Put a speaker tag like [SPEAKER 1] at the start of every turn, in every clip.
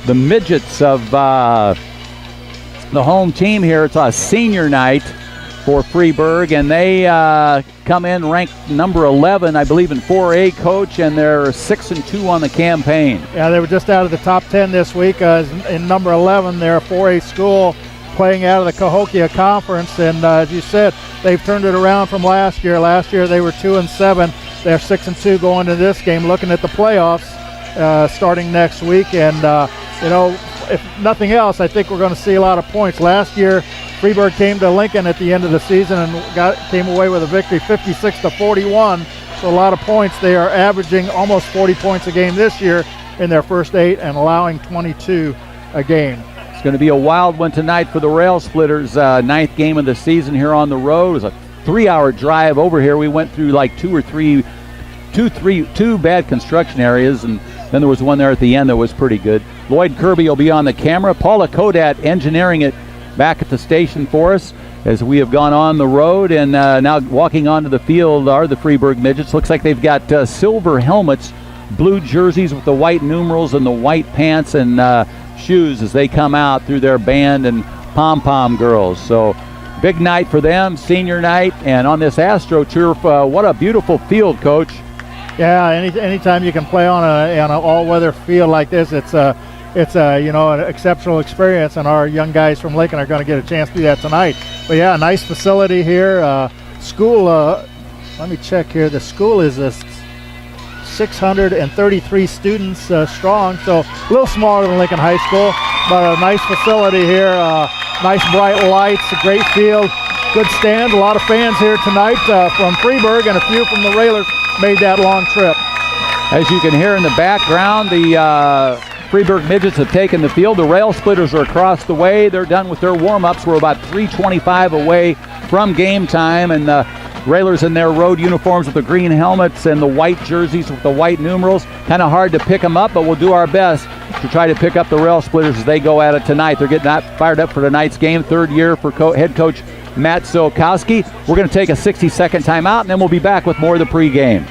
[SPEAKER 1] the midgets of the home team here. It's a senior night for Freeburg, and they come in ranked number 11, I believe, in 4A, Coach, and they're 6-2 on the campaign.
[SPEAKER 2] Yeah, they were just out of the top 10 this week. In number 11, they're a 4A school playing out of the Cahokia Conference, and as you said, they've turned it around from last year. Last year they were 2-7. They're 6-2 going into this game, looking at the playoffs starting next week. And if nothing else, I think we're going to see a lot of points. Last year, Freeburg came to Lincoln at the end of the season and came away with a victory, 56-41. So a lot of points. They are averaging almost 40 points a game this year in their first 8 and allowing 22 a game.
[SPEAKER 1] It's going to be a wild one tonight for the Rail Splitters. 9th game of the season here on the road. It was a 3-hour drive over here. We went through like two bad construction areas, and then there was one there at the end that was pretty good. Lloyd Kirby will be on the camera. Paula Kodat engineering it back at the station for us as we have gone on the road. And now walking onto the field are the Freeburg Midgets. Looks like they've got silver helmets, blue jerseys with the white numerals, and the white pants and shoes as they come out through their band and pom-pom girls. So big night for them, senior night, and on this AstroTurf, what a beautiful field, Coach.
[SPEAKER 2] Yeah, anytime you can play on an all-weather field like this, it's an exceptional experience, and our young guys from Lincoln are going to get a chance to do that tonight. But yeah, nice facility here. School, let me check here. The school is 633 students strong, so a little smaller than Lincoln High School, but a nice facility here. Nice bright lights, a great field, good stand. A lot of fans here tonight from Freeburg, and a few from the Railers made that long trip.
[SPEAKER 1] As you can hear in the background, the Freeburg Midgets have taken the field. The Rail Splitters are across the way. They're done with their warm-ups. We're about 3:25 away from game time, and the Railers in their road uniforms with the green helmets and the white jerseys with the white numerals. Kind of hard to pick them up, but we'll do our best to try to pick up the Rail Splitters as they go at it tonight. They're getting fired up for tonight's game. 3rd year for head coach Matt Silkowski. We're going to take a 60-second timeout, and then we'll be back with more of the pregame.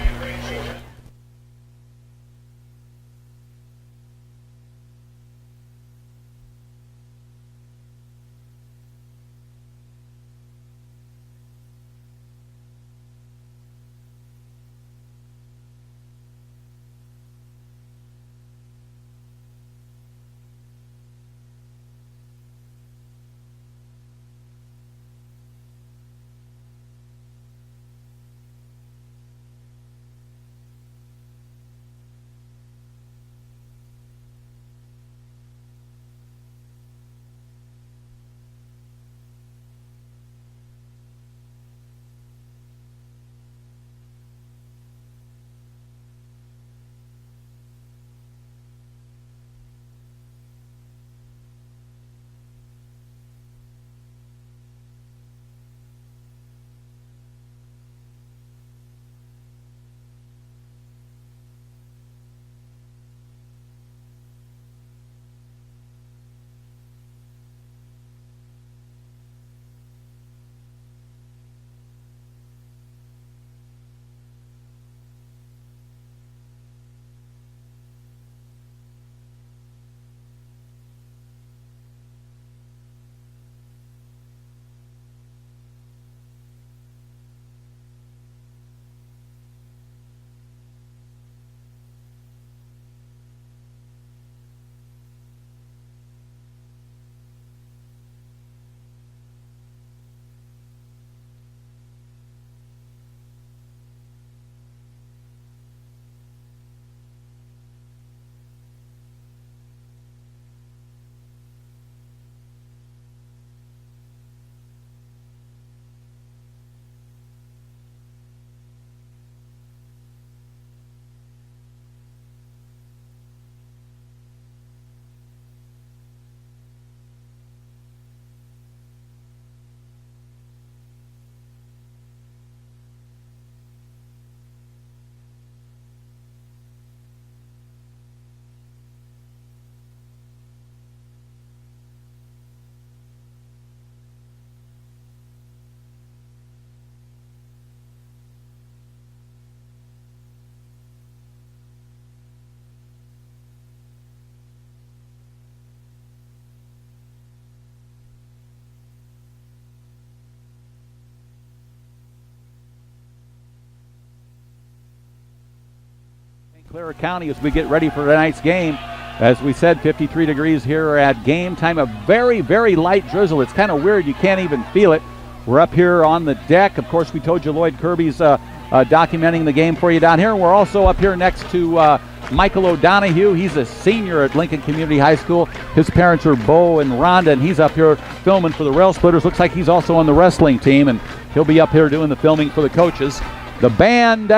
[SPEAKER 1] Clara County as we get ready for tonight's game. As we said, 53 degrees here at game time. A very, very light drizzle. It's kind of weird. You can't even feel it. We're up here on the deck. Of course, we told you Lloyd Kirby's documenting the game for you down here. And we're also up here next to Michael O'Donohue. He's a senior at Lincoln Community High School. His parents are Bo and Rhonda, and he's up here filming for the Rail Splitters. Looks like he's also on the wrestling team, and he'll be up here doing the filming for the coaches. The band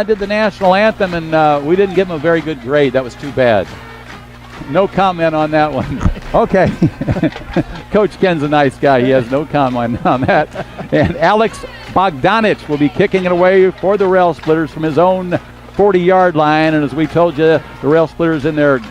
[SPEAKER 1] did the national anthem, and we didn't give them a very good grade. That was too bad. No comment on that one. Okay. Coach Ken's a nice guy. He has no comment on that. And Alex Bogdanich will be kicking it away for the Rail Splitters from his own 40-yard line. And as we told you, the Rail Splitters in their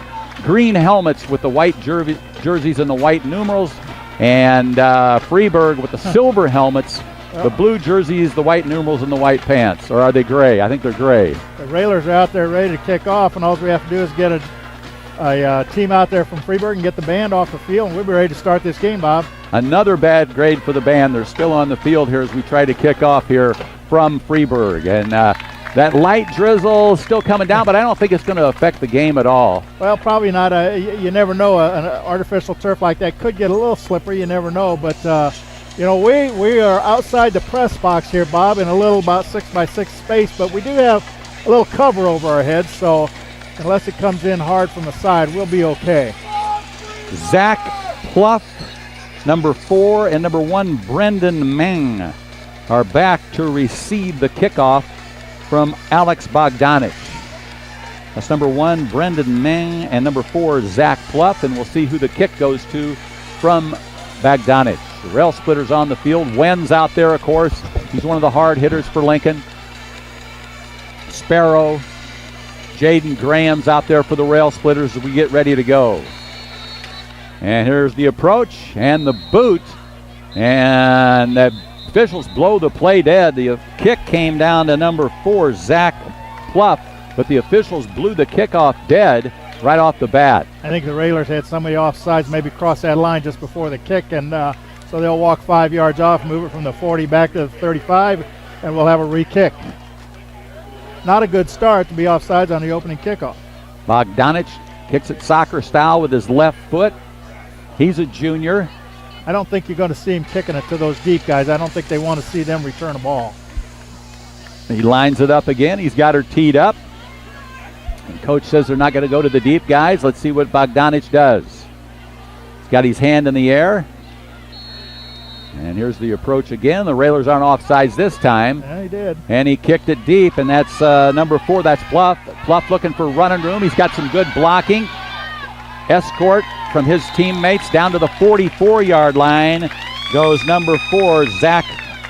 [SPEAKER 1] green helmets with the white jerseys and the white numerals. And Freeburg with the silver helmets, the blue jerseys, the white numerals, and the white pants. Or are they gray? I think they're gray.
[SPEAKER 2] The Railers are out there ready to kick off, and all we have to do is get a team out there from Freeburg and get the band off the field, and we'll be ready to start this game, Bob.
[SPEAKER 1] Another bad grade for the band. They're still on the field here as we try to kick off here from Freeburg. And that light drizzle still coming down, but I don't think it's going to affect the game at all.
[SPEAKER 2] Well, probably not. You never know. An artificial turf like that could get a little slippery. You never know. But, we are outside the press box here, Bob, in a little about 6x6 space, but we do have a little cover over our heads, so unless it comes in hard from the side, we'll be okay.
[SPEAKER 1] Zach Pluff, number 4, and number 1, Brendan Meng, are back to receive the kickoff from Alex Bogdanich. That's number 1, Brendan Meng, and number 4, Zach Pluff, and we'll see who the kick goes to from Bogdanich. The Rail Splitters on the field. Wen's out there, of course. He's one of the hard hitters for Lincoln. Sparrow, Jaden Graham's out there for the Rail Splitters as we get ready to go. And here's the approach and the boot. And the officials blow the play dead. The kick came down to number 4, Zach Pluff, but the officials blew the kickoff dead right off the bat.
[SPEAKER 2] I think the Railers had somebody offsides maybe cross that line just before the kick, and so they'll walk 5 yards off, move it from the 40 back to the 35, and we'll have a re-kick. Not a good start to be offsides on the opening kickoff.
[SPEAKER 1] Bogdanich kicks it soccer style with his left foot. He's a junior.
[SPEAKER 2] I don't think you're going to see him kicking it to those deep guys. I don't think they want to see them return a ball.
[SPEAKER 1] He lines it up again. He's got her teed up. And coach says they're not going to go to the deep guys. Let's see what Bogdanich does. He's got his hand in the air. And here's the approach again. The Railers aren't offsides this time.
[SPEAKER 2] Yeah, he did.
[SPEAKER 1] And he kicked it deep, and that's number 4. That's Pluff. Pluff looking for running room. He's got some good blocking. Escort from his teammates down to the 44-yard line goes number 4, Zach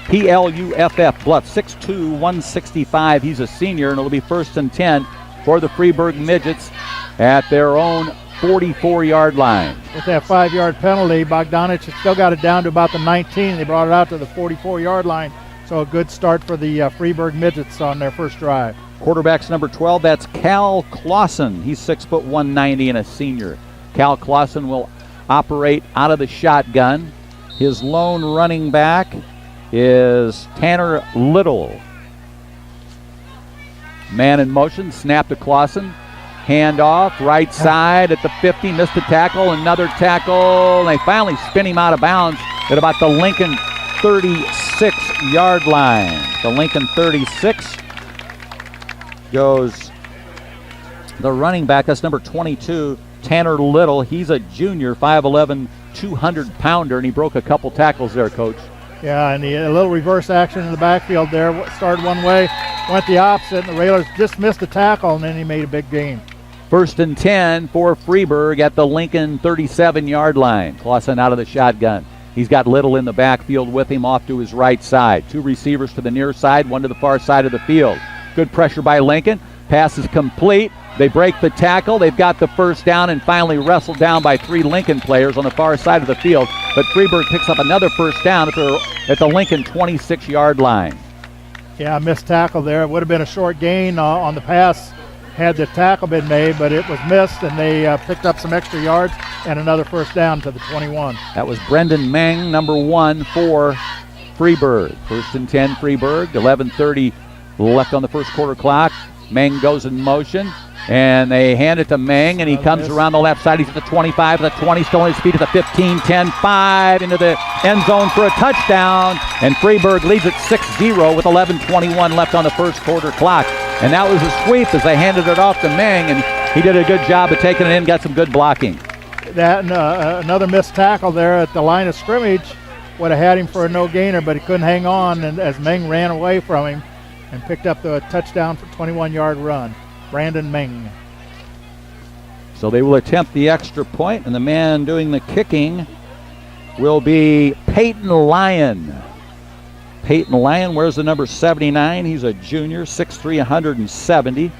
[SPEAKER 1] Pluff. Pluff, 6'2", 165. He's a senior, and it'll be 1st and 10 for the Freeburg Midgets at their own 44-yard line.
[SPEAKER 2] With that 5-yard penalty, Bogdanich has still got it down to about the 19. They brought it out to the 44-yard line. So a good start for the Freeburg Midgets on their first drive.
[SPEAKER 1] Quarterback's number 12. That's Cal Clausen. He's 6'1", 190 and a senior. Cal Clausen will operate out of the shotgun. His lone running back is Tanner Little. Man in motion, snap to Clausen. Handoff, right side at the 50, missed the tackle, another tackle, and they finally spin him out of bounds at about the Lincoln 36-yard line. The Lincoln 36 goes the running back, that's number 22, Tanner Little. He's a junior, 5'11", 200-pounder, and he broke a couple tackles there, Coach.
[SPEAKER 2] Yeah, and a little reverse action in the backfield there. Started one way, went the opposite, and the Railers just missed the tackle, and then he made a big gain.
[SPEAKER 1] 1st and 10 for Freeburg at the Lincoln 37-yard line. Clausen out of the shotgun. He's got Little in the backfield with him off to his right side. 2 receivers to the near side, 1 to the far side of the field. Good pressure by Lincoln. Pass is complete. They break the tackle. They've got the first down and finally wrestled down by 3 Lincoln players on the far side of the field. But Freeburg picks up another first down at the Lincoln 26-yard line.
[SPEAKER 2] Yeah, missed tackle there. It would have been a short gain on the pass had the tackle been made, but it was missed, and they picked up some extra yards and another first down to the 21.
[SPEAKER 1] That was Brendan Meng, number 1 for Freeburg. 1st and 10 Freeburg, 11:30 left on the first quarter clock. Meng goes in motion, And they hand it to Meng, and he comes around the left side. He's at the 25, the 20, still on his feet at the 15, 10, 5, into the end zone for a touchdown. And Freeburg leads at 6-0 with 11:21 left on the first quarter clock. And that was a sweep as they handed it off to Meng, and he did a good job of taking it in, got some good blocking.
[SPEAKER 2] That and another missed tackle there at the line of scrimmage would have had him for a no-gainer, but he couldn't hang on, and as Meng ran away from him and picked up the touchdown for 21-yard run. Brandon Meng.
[SPEAKER 1] So they will attempt the extra point, and the man doing the kicking will be Peyton Lyon. Peyton Lyon wears the number 79. He's a junior, 6'3", 170.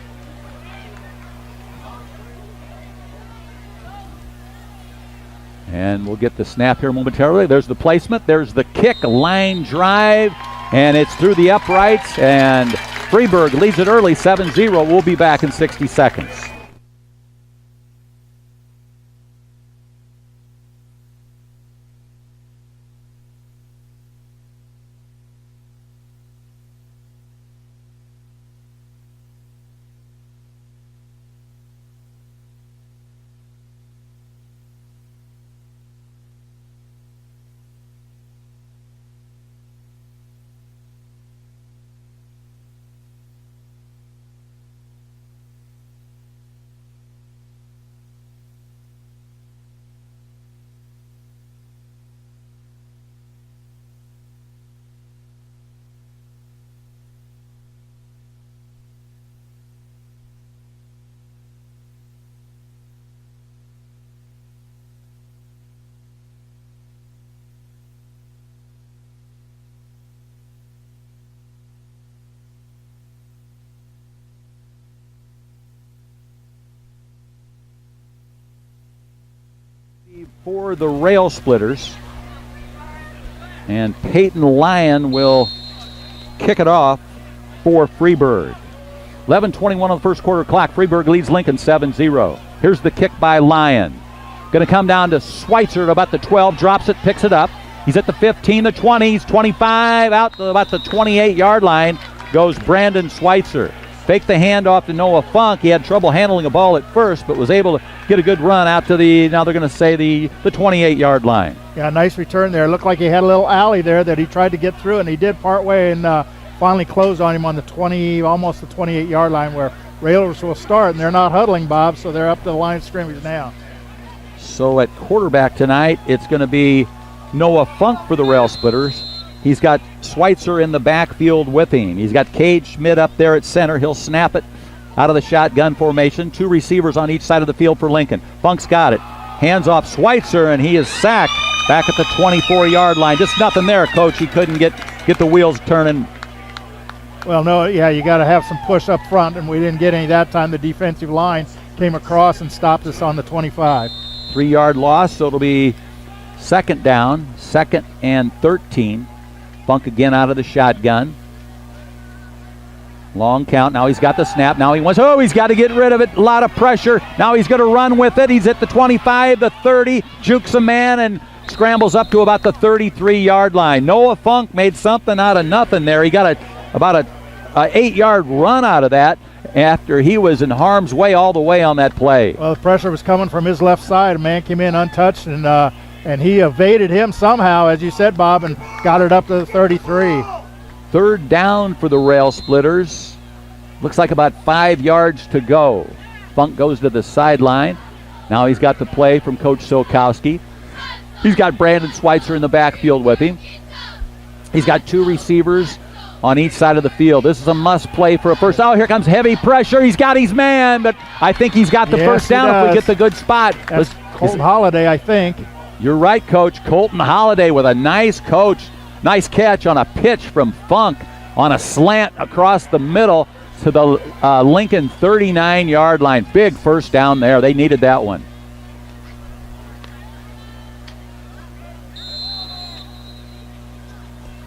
[SPEAKER 1] And we'll get the snap here momentarily. There's the placement. There's the kick, line drive, and it's through the uprights, and Freeburg leads it early, 7-0. We'll be back in 60 seconds. For the Rail Splitters, and Peyton Lyon will kick it off for Freeburg. 11:21 on the first quarter clock. Freeburg leads Lincoln 7-0. Here's the kick by Lyon. Going to come down to Schweitzer at about the 12, drops it, picks it up. He's at the 15, the 20, he's 25, out to about the 28-yard line goes Brandon Schweitzer. Faked the handoff to Noah Funk. He had trouble handling a ball at first, but was able to get a good run out to the, now they're going to say the 28-yard line.
[SPEAKER 2] Yeah, nice return there. Looked like he had a little alley there that he tried to get through, and he did part way and finally closed on him on the 20, almost the 28-yard line where Railers will start, and they're not huddling, Bob, so they're up to the line of scrimmage now.
[SPEAKER 1] So at quarterback tonight, it's going to be Noah Funk for the Rail Splitters. He's got Schweitzer in the backfield with him. He's got Cade Schmidt up there at center. He'll snap it out of the shotgun formation. Two receivers on each side of the field for Lincoln. Funk's got it. Hands off Schweitzer, and he is sacked back at the 24-yard line. Just nothing there, Coach. He couldn't get the wheels turning.
[SPEAKER 2] Well, no, yeah, you got to have some push up front, and we didn't get any that time. The defensive line came across and stopped us on the 25.
[SPEAKER 1] 3-yard loss, so it'll be second down, 2nd and 13. Funk again out of the shotgun. Long count. Now he's got the snap. Now he's got to get rid of it. A lot of pressure. Now he's going to run with it. He's at the 25, the 30, jukes a man and scrambles up to about the 33-yard line. Noah Funk made something out of nothing there. He got about a 8-yard run out of that after he was in harm's way all the way on that play.
[SPEAKER 2] Well, the pressure was coming from his left side. A man came in untouched, and he evaded him somehow, as you said, Bob, and got it up to the 33.
[SPEAKER 1] Third down for the Rail Splitters. Looks like about 5 yards to go. Funk goes to the sideline. Now he's got the play from Coach Silkowski. He's got Brandon Schweitzer in the backfield with him. He's got two receivers on each side of the field. This is a must play for a first. Oh, here comes heavy pressure. He's got his man, but I think he's got the first down if we get the good spot.
[SPEAKER 2] That's Colton Holiday, I think.
[SPEAKER 1] You're right, Coach. Colton Holiday with a nice nice catch on a pitch from Funk on a slant across the middle to the Lincoln 39-yard line. Big first down there. They needed that one.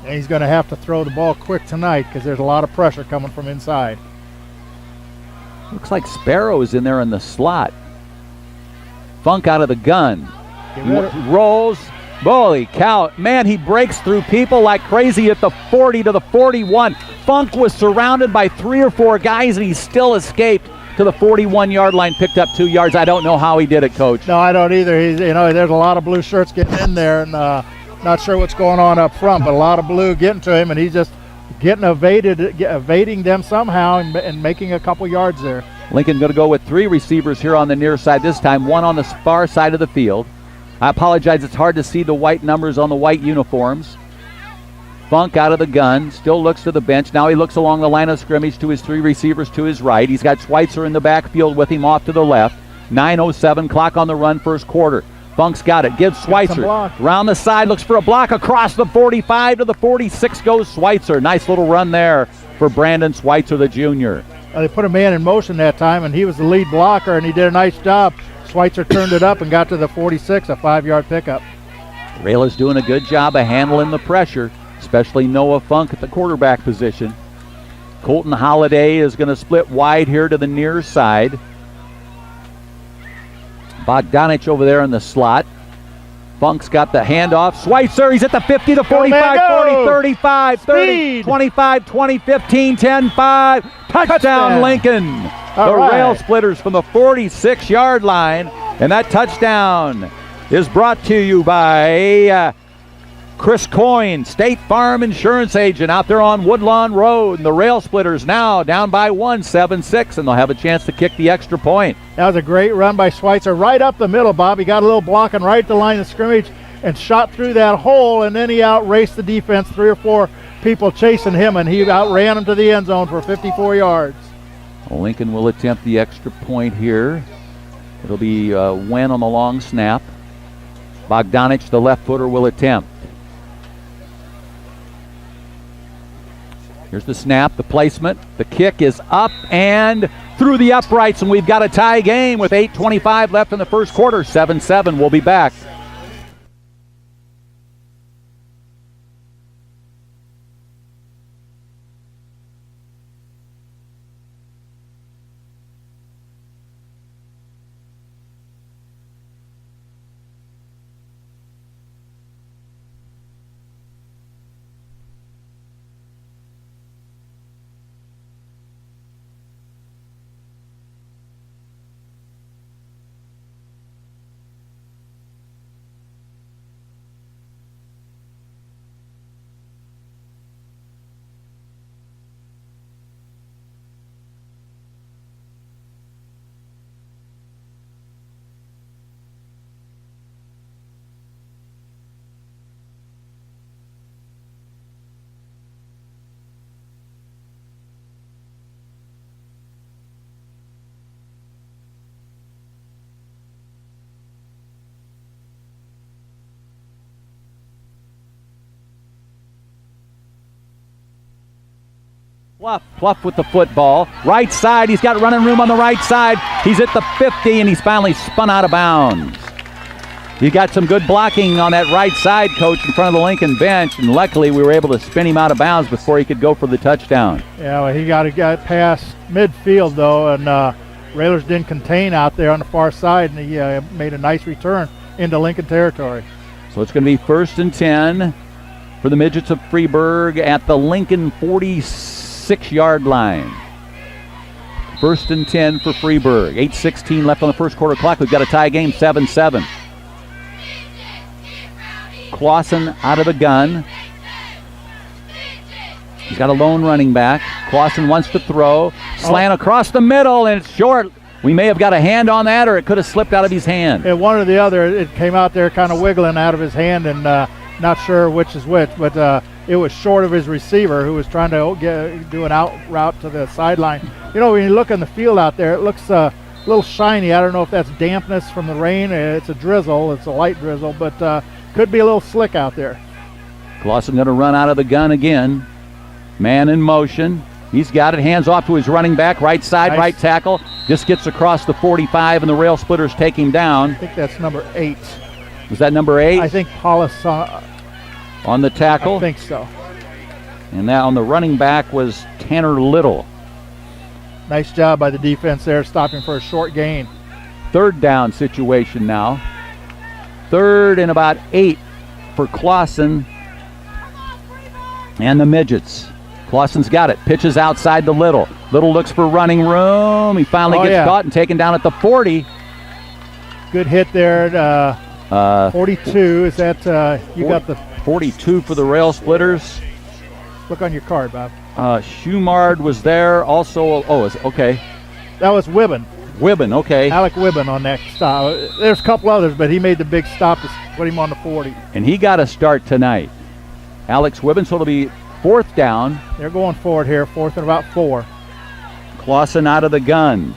[SPEAKER 2] And he's going to have to throw the ball quick tonight because there's a lot of pressure coming from inside.
[SPEAKER 1] Looks like Sparrow is in there in the slot. Funk out of the gun. Rolls. Holy cow. Man, he breaks through people like crazy at the 40 to the 41. Funk was surrounded by 3 or 4 guys, and he still escaped to the 41-yard line, picked up 2 yards. I don't know how he did it, Coach.
[SPEAKER 2] No, I don't either. There's a lot of blue shirts getting in there, and not sure what's going on up front, but a lot of blue getting to him, and he's just evading them somehow and making a couple yards there.
[SPEAKER 1] Lincoln going to go with 3 receivers here on the near side this time, 1 on the far side of the field. I apologize, it's hard to see the white numbers on the white uniforms. Funk out of the gun, still looks to the bench. Now he looks along the line of scrimmage to his 3 receivers to his right. He's got Schweitzer in the backfield with him off to the left. 9:07 clock on the run, first quarter. Funk's got it, gives Schweitzer. Around the side, looks for a block across the 45 to the 46 goes Schweitzer. Nice little run there for Brandon Schweitzer, the junior.
[SPEAKER 2] They put a man in motion that time, and he was the lead blocker, and he did a nice job. Schweitzer turned it up and got to the 46, a 5-yard pickup.
[SPEAKER 1] Rayla's doing a good job of handling the pressure, especially Noah Funk at the quarterback position. Colton Holiday is going to split wide here to the near side. Bogdanich over there in the slot. Funk's got the handoff. Schweitzer, he's at the 50, the 45, 40, 35, 30, 25, 20, 15, 10, 5. Touchdown, Lincoln. Rail splitters from the 46-yard line. And that touchdown is brought to you by Chris Coyne, State Farm Insurance Agent out there on Woodlawn Road. And the Rail Splitters now down by 1, 7-6, and they'll have a chance to kick the extra point.
[SPEAKER 2] That was a great run by Schweitzer right up the middle, Bob. He got a little blocking right at the line of scrimmage and shot through that hole, and then he outraced the defense, 3 or 4 people chasing him, and he outran him to the end zone for 54 yards.
[SPEAKER 1] Lincoln will attempt the extra point here. It'll be Wen on the long snap. Bogdanich, the left footer, will attempt. Here's the snap, the placement. The kick is up and through the uprights, and we've got a tie game with 8:25 left in the first quarter. 7-7. We'll be back. Pluff with the football. Right side, he's got running room on the right side. He's at the 50, and he's finally spun out of bounds. He got some good blocking on that right side, Coach, in front of the Lincoln bench, and luckily we were able to spin him out of bounds before he could go for the touchdown.
[SPEAKER 2] Yeah, well, he got past midfield, though, and Railers didn't contain out there on the far side, and he made a nice return into Lincoln territory.
[SPEAKER 1] So it's going to be 1st and 10 for the Midgets of Freeburg at the Lincoln 46-yard line. 1st and 10 for Freeburg. 8:16 left on the first quarter clock. We've got a tie game, 7-7. Clausen out of the gun. He's got a lone running back. Clausen wants to throw. Slant across the middle, and it's short. We may have got a hand on that, or it could have slipped out of his hand.
[SPEAKER 2] Yeah, one or the other. It came out there kind of wiggling out of his hand, and not sure which is which, but it was short of his receiver, who was trying to do an out route to the sideline. You know, when you look in the field out there, it looks a little shiny. I don't know if that's dampness from the rain. It's a drizzle. It's a light drizzle, but could be a little slick out there.
[SPEAKER 1] Clausen going to run out of the gun again. Man in motion. He's got it. Hands off to his running back. Right side, nice. Right tackle. Just gets across the 45, and the Rail Splitters take him down.
[SPEAKER 2] I think that's number 8.
[SPEAKER 1] Was that number 8?
[SPEAKER 2] I think Paulus
[SPEAKER 1] on the tackle.
[SPEAKER 2] I think so.
[SPEAKER 1] And that on the running back was Tanner Little.
[SPEAKER 2] Nice job by the defense there, stopping for a short gain.
[SPEAKER 1] 3rd down situation now. 3rd and about 8 for Clausen and the Midgets. Clausen's got it. Pitches outside to Little. Little looks for running room. He finally gets caught and taken down at the 40.
[SPEAKER 2] Good hit there at 42. Is that you got the
[SPEAKER 1] 42 for the Rail Splitters?
[SPEAKER 2] Look on your card, Bob.
[SPEAKER 1] Schumard was there also. Okay.
[SPEAKER 2] That was Wibben.
[SPEAKER 1] Wibben, okay.
[SPEAKER 2] Alec Wibben on that stop. There's a couple others, but he made the big stop to put him on the 40.
[SPEAKER 1] And he got a start tonight. Alex Wibben, so it'll be 4th down.
[SPEAKER 2] They're going forward here, 4th and about 4.
[SPEAKER 1] Clausen out of the gun.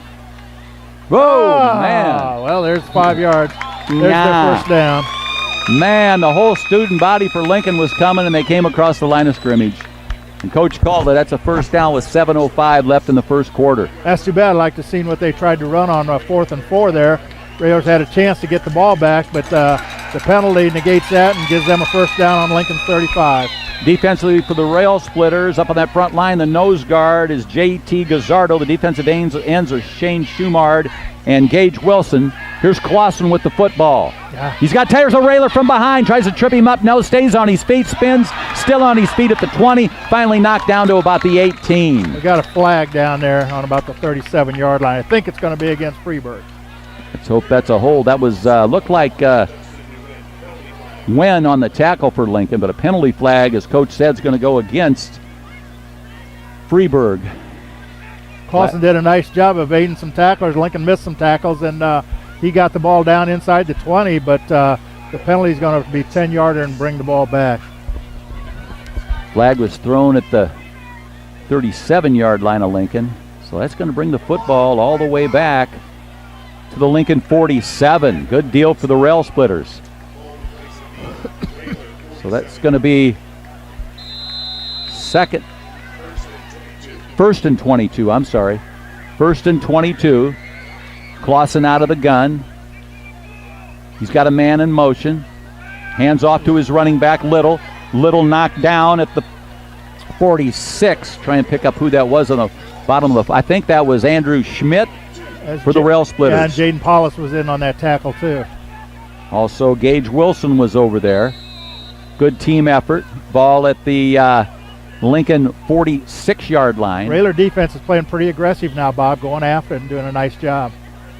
[SPEAKER 1] Whoa, man.
[SPEAKER 2] Well, there's 5 yards. There's their first down.
[SPEAKER 1] Man, the whole student body for Lincoln was coming, and they came across the line of scrimmage. And Coach called it. That's a first down with 7:05 left in the first quarter.
[SPEAKER 2] That's too bad. I'd like to see what they tried to run on 4th and 4 there. Raiders had a chance to get the ball back, but the penalty negates that and gives them a first down on Lincoln's 35.
[SPEAKER 1] Defensively for the Rail Splitters, up on that front line, the nose guard is J.T. Gazzardo. The defensive ends are Shane Schumard and Gage Wilson. Here's Clausen with the football.
[SPEAKER 2] Yeah.
[SPEAKER 1] He's got Tyrus O'Railer from behind, tries to trip him up, no, stays on his feet, spins, still on his feet at the 20, finally knocked down to about the 18.
[SPEAKER 2] We got a flag down there on about the 37-yard line. I think it's going to be against Freeburg.
[SPEAKER 1] Let's hope that's a hold. That was looked like Wen on the tackle for Lincoln, but a penalty flag, as Coach said, is going to go against Freeburg.
[SPEAKER 2] Clausen did a nice job of evading some tacklers. Lincoln missed some tackles, and he got the ball down inside the 20, but the penalty is going to be 10-yarder and bring the ball back.
[SPEAKER 1] Flag was thrown at the 37-yard line of Lincoln, so that's going to bring the football all the way back to the Lincoln 47. Good deal for the Rail Splitters. So that's going to be first and 22, I'm sorry. First and 22. Clausen out of the gun. He's got a man in motion. Hands off to his running back, Little. Little knocked down at the 46. Try and pick up who that was on the bottom of the... I think that was Andrew Schmidt for the Rail Splitters.
[SPEAKER 2] Yeah, and Jaden Paulus was in on that tackle, too.
[SPEAKER 1] Also, Gage Wilson was over there. Good team effort. Ball at the Lincoln 46-yard line.
[SPEAKER 2] Railer defense is playing pretty aggressive now, Bob, going after it and doing a nice job.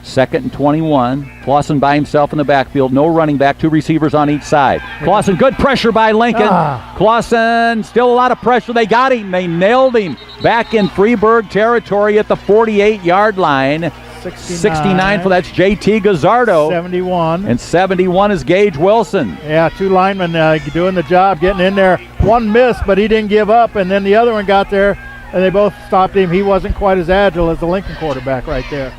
[SPEAKER 1] 2nd and 21. Clausen by himself in the backfield. No running back. 2 receivers on each side. Clausen, good pressure by Lincoln. Clausen, still a lot of pressure. They got him. They nailed him. Back in Freeburg territory at the 48-yard line. 69 for that's J.T. Gazzardo.
[SPEAKER 2] 71.
[SPEAKER 1] And 71 is Gage Wilson.
[SPEAKER 2] Yeah, 2 linemen doing the job, getting in there. One missed, but he didn't give up, and then the other one got there, and they both stopped him. He wasn't quite as agile as the Lincoln quarterback right there.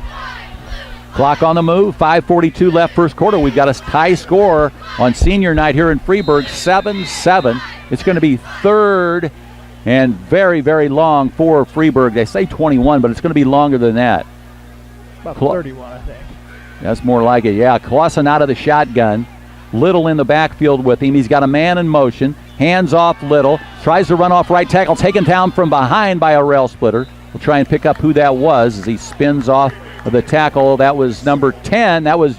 [SPEAKER 1] Clock on the move, 5:42 left first quarter. We've got a tie score on senior night here in Freeburg, 7-7. It's going to be 3rd and very, very long for Freeburg. They say 21, but it's going to be longer than that.
[SPEAKER 2] About 31, I think.
[SPEAKER 1] That's more like it, yeah. Clausen out of the shotgun. Little in the backfield with him. He's got a man in motion. Hands off Little. Tries to run off right tackle. Taken down from behind by a Rail Splitter. We'll try and pick up who that was as he spins off of the tackle. That was number 10. That was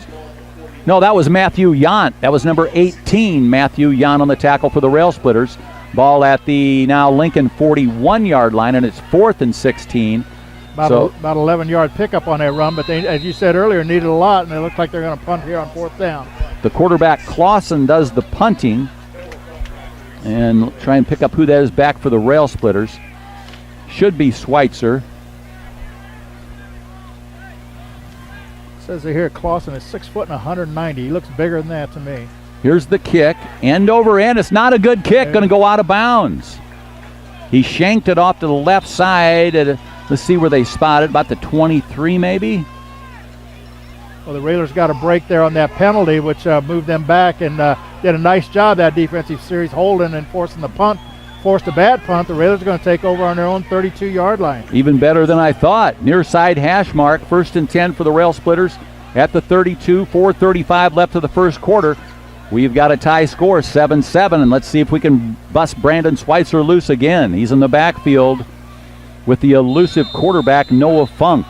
[SPEAKER 1] Matthew Yant. That was number 18, Matthew Yant on the tackle for the Rail Splitters. Ball at the now Lincoln 41-yard line, and it's 4th and 16.
[SPEAKER 2] About 11-yard pickup on that run, but they, as you said earlier, needed a lot, and it looks like they're going to punt here on 4th down.
[SPEAKER 1] The quarterback, Clausen, does the punting, and try and pick up who that is back for the Rail Splitters. Should be Schweitzer.
[SPEAKER 2] Says here Clausen is 6 foot and 190. He looks bigger than that to me.
[SPEAKER 1] Here's the kick, end over end. It's not a good kick, going to go out of bounds. He shanked it off to the left side at let's see where they spotted, about the 23 maybe.
[SPEAKER 2] Well, the Railers got a break there on that penalty, which moved them back and did a nice job, that defensive series, holding and forcing the punt. Forced a bad punt. The Railers are going to take over on their own 32-yard line.
[SPEAKER 1] Even better than I thought. Near side hash mark, 1st and 10 for the Rail Splitters at the 32, 4:35 left of the first quarter. We've got a tie score, 7-7, and let's see if we can bust Brandon Schweitzer loose again. He's in the backfield with the elusive quarterback, Noah Funk.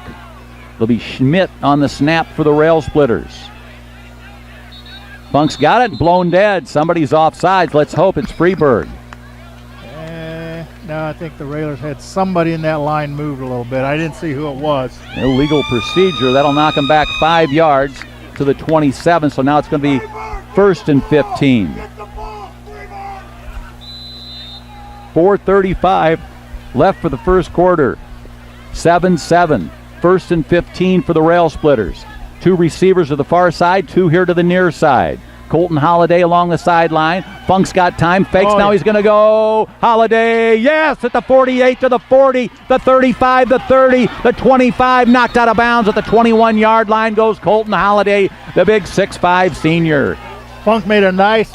[SPEAKER 1] It'll be Schmidt on the snap for the Rail Splitters. Funk's got it, blown dead. Somebody's offsides. Let's hope it's Freeburg.
[SPEAKER 2] No, I think the Railers had somebody in that line moved a little bit. I didn't see who it was.
[SPEAKER 1] Illegal procedure. That'll knock them back 5 yards to the 27. So now it's going to be 1st and 15. 4:35 left for the first quarter. 7-7. 1st and 15 for the Rail Splitters. 2 receivers to the far side, 2 here to the near side. Colton Holiday along the sideline. Funk's got time. Fakes. Now he's going to go. Holiday, yes, at the 48 to the 40, the 35, the 30, the 25. Knocked out of bounds at the 21-yard line goes Colton Holiday, the big 6'5 senior.
[SPEAKER 2] Funk made a nice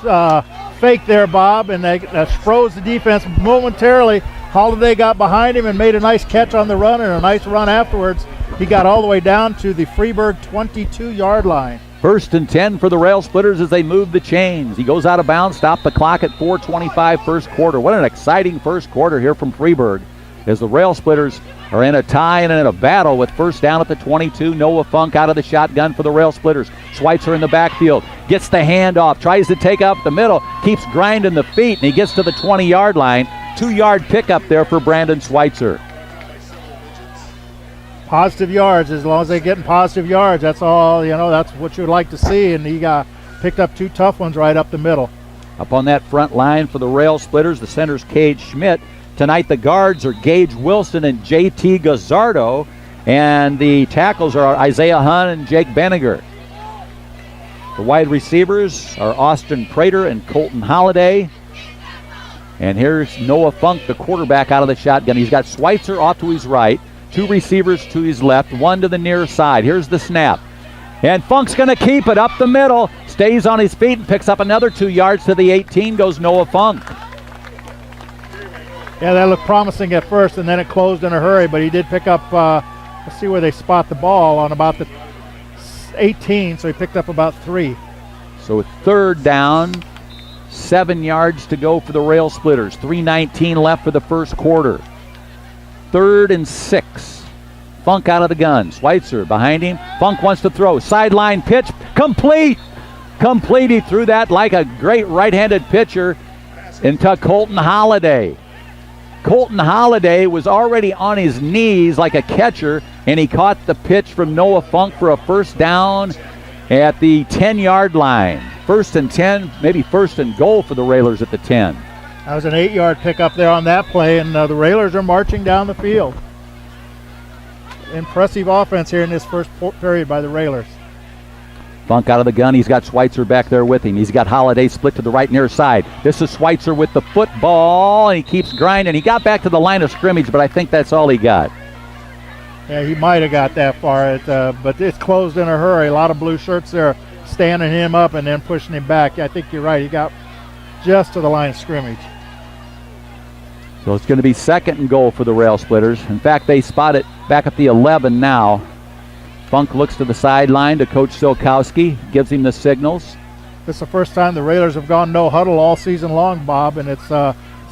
[SPEAKER 2] fake there, Bob, and they froze the defense momentarily. Holiday got behind him and made a nice catch on the run and a nice run afterwards. He got all the way down to the Freeburg 22-yard line.
[SPEAKER 1] 1st and 10 for the Rail Splitters as they move the chains. He goes out of bounds, stop the clock at 4:25 first quarter. What an exciting first quarter here from Freeburg as the Rail Splitters are in a tie and in a battle with first down at the 22. Noah Funk out of the shotgun for the Rail Splitters. Schweitzer in the backfield, gets the handoff, tries to take up the middle, keeps grinding the feet, and he gets to the 20-yard line. 2-yard pickup there for Brandon Schweitzer.
[SPEAKER 2] Positive yards, as long as they're getting positive yards, that's all, that's what you'd like to see, and he got picked up 2 tough ones right up the middle.
[SPEAKER 1] Up on that front line for the Rail Splitters, the center's Cade Schmidt. Tonight the guards are Gage Wilson and J.T. Gazzardo, and the tackles are Isaiah Hunn and Jake Benninger. The wide receivers are Austin Prater and Colton Holiday. And here's Noah Funk, the quarterback, out of the shotgun. He's got Schweitzer off to his right, 2 receivers to his left, 1 to the near side. Here's the snap. And Funk's going to keep it up the middle, stays on his feet and picks up another 2 yards to the 18, goes Noah Funk.
[SPEAKER 2] Yeah, that looked promising at first, and then it closed in a hurry, but he did pick up, let's see where they spot the ball, on about the 18, so he picked up about 3.
[SPEAKER 1] So 3rd down, 7 yards to go for the Rail Splitters. 3:19 left for the first quarter. 3rd and 6. Funk out of the gun. Schweitzer behind him. Funk wants to throw. Sideline pitch. Complete. He threw that like a great right-handed pitcher into Colton Holiday. Colton Holiday was already on his knees like a catcher, and he caught the pitch from Noah Funk for a first down at the 10-yard line. 1st and 10, maybe 1st and goal for the Railers at the 10.
[SPEAKER 2] That was an 8-yard pickup there on that play, and the Railers are marching down the field. Impressive offense here in this first period by the Railers.
[SPEAKER 1] Funk out of the gun. He's got Schweitzer back there with him. He's got Holiday split to the right near side. This is Schweitzer with the football, and he keeps grinding. He got back to the line of scrimmage, but I think that's all he got.
[SPEAKER 2] Yeah, he might have got that far, but it's closed in a hurry. A lot of blue shirts there standing him up and then pushing him back. I think you're right. He got just to the line of scrimmage.
[SPEAKER 1] So it's going to be 2nd and goal for the Rail Splitters. In fact, they spot it back at the 11 now. Funk looks to the sideline to Coach Silkowski, gives him the signals.
[SPEAKER 2] This is the first time the Railers have gone no huddle all season long, Bob, and it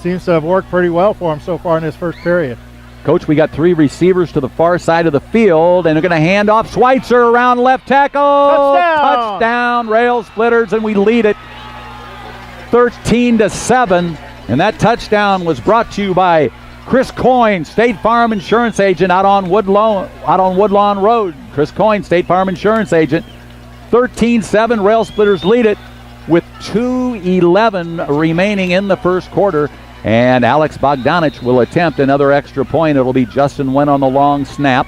[SPEAKER 2] seems to have worked pretty well for them so far in this first period.
[SPEAKER 1] Coach, we got 3 receivers to the far side of the field, and they're going to hand off Schweitzer around left tackle. Touchdown, Rail Splitters, and we lead it 13-7. And that touchdown was brought to you by Chris Coyne, State Farm Insurance Agent out on Woodlawn Road. Chris Coyne, State Farm Insurance Agent. 13-7, Rail Splitters lead it with 2:11 remaining in the first quarter. And Alex Bogdanich will attempt another extra point. It'll be Justin Wynn on the long snap.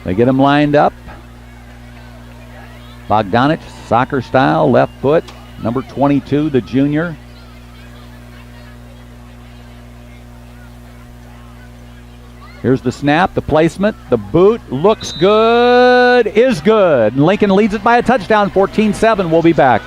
[SPEAKER 1] They get him lined up. Bogdanich, soccer style, left foot. Number 22, the junior. Here's the snap, the placement, the boot, looks good, is good. Lincoln leads it by a touchdown, 14-7. We'll be back.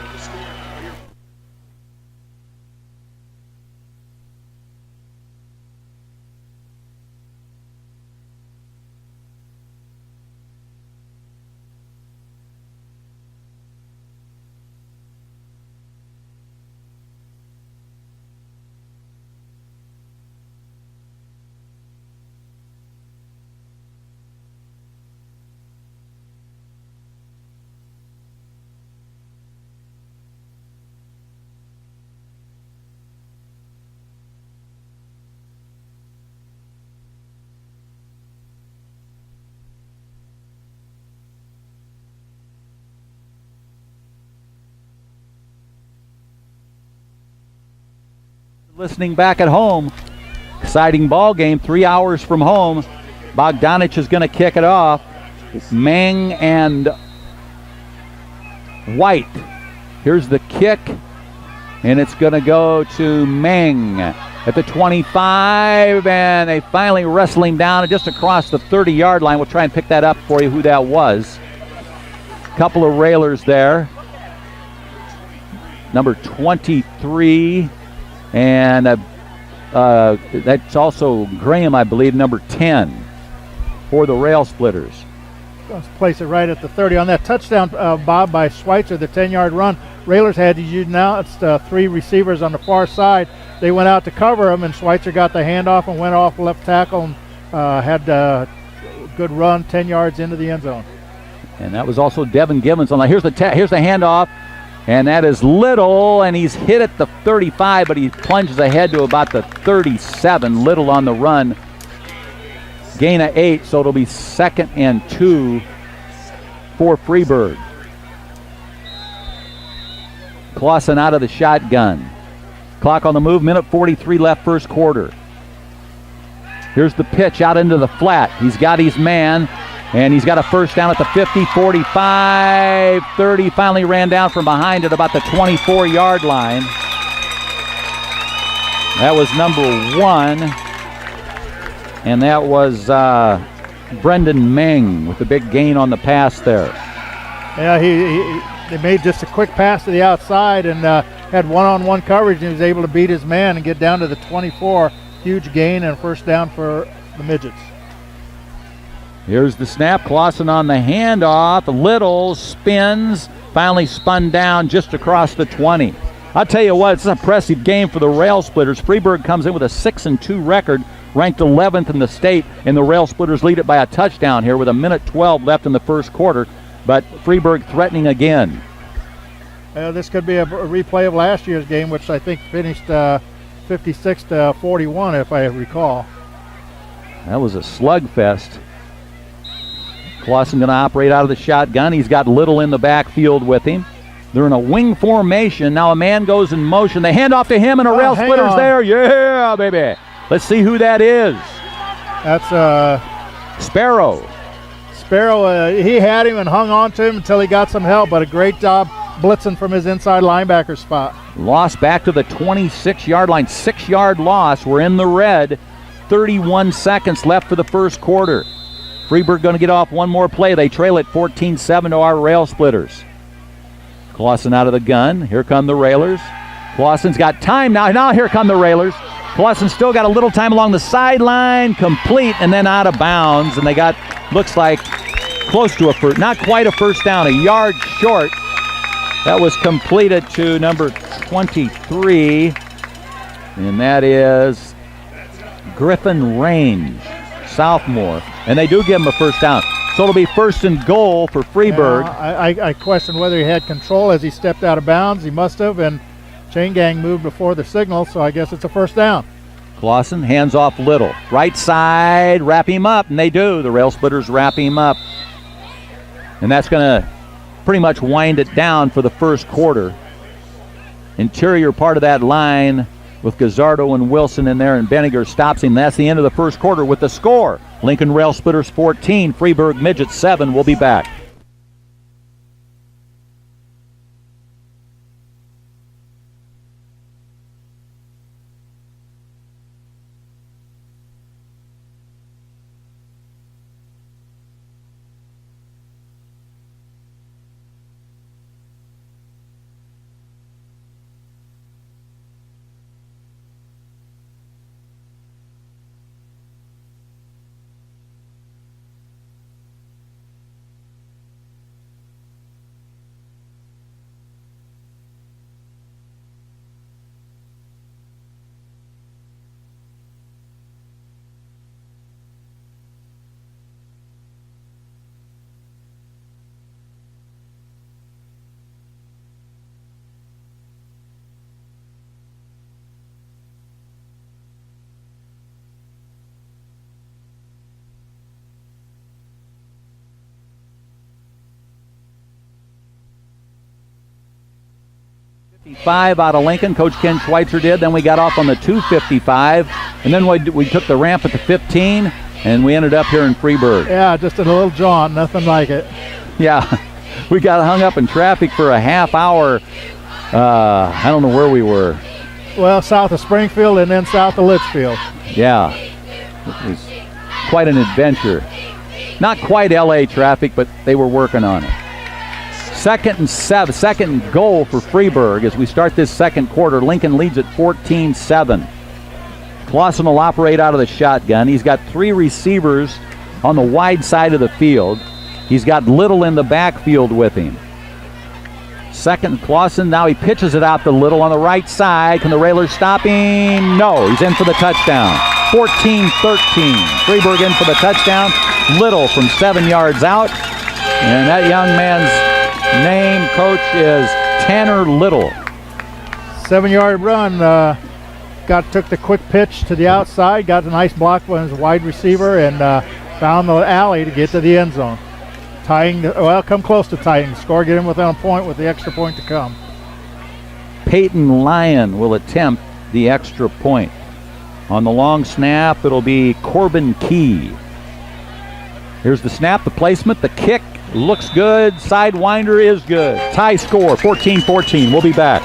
[SPEAKER 1] Listening back at home, exciting ball game, 3 hours from home. Bogdanich is going to kick it off. Meng and White. Here's the kick, and it's going to go to Meng at the 25, and they finally wrestle him down just across the 30-yard line. We'll try and pick that up for you, who that was. Couple of railers there. Number 23, and that's also Graham, I believe, number 10 for the Rail Splitters.
[SPEAKER 2] Let's place it right at the 30. On that touchdown, Bob, by Schweitzer, the 10-yard run, Railers had to use now. It's 3 receivers on the far side. They went out to cover him, and Schweitzer got the handoff and went off left tackle and had a good run, 10 yards into the end zone. And
[SPEAKER 1] that was also Devin Gibbons. Here's the handoff. And that is Little, and he's hit at the 35, but he plunges ahead to about the 37. Little on the run. Gain of 8, so it'll be 2nd and 2 for Freeburg. Clausen out of the shotgun. Clock on the move, minute 43 left first quarter. Here's the pitch out into the flat. He's got his man. And he's got a first down at the 50, 45, 30. Finally ran down from behind at about the 24-yard line. That was number 1. And that was Brendan Meng with the big gain on the pass there.
[SPEAKER 2] Yeah, they made just a quick pass to the outside and had one-on-one coverage, and he was able to beat his man and get down to the 24. Huge gain and first down for the Midgets.
[SPEAKER 1] Here's the snap. Clausen on the handoff. Little spins. Finally spun down just across the 20. I'll tell you what, it's an impressive game for the Rail Splitters. Freeburg comes in with a 6-2 record, ranked 11th in the state, and the Rail Splitters lead it by a touchdown here with a minute 12 left in the first quarter. But Freeburg threatening again.
[SPEAKER 2] This could be a replay of last year's game, which I think finished 56-41, if I recall.
[SPEAKER 1] That was a slugfest. Clausen going to operate out of the shotgun. He's got Little in the backfield with him. They're in a wing formation. Now a man goes in motion. They hand off to him, and a Rail Splitter's there. Yeah, baby. Let's see who that is.
[SPEAKER 2] That's
[SPEAKER 1] Sparrow.
[SPEAKER 2] Sparrow, he had him and hung on to him until he got some help, but a great job blitzing from his inside linebacker spot.
[SPEAKER 1] Lost back to the 26-yard line. 6-yard loss. We're in the red. 31 seconds left for the first quarter. Freeburg going to get off one more play. They trail it 14-7 to our Rail Splitters. Clausen out of the gun. Here come the Railers. Clausen's got time now. Now here come the Railers. Clausen still got a little time along the sideline. Complete and then out of bounds. And they got, looks like, close to a first, not quite a first down, a yard short. That was completed to number 23. And that is Griffin Range, sophomore. And they do give him a first down. So it'll be 1st and goal for Freeburg.
[SPEAKER 2] I question whether he had control as he stepped out of bounds. He must have, and Chain Gang moved before the signal, so I guess it's a first down.
[SPEAKER 1] Clausen hands off Little. Right side, wrap him up, and they do. The Rail Splitters wrap him up. And that's going to pretty much wind it down for the first quarter. Interior part of that line with Gazzardo and Wilson in there, and Benninger stops him. That's the end of the first quarter with the score. Lincoln Rail Splitters 14, Freeburg Midgets 7. We'll be back. 5 out of Lincoln. Coach Ken Schweitzer did. Then we got off on the 255, and then we took the ramp at the 15, and we ended up here in Freeburg.
[SPEAKER 2] Yeah, just a little jaunt, nothing like it.
[SPEAKER 1] Yeah, we got hung up in traffic for a half hour. I don't know where we were.
[SPEAKER 2] Well, south of Springfield and then south of Litchfield.
[SPEAKER 1] Yeah, it was quite an adventure. Not quite LA traffic, but they were working on it. Second and goal for Freeburg as we start this second quarter. Lincoln leads at 14-7. Clausen will operate out of the shotgun. He's got 3 receivers on the wide side of the field. He's got Little in the backfield with him. Second, Clausen, now he pitches it out to Little on the right side. Can the Railers stop him? No, he's in for the touchdown. 14-13. Freeburg in for the touchdown. Little from 7 yards out. And that young man's name, coach, is Tanner Little.
[SPEAKER 2] 7-yard run. Took the quick pitch to the outside, got a nice block by his wide receiver, and found the alley to get to the end zone. Come close to tying. Score, get him within a point with the extra point to come.
[SPEAKER 1] Peyton Lyon will attempt the extra point. On the long snap, it'll be Corbin Key. Here's the snap, the placement, the kick. Looks good. Sidewinder is good. Tie score, 14-14. We'll be back.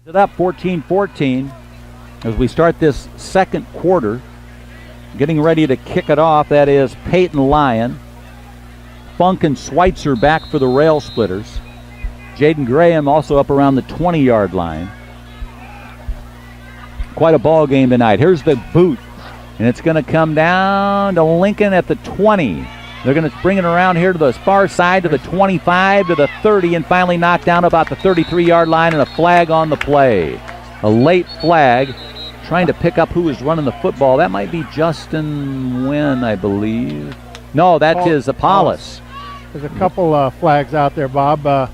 [SPEAKER 1] It up 14-14 as we start this second quarter. Getting ready to kick it off, that is Peyton Lyon. Funk and Schweitzer back for the Rail Splitters. Jaden Graham also up around the 20-yard line. Quite a ball game tonight. Here's the boot, and it's going to come down to Lincoln at the 20. They're going to bring it around here to the far side, to the 25, to the 30, and finally knock down about the 33-yard line, and a flag on the play. A late flag, trying to pick up who is running the football. That might be Justin Wynn, I believe. No, that is Apollos.
[SPEAKER 2] There's a couple flags out there, Bob.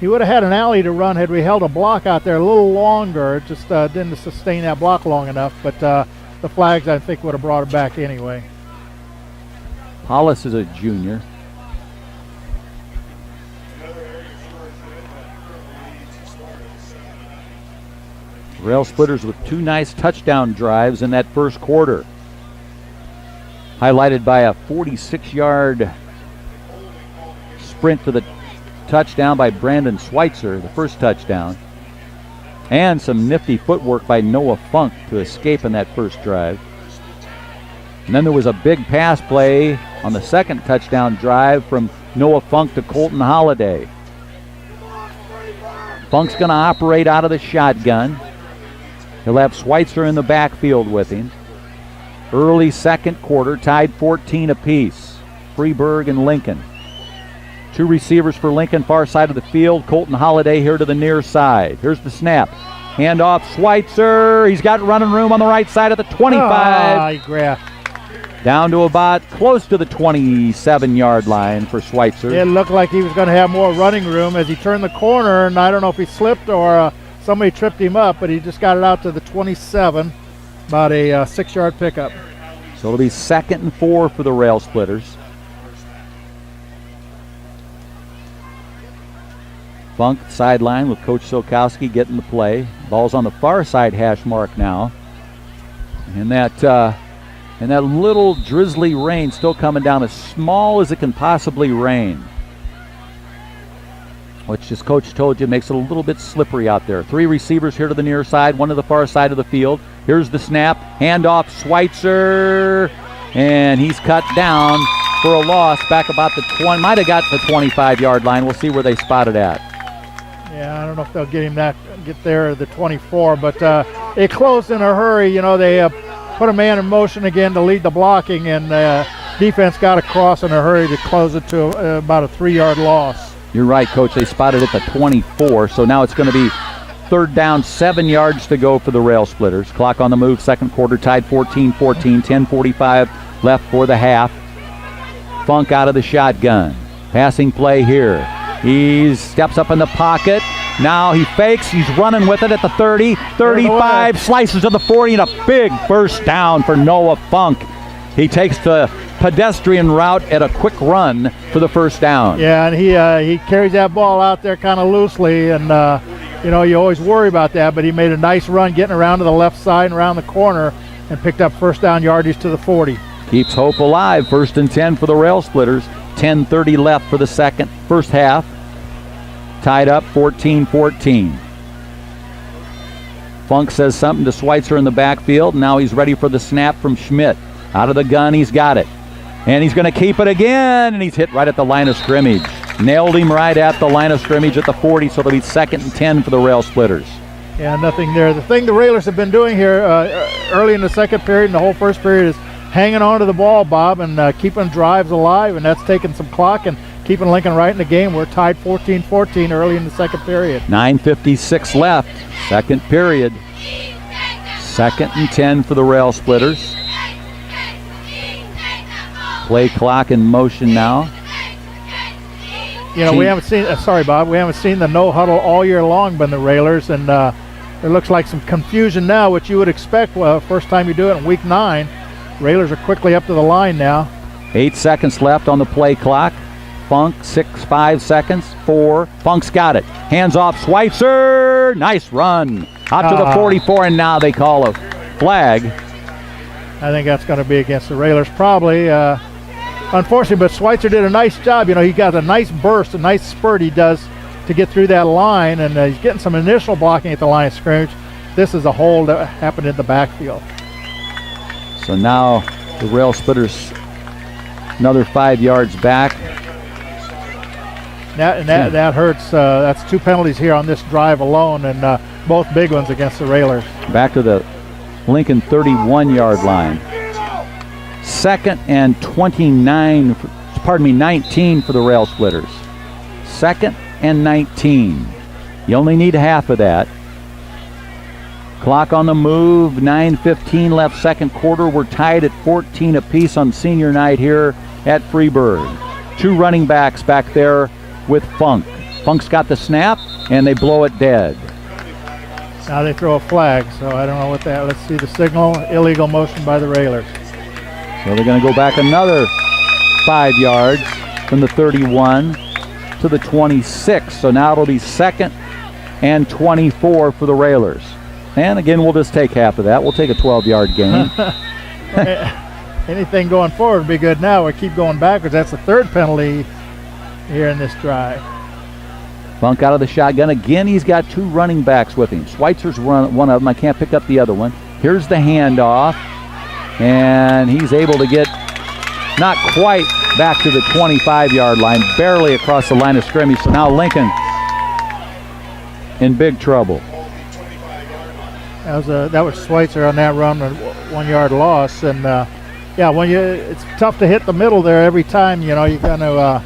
[SPEAKER 2] He would have had an alley to run had we held a block out there a little longer. It just didn't sustain that block long enough, but the flags, I think, would have brought it back anyway.
[SPEAKER 1] Hollis is a junior. Rail Splitters with 2 nice touchdown drives in that first quarter. Highlighted by a 46-yard sprint to the touchdown by Brandon Schweitzer, the first touchdown. And some nifty footwork by Noah Funk to escape in that first drive. And then there was a big pass play on the second touchdown drive from Noah Funk to Colton Holiday. Funk's going to operate out of the shotgun. He'll have Schweitzer in the backfield with him. Early second quarter, tied 14 apiece. Freeburg and Lincoln. 2 receivers for Lincoln, far side of the field. Colton Holiday here to the near side. Here's the snap. Handoff, Schweitzer. He's got running room on the right side of the 25.
[SPEAKER 2] He grabbed.
[SPEAKER 1] Down to about close to the 27-yard line for Schweitzer.
[SPEAKER 2] It looked like he was going to have more running room as he turned the corner, and I don't know if he slipped or somebody tripped him up, but he just got it out to the 27, about a 6-yard pickup.
[SPEAKER 1] So it'll be 2nd and 4 for the Rail Splitters. Funk sideline with Coach Silkowski getting the play. Ball's on the far side hash mark now. And that little drizzly rain still coming down as small as it can possibly rain. which, as Coach told you, makes it a little bit slippery out there. 3 receivers here to the near side, 1 to the far side of the field. Here's the snap, handoff, Schweitzer, and he's cut down for a loss back about the 20, might have got to the 25-yard line. We'll see where they spot it at.
[SPEAKER 2] Yeah, I don't know if they'll get there at the 24, but they closed in a hurry. You know, they put a man in motion again to lead the blocking, and defense got across in a hurry to close it to about a 3-yard loss.
[SPEAKER 1] You're right, Coach. They spotted it at the 24, so now it's going to be 3rd down, 7 yards to go for the Rail Splitters. Clock on the move, second quarter tied 14-14, 10:45 left for the half. Funk out of the shotgun. Passing play here. He steps up in the pocket. Now he fakes. He's running with it at the 30, 35, slices to the 40, and a big first down for Noah Funk. He takes the pedestrian route at a quick run for the first down.
[SPEAKER 2] Yeah, and he carries that ball out there kind of loosely, and you know, you always worry about that, but he made a nice run getting around to the left side and around the corner and picked up first down yardage to the 40.
[SPEAKER 1] Keeps hope alive. 1st and 10 for the Rail Splitters. 10:30 left for the first half. Tied up 14-14. Funk says something to Schweitzer in the backfield. Now he's ready for the snap from Schmidt. Out of the gun, he's got it. And he's going to keep it again, and he's hit right at the line of scrimmage. Nailed him right at the line of scrimmage at the 40, so it'll be 2nd and 10 for the Rail Splitters.
[SPEAKER 2] Yeah, nothing there. The thing the Railers have been doing here early in the second period and the whole first period is hanging on to the ball, Bob, and keeping drives alive, and that's taking some clock and keeping Lincoln right in the game. We're tied 14-14 early in the second period.
[SPEAKER 1] 9:56 left, second period. 2nd and 10 for the Rail Splitters. Play clock in motion now.
[SPEAKER 2] You know, we haven't seen, sorry, Bob, we haven't seen the no huddle all year long by the Railers, and there looks like some confusion now, which you would expect first time you do it in week 9. Railers are quickly up to the line now.
[SPEAKER 1] 8 seconds left on the play clock. Funk, 5 seconds, 4. Funk's got it. Hands off Schweitzer. Nice run. Out to the 44, and now they call a flag.
[SPEAKER 2] I think that's going to be against the Railers probably. Unfortunately, but Schweitzer did a nice job. You know, he got a nice burst, a nice spurt he does to get through that line, and he's getting some initial blocking at the line of scrimmage. This is a hold that happened in the backfield.
[SPEAKER 1] So now the Rail Splitters another 5 yards back.
[SPEAKER 2] That hurts. That's 2 penalties here on this drive alone, and both big ones against the Railers.
[SPEAKER 1] Back to the Lincoln 31-yard line. 2nd and 19 for the Rail Splitters. 2nd and 19. You only need half of that. Clock on the move, 9:15 left second quarter. We're tied at 14 apiece on senior night here at Freeburg. 2 running backs back there with Funk. Funk's got the snap, and they blow it dead.
[SPEAKER 2] Now they throw a flag, so I don't know what that. Let's see the signal. Illegal motion by the Railers.
[SPEAKER 1] So they're going to go back another 5 yards from the 31 to the 26. So now it'll be 2nd and 24 for the Railers. And again, we'll just take half of that. We'll take a 12-yard gain.
[SPEAKER 2] Anything going forward would be good now. We keep going backwards. That's the 3rd penalty here in this drive.
[SPEAKER 1] Funk out of the shotgun. Again, he's got 2 running backs with him. Schweitzer's one of them. I can't pick up the other one. Here's the handoff. And he's able to get not quite back to the 25-yard line, barely across the line of scrimmage. So now Lincoln in big trouble.
[SPEAKER 2] That was Schweitzer on that run, a 1-yard loss. And yeah, it's tough to hit the middle there every time. You know, you're going to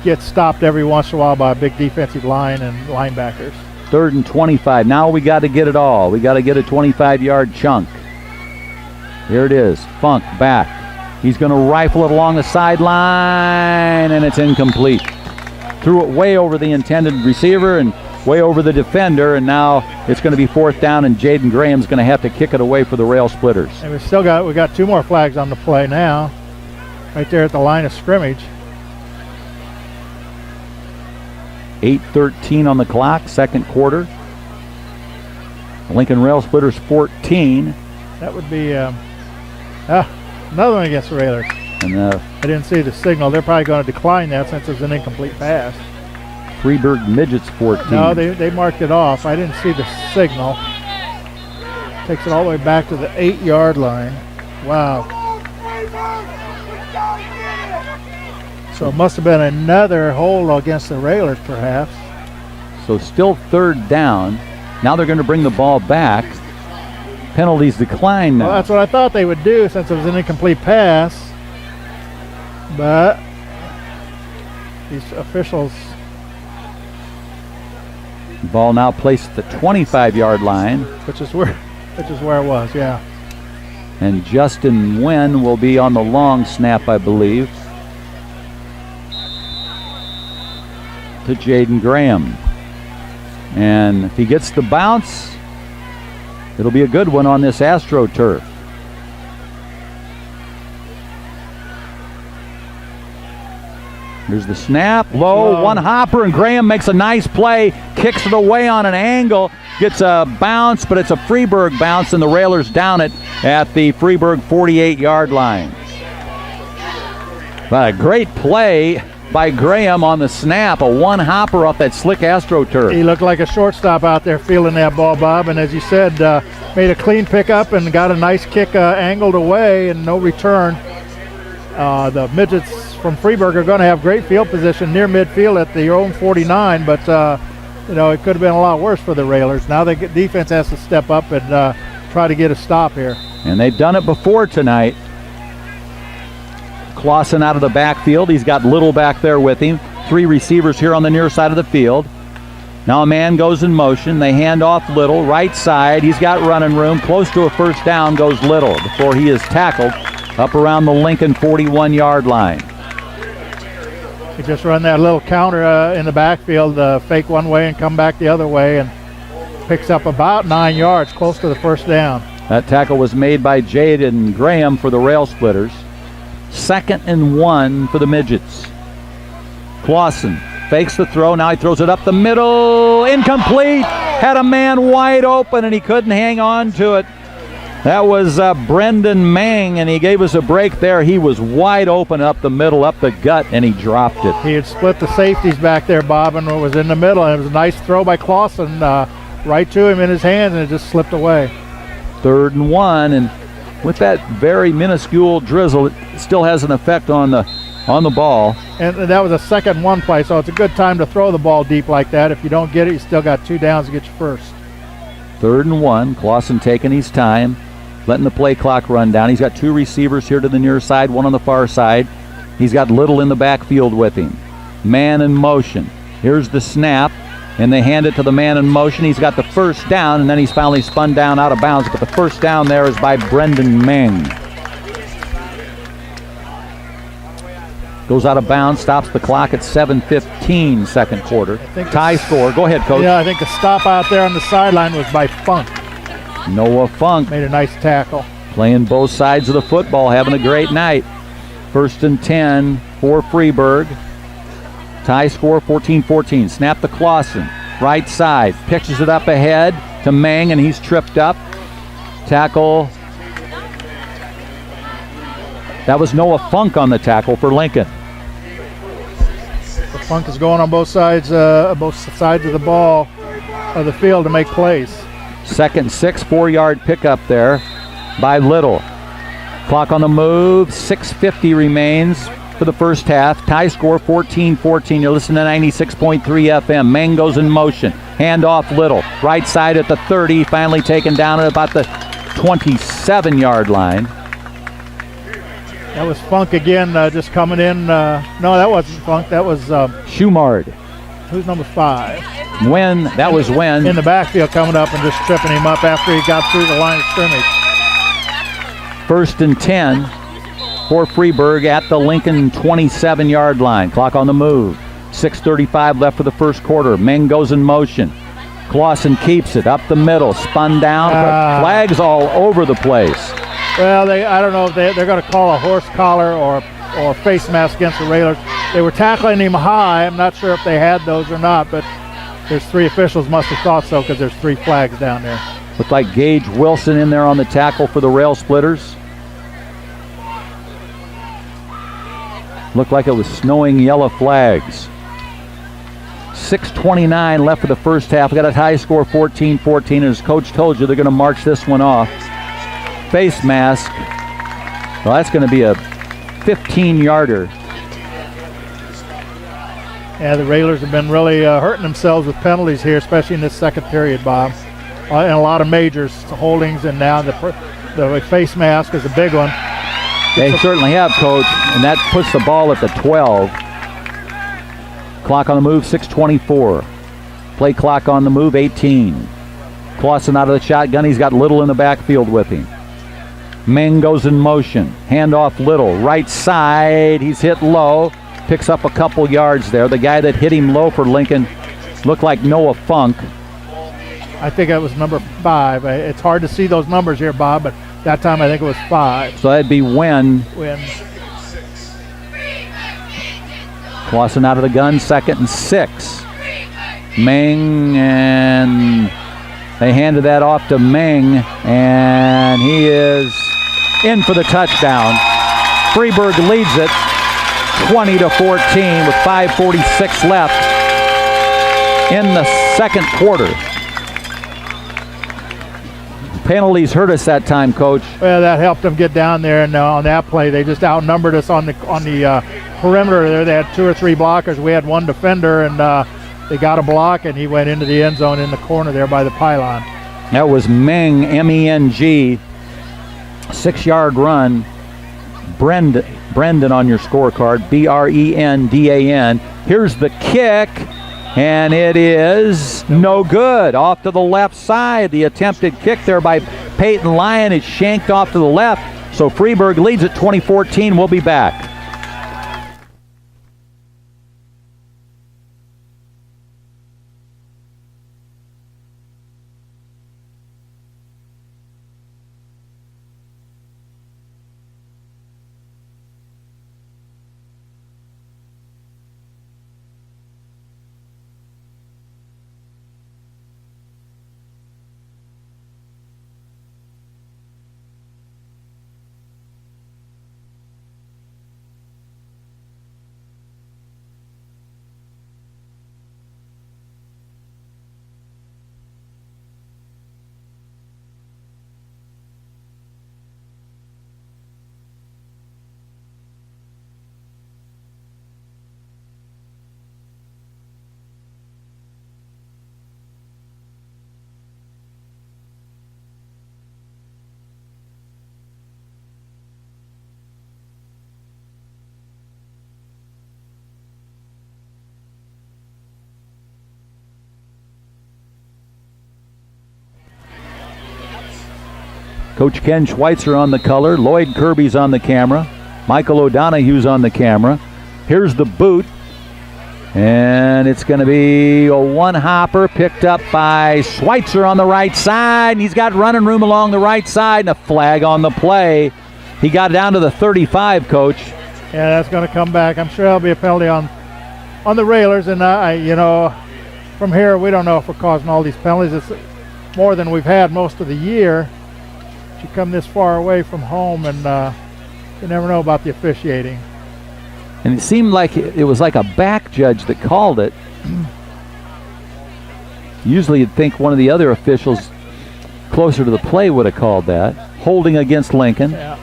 [SPEAKER 2] get stopped every once in a while by a big defensive line and linebackers.
[SPEAKER 1] 3rd and 25. Now we got to get it all. We got to get a 25-yard chunk. Here it is. Funk back. He's going to rifle it along the sideline, and it's incomplete. Threw it way over the intended receiver and way over the defender, and now it's going to be 4th down, and Jaden Graham's going to have to kick it away for the Rail Splitters.
[SPEAKER 2] And we got 2 more flags on the play now, right there at the line of scrimmage.
[SPEAKER 1] 8:13 on the clock, second quarter. Lincoln Rail Splitters 14.
[SPEAKER 2] That would be another one against the Railers.
[SPEAKER 1] And
[SPEAKER 2] I didn't see the signal. They're probably going to decline that since it's an incomplete pass.
[SPEAKER 1] Freeburg Midgets 14.
[SPEAKER 2] No, they marked it off. I didn't see the signal. Takes it all the way back to the 8-yard line. Wow. So it must have been another hold against the Railers, perhaps.
[SPEAKER 1] So still third down. Now they're going to bring the ball back. Penalties decline now.
[SPEAKER 2] Well, that's what I thought they would do since it was an incomplete pass. But these officials.
[SPEAKER 1] Ball now placed at the 25-yard line.
[SPEAKER 2] Which is where it was, yeah.
[SPEAKER 1] And Justin Nguyen will be on the long snap, I believe, to Jaden Graham. And if he gets the bounce, it'll be a good one on this AstroTurf. Here's the snap, low, one hopper, and Graham makes a nice play, kicks it away on an angle, gets a bounce, but it's a Freeburg bounce, and the Railers down it at the Freeburg 48-yard line. But a great play by Graham on the snap, a one hopper off that slick AstroTurf.
[SPEAKER 2] He looked like a shortstop out there fielding that ball, Bob, and as you said, made a clean pickup and got a nice kick angled away and no return. The Midgets from Freeburg are going to have great field position near midfield at their own 49, but it could have been a lot worse for the Railers. Now the defense has to step up and try to get a stop here. And
[SPEAKER 1] they've done it before tonight. Clausen out of the backfield. He's got Little back there with him. 3 receivers here on the near side of the field. Now a man goes in motion. They hand off Little, right side. He's got running room. Close to a first down goes Little before he is tackled up around the Lincoln 41-yard line.
[SPEAKER 2] He just run that little counter in the backfield, fake one way and come back the other way, and picks up about 9 yards, close to the first down.
[SPEAKER 1] That tackle was made by Jaden Graham for the Rail Splitters. 2nd and 1 for the Midgets. Clausen fakes the throw. Now he throws it up the middle. Incomplete. Had a man wide open and he couldn't hang on to it. That was Brendan Mang, and he gave us a break there. He was wide open up the middle, up the gut, and he dropped it.
[SPEAKER 2] He had split the safeties back there, Bob, and was in the middle. And it was a nice throw by Clausen right to him in his hands, and it just slipped away.
[SPEAKER 1] 3rd and 1, and with that very minuscule drizzle, it still has an effect on the ball.
[SPEAKER 2] And that was a 2nd and 1 play, so it's a good time to throw the ball deep like that. If you don't get it, you still got 2 downs to get your first.
[SPEAKER 1] 3rd and 1, Clausen taking his time, letting the play clock run down. He's got 2 receivers here to the near side, 1 on the far side. He's got Little in the backfield with him. Man in motion. Here's the snap, and they hand it to the man in motion. He's got the first down, and then he's finally spun down out of bounds, but the first down there is by Brendan Meng. Goes out of bounds, stops the clock at 7:15 second quarter. Tie score. Go ahead, Coach.
[SPEAKER 2] Yeah, I think the stop out there on the sideline was by Funk.
[SPEAKER 1] Noah Funk
[SPEAKER 2] made a nice tackle.
[SPEAKER 1] Playing both sides of the football, having a great night. 1st and 10 for Freeburg. Tie score 14-14. Snap to Clausen. Right side. Pitches it up ahead to Mang, and he's tripped up. Tackle. That was Noah Funk on the tackle for Lincoln.
[SPEAKER 2] The Funk is going on both sides of the ball of the field to make plays.
[SPEAKER 1] 2nd and 6, 4-yard pickup there by Little. Clock on the move. 6:50 remains for the first half. Tie score 14-14. You're listening to 96.3 FM. Meng goes in motion. Hand off Little. Right side at the 30. Finally taken down at about the 27-yard line.
[SPEAKER 2] That was Funk again, just coming in. No, that wasn't Funk. That was
[SPEAKER 1] Schumard.
[SPEAKER 2] Who's number 5?
[SPEAKER 1] That was Wen.
[SPEAKER 2] In the backfield coming up and just tripping him up after he got through the line of scrimmage.
[SPEAKER 1] 1st and 10 for Freeburg at the Lincoln 27-yard line. Clock on the move. 6:35 left for the first quarter. Meng goes in motion. Clausen keeps it up the middle. Spun down. Flags all over the place.
[SPEAKER 2] Well, I don't know if they're going to call a horse collar or face mask against the Railers. They were tackling him high. I'm not sure if they had those or not, but there's 3 officials must have thought so because there's 3 flags down there.
[SPEAKER 1] Looked like Gage Wilson in there on the tackle for the Rail Splitters. Looked like it was snowing yellow flags. 6:29 left for the first half. We got a high score, 14-14. As Coach told you, they're going to march this one off. Face mask. Well, that's going to be a 15-yarder.
[SPEAKER 2] Yeah, the Railers have been really hurting themselves with penalties here, especially in this second period, Bob. And a lot of majors, holdings, and now the face mask is a big one.
[SPEAKER 1] They certainly have, Coach, and that puts the ball at the 12. Clock on the move, 6:24. Play clock on the move, 18. Clausen out of the shotgun. He's got Little in the backfield with him. Meng goes in motion. Handoff Little, right side. He's hit low. Picks up a couple yards there. The guy that hit him low for Lincoln looked like Noah Funk.
[SPEAKER 2] I think that was number 5. It's hard to see those numbers here, Bob, but that time I think it was 5.
[SPEAKER 1] So that'd be Wynn. Clausen out of the gun, 2nd and 6. Meng, and they handed that off to Meng, and he is in for the touchdown. Freeburg leads it 20-14 with 5:46 left in the second quarter. Penalties hurt us that time, Coach.
[SPEAKER 2] Well, that helped them get down there, and on that play, they just outnumbered us on the perimeter there. They had 2 or 3 blockers. We had 1 defender, and they got a block, and he went into the end zone in the corner there by the pylon.
[SPEAKER 1] That was Meng, M-E-N-G, 6-yard run. Brendan on your scorecard, B-R-E-N-D-A-N. Here's the kick, and it is no good. Off to the left side. The attempted kick there by Peyton Lyon is shanked off to the left. So Freeburg leads at 20-14. We'll be back. Coach Ken Schweitzer on the color. Lloyd Kirby's on the camera. Michael O'Donoghue's on the camera. Here's the boot. And it's going to be a one-hopper picked up by Schweitzer on the right side. And he's got running room along the right side and a flag on the play. He got down to the 35, Coach.
[SPEAKER 2] Yeah, that's going to come back. I'm sure there'll be a penalty on the Railers. And, from here, we don't know if we're causing all these penalties. It's more than we've had most of the year. You come this far away from home, and you never know about the officiating.
[SPEAKER 1] And it seemed like it was like a back judge that called it. Usually you'd think one of the other officials closer to the play would have called that. Holding against Lincoln.
[SPEAKER 2] Yeah.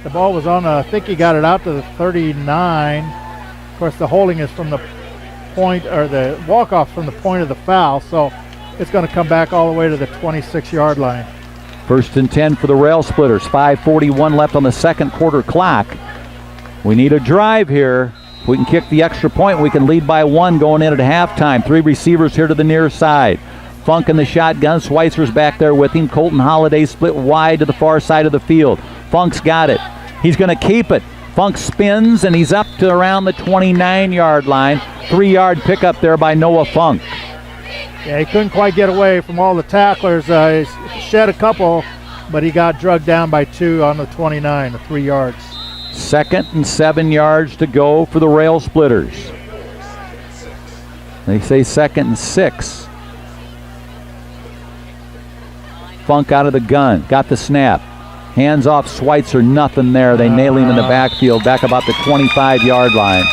[SPEAKER 2] The ball was on, I think he got it out to the 39. Of course, the holding is from the point, or the walk-off from the point of the foul, so it's going to come back all the way to the 26-yard line.
[SPEAKER 1] 1st and 10 for the Rail Splitters. 5:41 left on the second quarter clock. We need a drive here. If we can kick the extra point, we can lead by 1 going in at halftime. 3 receivers here to the near side. Funk in the shotgun. Schweitzer's back there with him. Colton Holiday split wide to the far side of the field. Funk's got it. He's going to keep it. Funk spins, and he's up to around the 29-yard line. 3-yard pickup there by Noah Funk.
[SPEAKER 2] Yeah, he couldn't quite get away from all the tacklers. He shed a couple, but he got drugged down by 2 on the 29, the 3 yards.
[SPEAKER 1] 2nd and 7 yards to go for the Rail Splitters. They say 2nd and 6. Funk out of the gun, got the snap. Hands off Schweitzer, nothing there. They nail him in the backfield, back about the 25-yard line.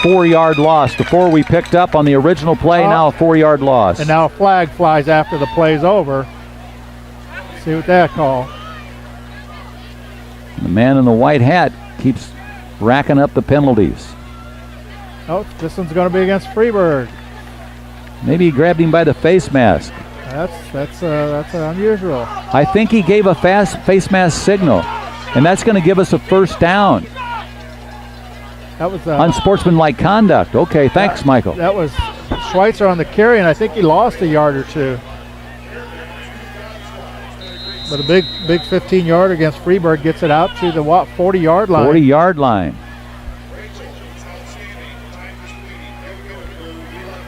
[SPEAKER 1] 4-yard loss. The 4 we picked up on the original play, now a 4-yard loss.
[SPEAKER 2] And now a flag flies after the play's over. See what that call.
[SPEAKER 1] The man in the white hat keeps racking up the penalties.
[SPEAKER 2] Oh, this one's going to be against Freeburg.
[SPEAKER 1] Maybe he grabbed him by the face mask.
[SPEAKER 2] That's unusual.
[SPEAKER 1] I think he gave a fast face mask signal, and that's going to give us a first down.
[SPEAKER 2] That was
[SPEAKER 1] unsportsmanlike conduct. Okay, thanks, Michael.
[SPEAKER 2] That was Schweitzer on the carry, and I think he lost a yard or two. But a big 15-yard against Freeburg gets it out to the 40-yard line.
[SPEAKER 1] 40-yard line.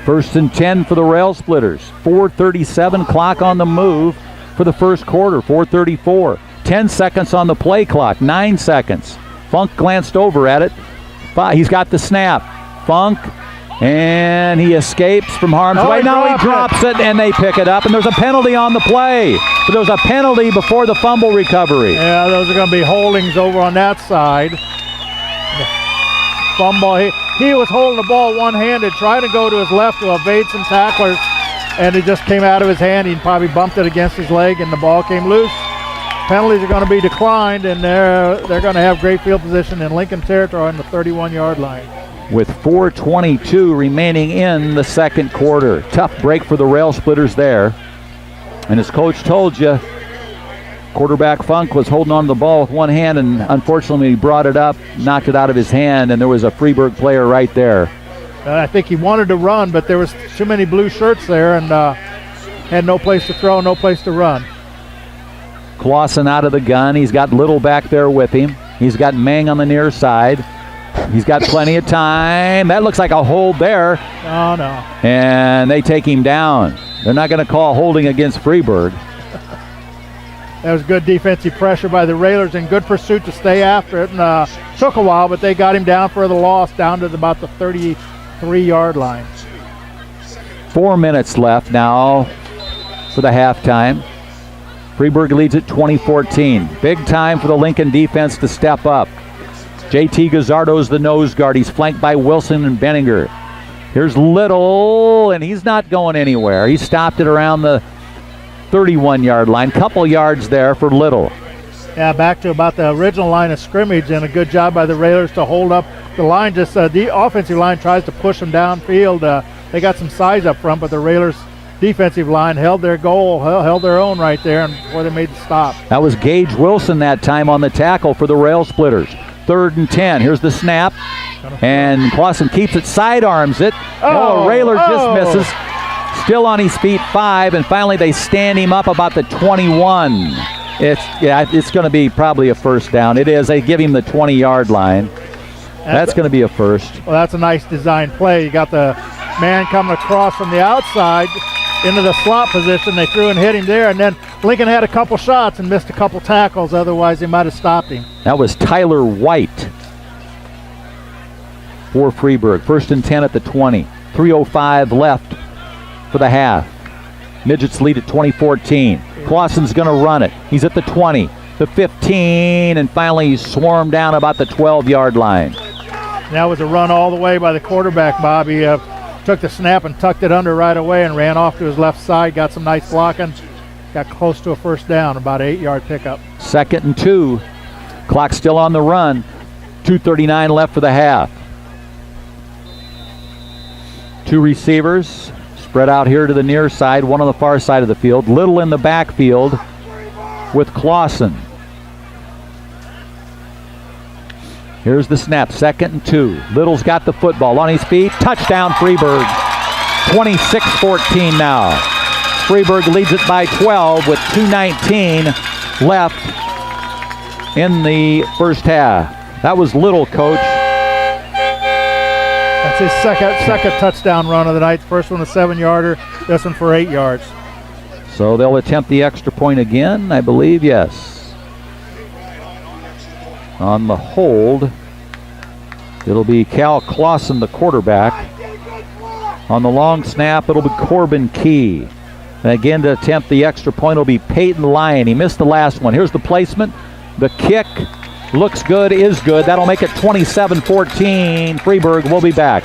[SPEAKER 1] First and 10 for the Rail Splitters. 4:37 clock on the move for the first quarter. 4:34. 10 seconds on the play clock. 9 seconds. Funk glanced over at it. He's got the snap. Funk, and he escapes from harm's way. Now he drops it, and they pick it up. And there's a penalty on the play. But there was a penalty before the fumble recovery.
[SPEAKER 2] Yeah, those are going to be holdings over on that side. The fumble. He was holding the ball one-handed, trying to go to his left to evade some tacklers, and it just came out of his hand. He probably bumped it against his leg, and the ball came loose. Penalties are going to be declined, and they're going to have great field position in Lincoln territory on the 31-yard line.
[SPEAKER 1] With 4:22 remaining in the second quarter. Tough break for the Rail Splitters there. And as Coach told you, quarterback Funk was holding on to the ball with one hand, and unfortunately he brought it up, knocked it out of his hand, and there was a Freeburg player right there.
[SPEAKER 2] I think he wanted to run, but there was too many blue shirts there, and had no place to throw, no place to run.
[SPEAKER 1] Clausen out of the gun. He's got Little back there with him. He's got Mang on the near side. He's got plenty of time. That looks like a hold there.
[SPEAKER 2] Oh, no.
[SPEAKER 1] And they take him down. They're not going to call holding against Freeburg.
[SPEAKER 2] That was good defensive pressure by the Railers and good pursuit to stay after it. And took a while, but they got him down for the loss, down to about the 33-yard line.
[SPEAKER 1] 4 minutes left now for the halftime. Freeburg leads at 20-14. Big time for the Lincoln defense to step up. JT Gazzardo's the nose guard. He's flanked by Wilson and Benninger. Here's Little, and he's not going anywhere. He stopped it around the 31-yard line. Couple yards there for Little.
[SPEAKER 2] Yeah, back to about the original line of scrimmage, and a good job by the Railers to hold up the line. Just the offensive line tries to push them downfield. They got some size up front, but the Railers defensive line held their goal, held their own right there before they made the stop.
[SPEAKER 1] That was Gage Wilson that time on the tackle for the Rail Splitters. 3rd and 10. Here's the snap. And Clausen keeps it, sidearms it. Railer just misses. Still on his feet, 5, and finally they stand him up about the 21. It's going to be probably a first down. It is. They give him the 20-yard line. That's going to be a first.
[SPEAKER 2] Well, that's a nice design play. You got the man coming across from the outside into the slot position. They threw and hit him there, and then Lincoln had a couple shots and missed a couple tackles. Otherwise, they might have stopped him.
[SPEAKER 1] That was Tyler White for Freeburg. 1st and 10 at the 20. 3:05 left for the half. Midgets lead at 20-14. Clausen's going to run it. He's at the 20, the 15, and finally he's swarmed down about the 12-yard line.
[SPEAKER 2] That was a run all the way by the quarterback, Bob. He took the snap and tucked it under right away and ran off to his left side, got some nice blocking, got close to a first down, about an 8-yard pickup.
[SPEAKER 1] 2nd and 2. Clock still on the run. 2:39 left for the half. 2 receivers spread out here to the near side, one on the far side of the field. Little in the backfield with Clausen. Here's the snap, 2nd and 2. Little's got the football on his feet. Touchdown, Freeburg. 26-14 now. Freeburg leads it by 12 with 2:19 left in the first half. That was Little, Coach.
[SPEAKER 2] That's his second touchdown run of the night. The first one a 7-yarder, this one for 8 yards.
[SPEAKER 1] So they'll attempt the extra point again, I believe, yes. On the hold, it'll be Cal Clausen, the quarterback. On the long snap, it'll be Corbin Key. And again, to attempt the extra point will be Peyton Lyon. He missed the last one. Here's the placement. The kick looks good, is good. That'll make it 27-14. Freeburg will be back.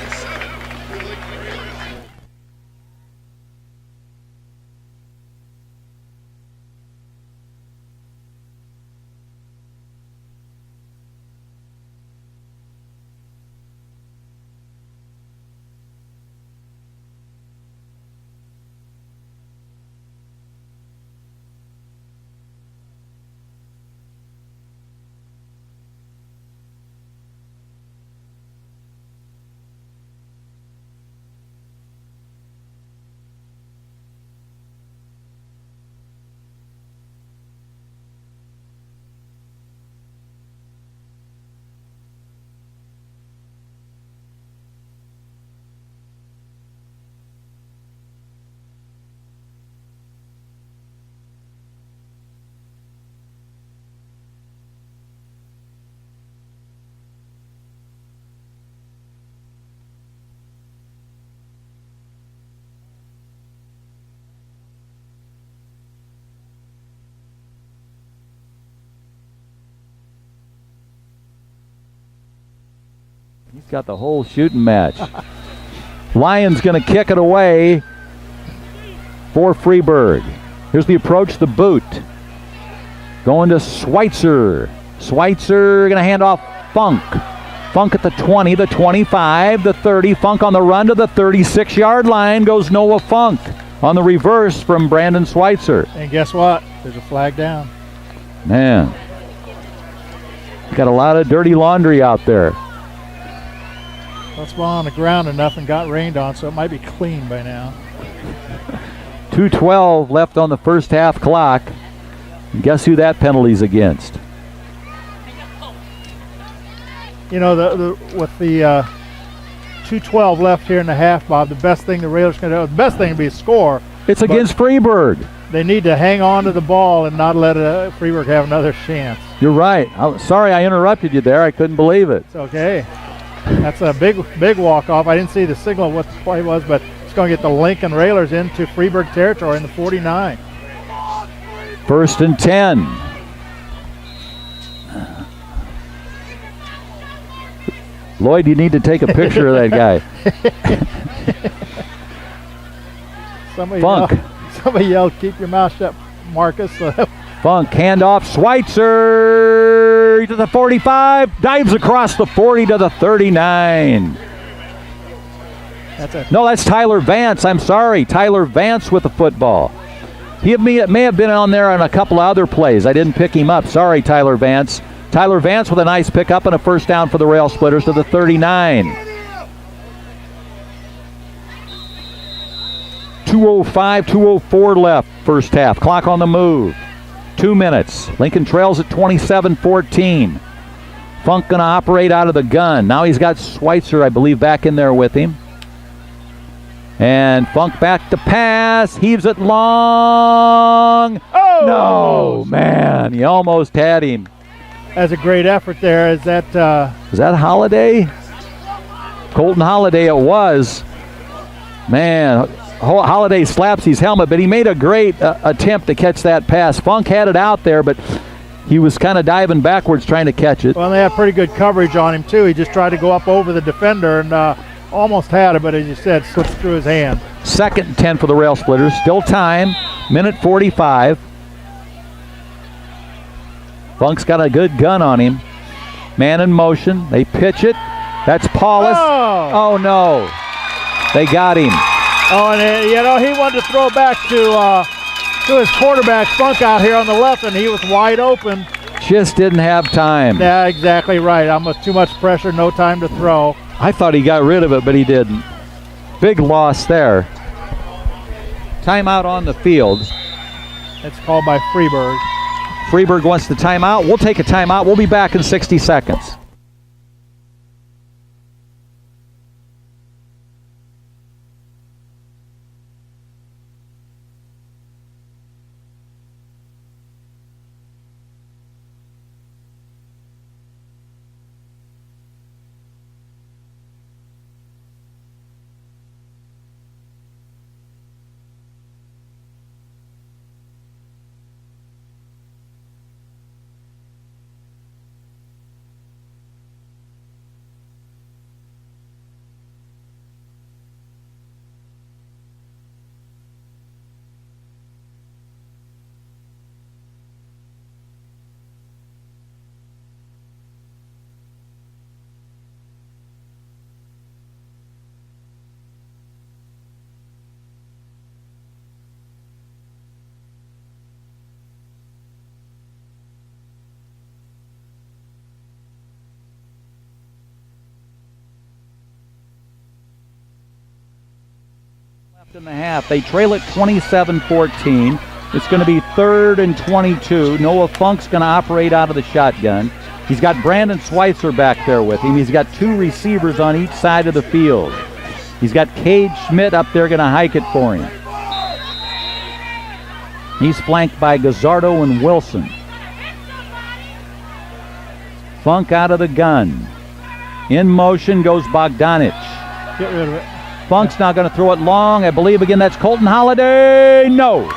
[SPEAKER 1] He's got the whole shooting match. Lyons going to kick it away for Freeburg. Here's the approach, the boot. Going to Schweitzer. Schweitzer going to hand off Funk. Funk at the 20, the 25, the 30. Funk on the run to the 36-yard line. Goes Noah Funk on the reverse from Brandon Schweitzer.
[SPEAKER 2] And guess what? There's a flag down.
[SPEAKER 1] Man. Got a lot of dirty laundry out there.
[SPEAKER 2] Let's ball on the ground and nothing got rained on, so it might be clean by now.
[SPEAKER 1] 2:12 left on the first half clock. And guess who that penalty's against?
[SPEAKER 2] You know, with the 2:12 left here in the half, Bob, the best thing the Raiders can do, the best thing would be a score.
[SPEAKER 1] It's against Freeburg.
[SPEAKER 2] They need to hang on to the ball and not let Freeburg have another chance.
[SPEAKER 1] You're right. Sorry I interrupted you there. I couldn't believe it.
[SPEAKER 2] It's okay. That's a big walk-off. I didn't see the signal of what the play was, but it's going to get the Lincoln Railers into Freeburg territory in the 49.
[SPEAKER 1] 1st and 10. Lloyd, you need to take a picture of that guy.
[SPEAKER 2] Somebody yelled, keep your mouth shut, Marcus.
[SPEAKER 1] Funk, handoff, Schweitzer to the 45, dives across the 40 to the 39. No, that's Tyler Vance. I'm sorry. Tyler Vance with the football. He may have been on there on a couple other plays. I didn't pick him up. Sorry, Tyler Vance. Tyler Vance with a nice pickup and a first down for the Rail Splitters to the 39. 2:05, 2:04 left first half. Clock on the move. 2 minutes. Lincoln trails at 27-14. Funk going to operate out of the gun. Now he's got Schweitzer, I believe, back in there with him. And Funk back to pass. Heaves it long.
[SPEAKER 2] Oh!
[SPEAKER 1] No, man. He almost had him.
[SPEAKER 2] That's a great effort there. Is that
[SPEAKER 1] Holiday? Colton Holiday it was. Man, Holiday slaps his helmet, but he made a great attempt to catch that pass. Funk had it out there, but he was kind of diving backwards trying to catch it.
[SPEAKER 2] Well, they had pretty good coverage on him, too. He just tried to go up over the defender and almost had it, but as you said, slipped through his hand.
[SPEAKER 1] 2nd and 10 for the Rail Splitters. Still time, minute 45. Funk's got a good gun on him. Man in motion. They pitch it. That's Paulus. Oh no. They got him.
[SPEAKER 2] Oh, and he wanted to throw back to his quarterback, Funk, out here on the left, and he was wide open.
[SPEAKER 1] Just didn't have time.
[SPEAKER 2] Yeah, exactly right. Almost too much pressure, no time to throw.
[SPEAKER 1] I thought he got rid of it, but he didn't. Big loss there. Timeout on the field.
[SPEAKER 2] It's called by Freeburg.
[SPEAKER 1] Freeburg wants the timeout. We'll take a timeout. We'll be back in 60 seconds. Left in the half. They trail it 27-14. It's going to be 3rd and 22. Noah Funk's going to operate out of the shotgun. He's got Brandon Schweitzer back there with him. He's got 2 receivers on each side of the field. He's got Cade Schmidt up there going to hike it for him. He's flanked by Gazzardo and Wilson. Funk out of the gun. In motion goes Bogdanich.
[SPEAKER 2] Get rid of it.
[SPEAKER 1] Funk's now going to throw it long. I believe again that's Colton Holiday. No.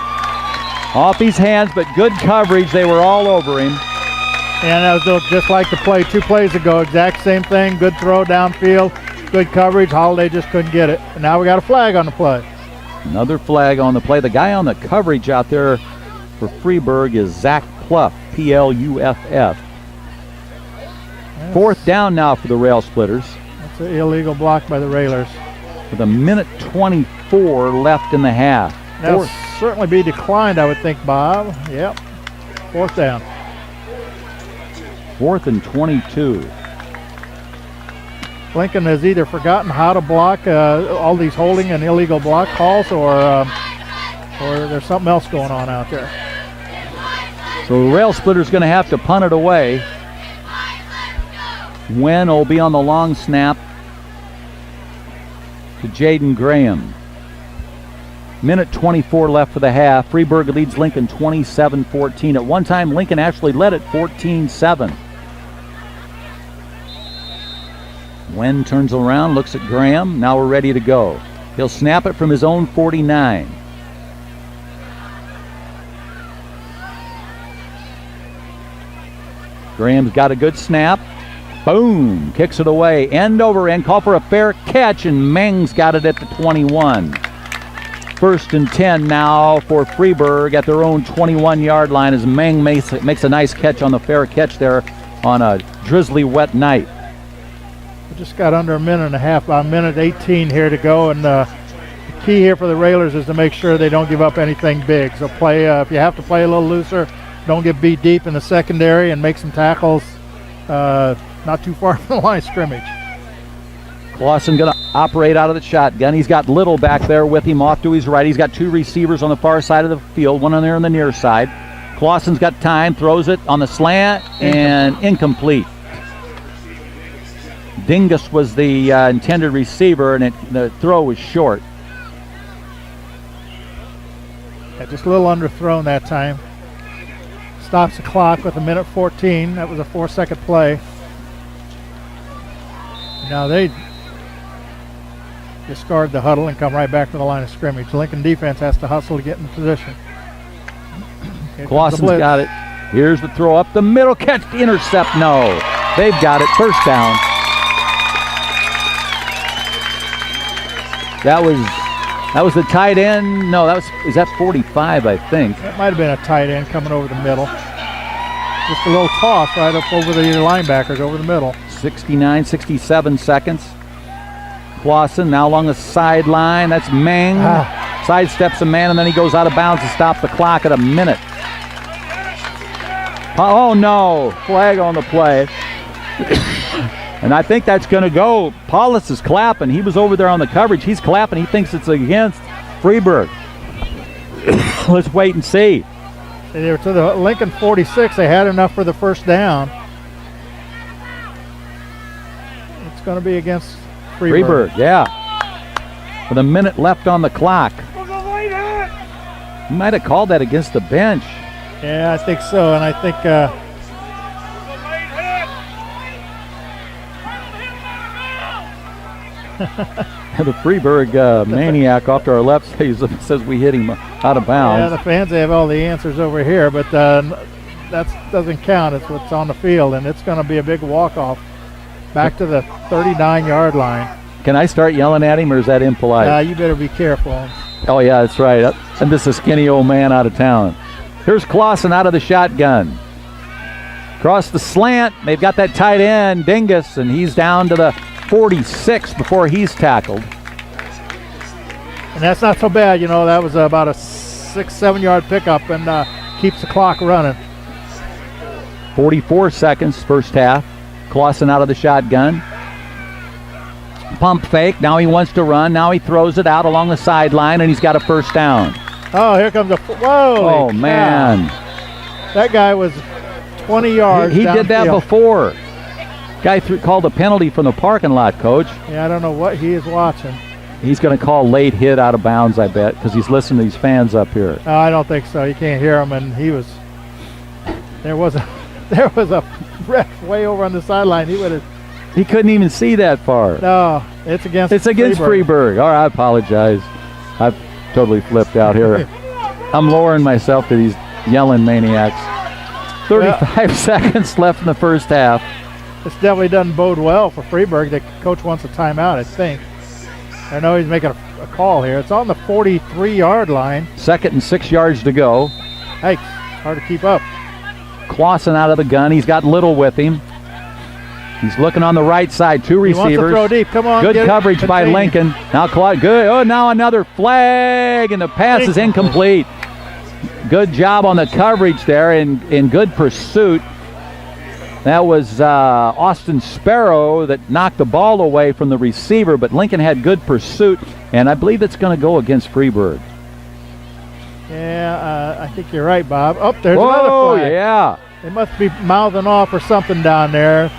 [SPEAKER 1] Off his hands, but good coverage. They were all over him.
[SPEAKER 2] And that was just like the play 2 plays ago. Exact same thing. Good throw downfield. Good coverage. Holiday just couldn't get it. And now we got a flag on the play.
[SPEAKER 1] Another flag on the play. The guy on the coverage out there for Freeburg is Zach Pluff, P-L-U-F-F. 4th down now for the Rail Splitters.
[SPEAKER 2] That's an illegal block by the Railers.
[SPEAKER 1] With a minute 24 left in the half.
[SPEAKER 2] That'll certainly be declined, I would think, Bob. Yep. 4th down.
[SPEAKER 1] 4th and 22.
[SPEAKER 2] Lincoln has either forgotten how to block all these holding and illegal block calls, or there's something else going on out there.
[SPEAKER 1] So the Rail Splitter's going to have to punt it away. Wen will be on the long snap to Jaden Graham. Minute 24 left for the half. Freeburg leads Lincoln 27-14. At one time, Lincoln actually led it 14-7. Wen turns around, looks at Graham. Now we're ready to go. He'll snap it from his own 49. Graham's got a good snap. Boom! Kicks it away. End over end. Call for a fair catch, and Meng's got it at the 21. 1st and 10 now for Freeburg at their own 21-yard line as Meng makes a nice catch on the fair catch there on a drizzly, wet night.
[SPEAKER 2] We just got under a minute and a half, about a minute 18 here to go, and the key here for the Railers is to make sure they don't give up anything big. So play if you have to play a little looser, don't get beat deep in the secondary, and make some tackles not too far from the line of scrimmage.
[SPEAKER 1] Clausen going to operate out of the shotgun. He's got Little back there with him off to his right. He's got 2 receivers on the far side of the field, one on there on the near side. Clausen's got time, throws it on the slant, and incomplete. Dingus was the intended receiver, and the throw was short.
[SPEAKER 2] Yeah, just a little underthrown that time. Stops the clock with a minute 14. That was a 4-second play. Now they discard the huddle and come right back to the line of scrimmage. Lincoln defense has to hustle to get in position.
[SPEAKER 1] Clausen's got it. Here's the throw up the middle. Catch the intercept. No. They've got it. 1st down. That was the tight end. No, is that 45, I think.
[SPEAKER 2] That might have been a tight end coming over the middle. Just a little toss right up over the linebackers over the middle.
[SPEAKER 1] 69, 67 seconds. Clausen now along the sideline. That's Meng. Sidesteps a man, and then he goes out of bounds to stop the clock at a minute. Oh, no. Flag on the play. And I think that's going to go. Paulus is clapping. He was over there on the coverage. He's clapping. He thinks it's against Freeburg. Let's wait and see.
[SPEAKER 2] They were to the Lincoln 46. They had enough for the 1st down. It's going to be against Freeburg.
[SPEAKER 1] Yeah. With a minute left on the clock. He might have called that against the bench.
[SPEAKER 2] Yeah, I think so. And I think
[SPEAKER 1] the Freeburg maniac off to our left says we hit him out of bounds.
[SPEAKER 2] Yeah, the fans have all the answers over here, but that doesn't count. It's what's on the field, and it's going to be a big walk-off back to the 39-yard line.
[SPEAKER 1] Can I start yelling at him, or is that impolite?
[SPEAKER 2] You better be careful.
[SPEAKER 1] Oh, yeah, that's right. And this is a skinny old man out of town. Here's Clausen out of the shotgun. Across the slant, they've got that tight end, Dingus, and he's down to the 46 before he's tackled.
[SPEAKER 2] And that's not so bad. You know, that was about a 6-7 yard pickup and keeps the clock running.
[SPEAKER 1] 44 seconds, 1st half. Clausen out of the shotgun. pump fake. Now he wants to run. Now he throws it out along the sideline, and he's got a first down.
[SPEAKER 2] Oh, here comes a whoa!
[SPEAKER 1] Oh, man.
[SPEAKER 2] That guy was 20 yards.
[SPEAKER 1] He did that before. Guy called a penalty from the parking lot, Coach.
[SPEAKER 2] Yeah, I don't know what he is watching.
[SPEAKER 1] He's going to call late hit out of bounds, I bet, because he's listening to these fans up here.
[SPEAKER 2] No, I don't think so. You can't hear him, and he was. There was a ref way over on the sideline.
[SPEAKER 1] He couldn't even see that far.
[SPEAKER 2] No, it's against.
[SPEAKER 1] It's against Freeburg. All right, I apologize. I've totally flipped out here. I'm lowering myself to these yelling maniacs. 35 seconds left in the first half.
[SPEAKER 2] This definitely doesn't bode well for Freeburg. The coach wants a timeout, I think. I know he's making a call here. It's on the 43-yard line.
[SPEAKER 1] 2nd and 6 yards to go.
[SPEAKER 2] Hey, hard to keep up.
[SPEAKER 1] Clausen out of the gun. He's got Little with him. He's looking on the right side. 2 receivers.
[SPEAKER 2] He wants to throw deep. Come on.
[SPEAKER 1] Good coverage by Lincoln. Now good. Oh, now another flag, and the pass is incomplete. Good job on the coverage there, and in good pursuit. That was Austin Sparrow that knocked the ball away from the receiver, but Lincoln had good pursuit, and I believe it's going to go against Freeburg.
[SPEAKER 2] Yeah, I think you're right, Bob. Oh, there's another flag.
[SPEAKER 1] Yeah.
[SPEAKER 2] They must be mouthing off or something down there.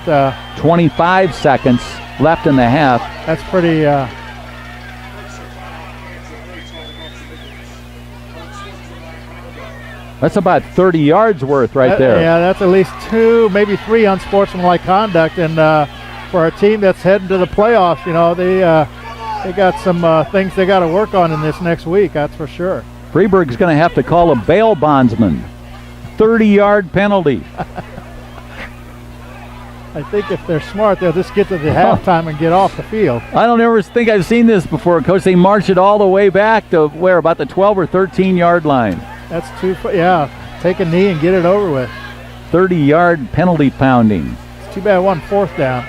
[SPEAKER 1] 25 seconds left in the half.
[SPEAKER 2] That's pretty...
[SPEAKER 1] That's about 30 yards worth right there.
[SPEAKER 2] Yeah, that's at least 2, maybe 3 unsportsmanlike conduct. And for a team that's heading to the playoffs, you know, they got some things they got to work on in this next week, that's for sure.
[SPEAKER 1] Freeburg's going to have to call a bail bondsman. 30-yard penalty.
[SPEAKER 2] I think if they're smart, they'll just get to the halftime and get off the field.
[SPEAKER 1] I don't ever think I've seen this before, Coach. They march it all the way back to where? About the 12 or 13-yard line.
[SPEAKER 2] That's yeah. Take a knee and get it over with.
[SPEAKER 1] 30-yard penalty pounding.
[SPEAKER 2] It's too bad 1 4th down.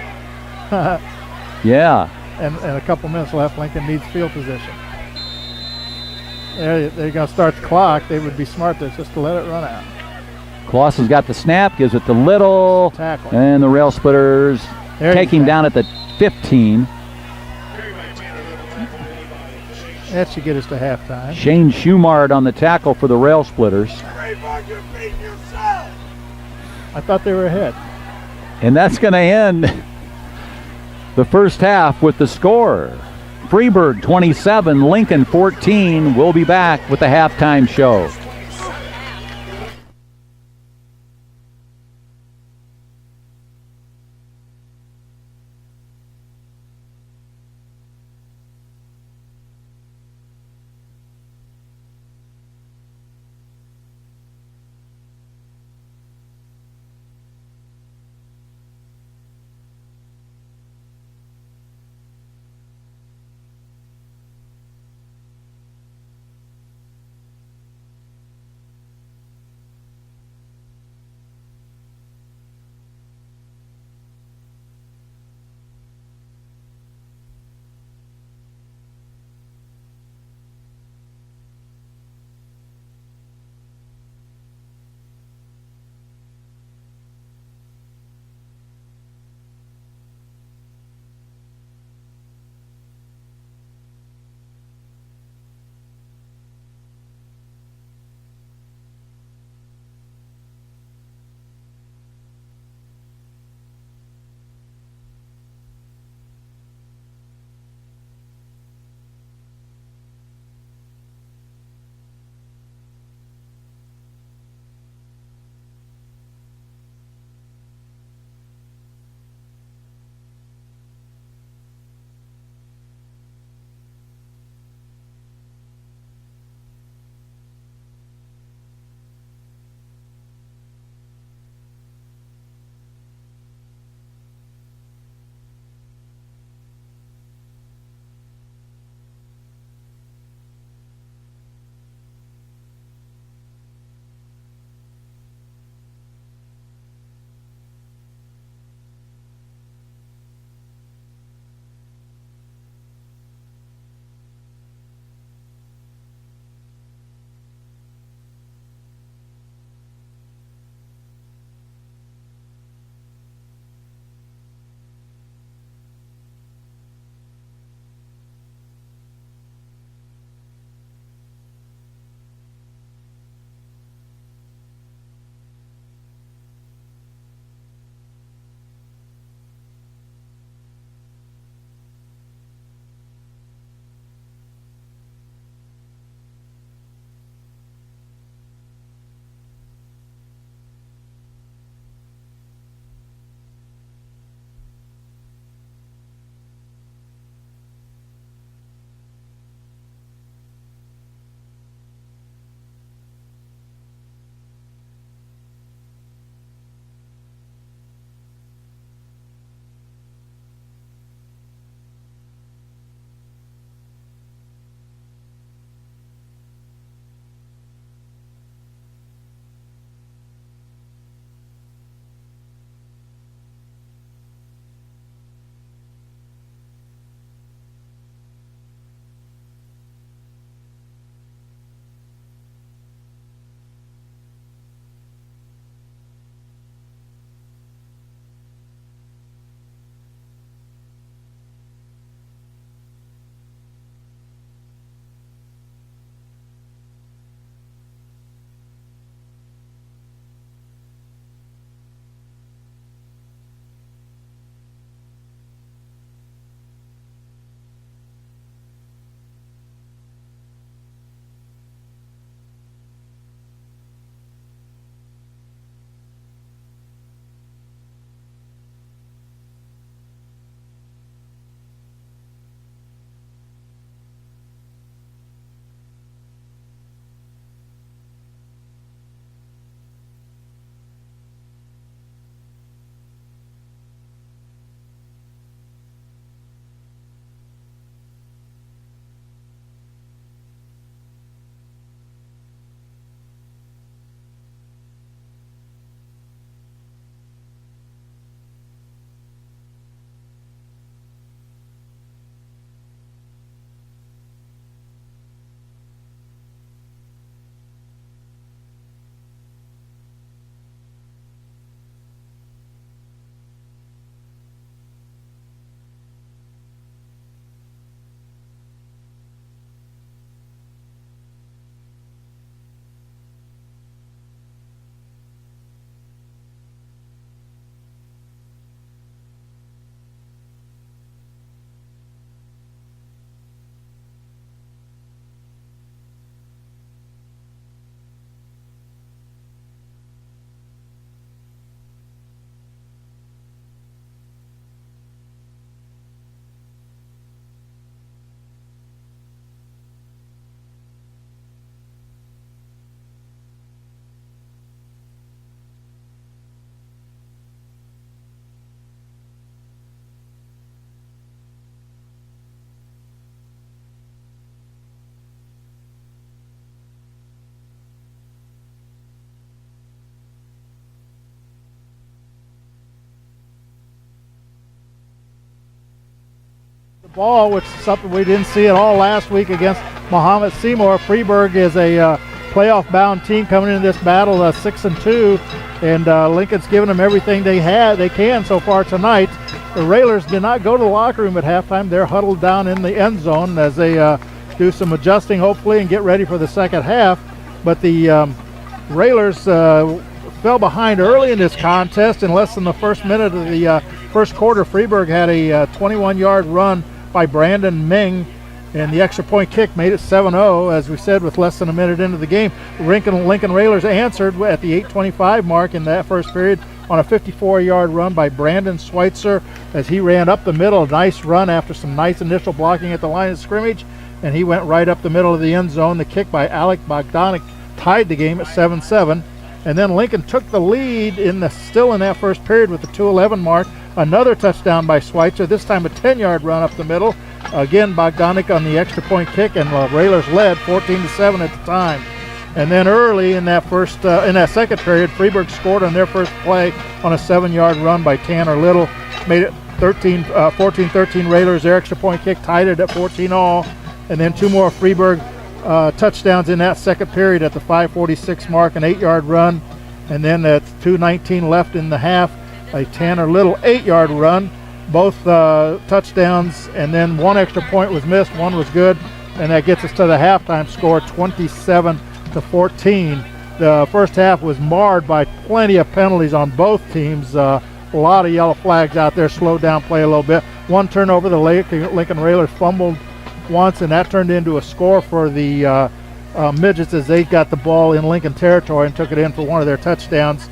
[SPEAKER 1] Yeah.
[SPEAKER 2] And a couple minutes left. Lincoln needs field position. They're going to start the clock. They would be smart just to let it run out.
[SPEAKER 1] Clausen's got the snap, gives it to Little.
[SPEAKER 2] Tackle.
[SPEAKER 1] And the Rail Splitters take him down at the 15.
[SPEAKER 2] That should get us to halftime.
[SPEAKER 1] Shane Schumard on the tackle for the Rail Splitters.
[SPEAKER 2] I thought they were ahead.
[SPEAKER 1] And that's going to end the first half with the score. Freeburg 27, Lincoln 14. We'll be back with the halftime show.
[SPEAKER 2] fall, which is something we didn't see at all last week against Mahomet Seymour. Freeburg is a playoff-bound team coming into this battle 6-2, and Lincoln's given them everything they can so far tonight. The Railers did not go to the locker room at halftime. They're huddled down in the end zone as they do some adjusting, hopefully, and get ready for the second half. But the Railers fell behind early in this contest. In less than the first minute of the first quarter, Freeburg had a 21-yard run by Brandon Ming, and the extra point kick made it 7-0, as we said, with less than a minute into the game. Lincoln Railers answered at the 8:25 mark in that first period on a 54-yard run by Brandon Schweitzer as he ran up the middle. A nice run after some nice initial blocking at the line of scrimmage, and he went right up the middle of the end zone. The kick by Alec Bogdanic tied the game at 7-7. And then Lincoln took the lead still in that first period with the 2:11 mark. Another touchdown by Schweitzer, this time a 10-yard run up the middle. Again, Bogdanic on the extra point kick, and the Railers led 14-7 at the time. And then early in that second period, Freeburg scored on their first play on a 7-yard run by Tanner Little. Made it 14-13 Railers. Their extra point kick tied it at 14-all. And then two more Freeburg touchdowns in that second period at the 5:46 mark, an 8-yard run. And then at 2:19 left in the half, a Tanner Little 8-yard run. Both touchdowns, and then one extra point was missed, one was good, and that gets us to the halftime score, 27-14. The first half was marred by plenty of penalties on both teams. A lot of yellow flags out there, slowed down play a little bit. One turnover, the Lincoln Railers fumbled once, and that turned into a score for the Midgets as they got the ball in Lincoln territory and took it in for one of their touchdowns.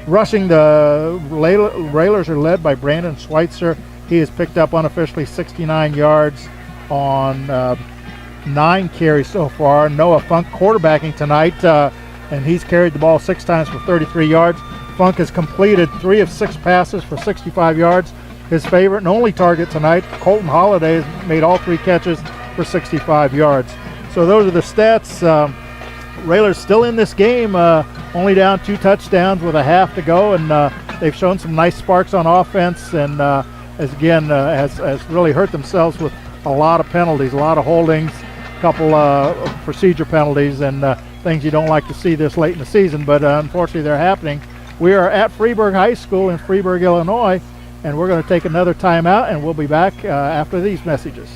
[SPEAKER 2] Rushing, the Railers are led by Brandon Schweitzer. He has picked up unofficially 69 yards on 9 carries so far. Noah Funk quarterbacking tonight, and he's carried the ball 6 times for 33 yards. Funk has completed 3 of 6 passes for 65 yards. His favorite and only target tonight, Colton Holiday, has made all 3 catches for 65 yards. So those are the stats. Railers still in this game, only down 2 touchdowns with a half to go, and they've shown some nice sparks on offense, and has really hurt themselves with a lot of penalties, a lot of holdings, a couple procedure penalties, and things you don't like to see this late in the season, but unfortunately they're happening. We are at Freeburg High School in Freeburg, Illinois, and we're going to take another timeout, and we'll be back after these messages.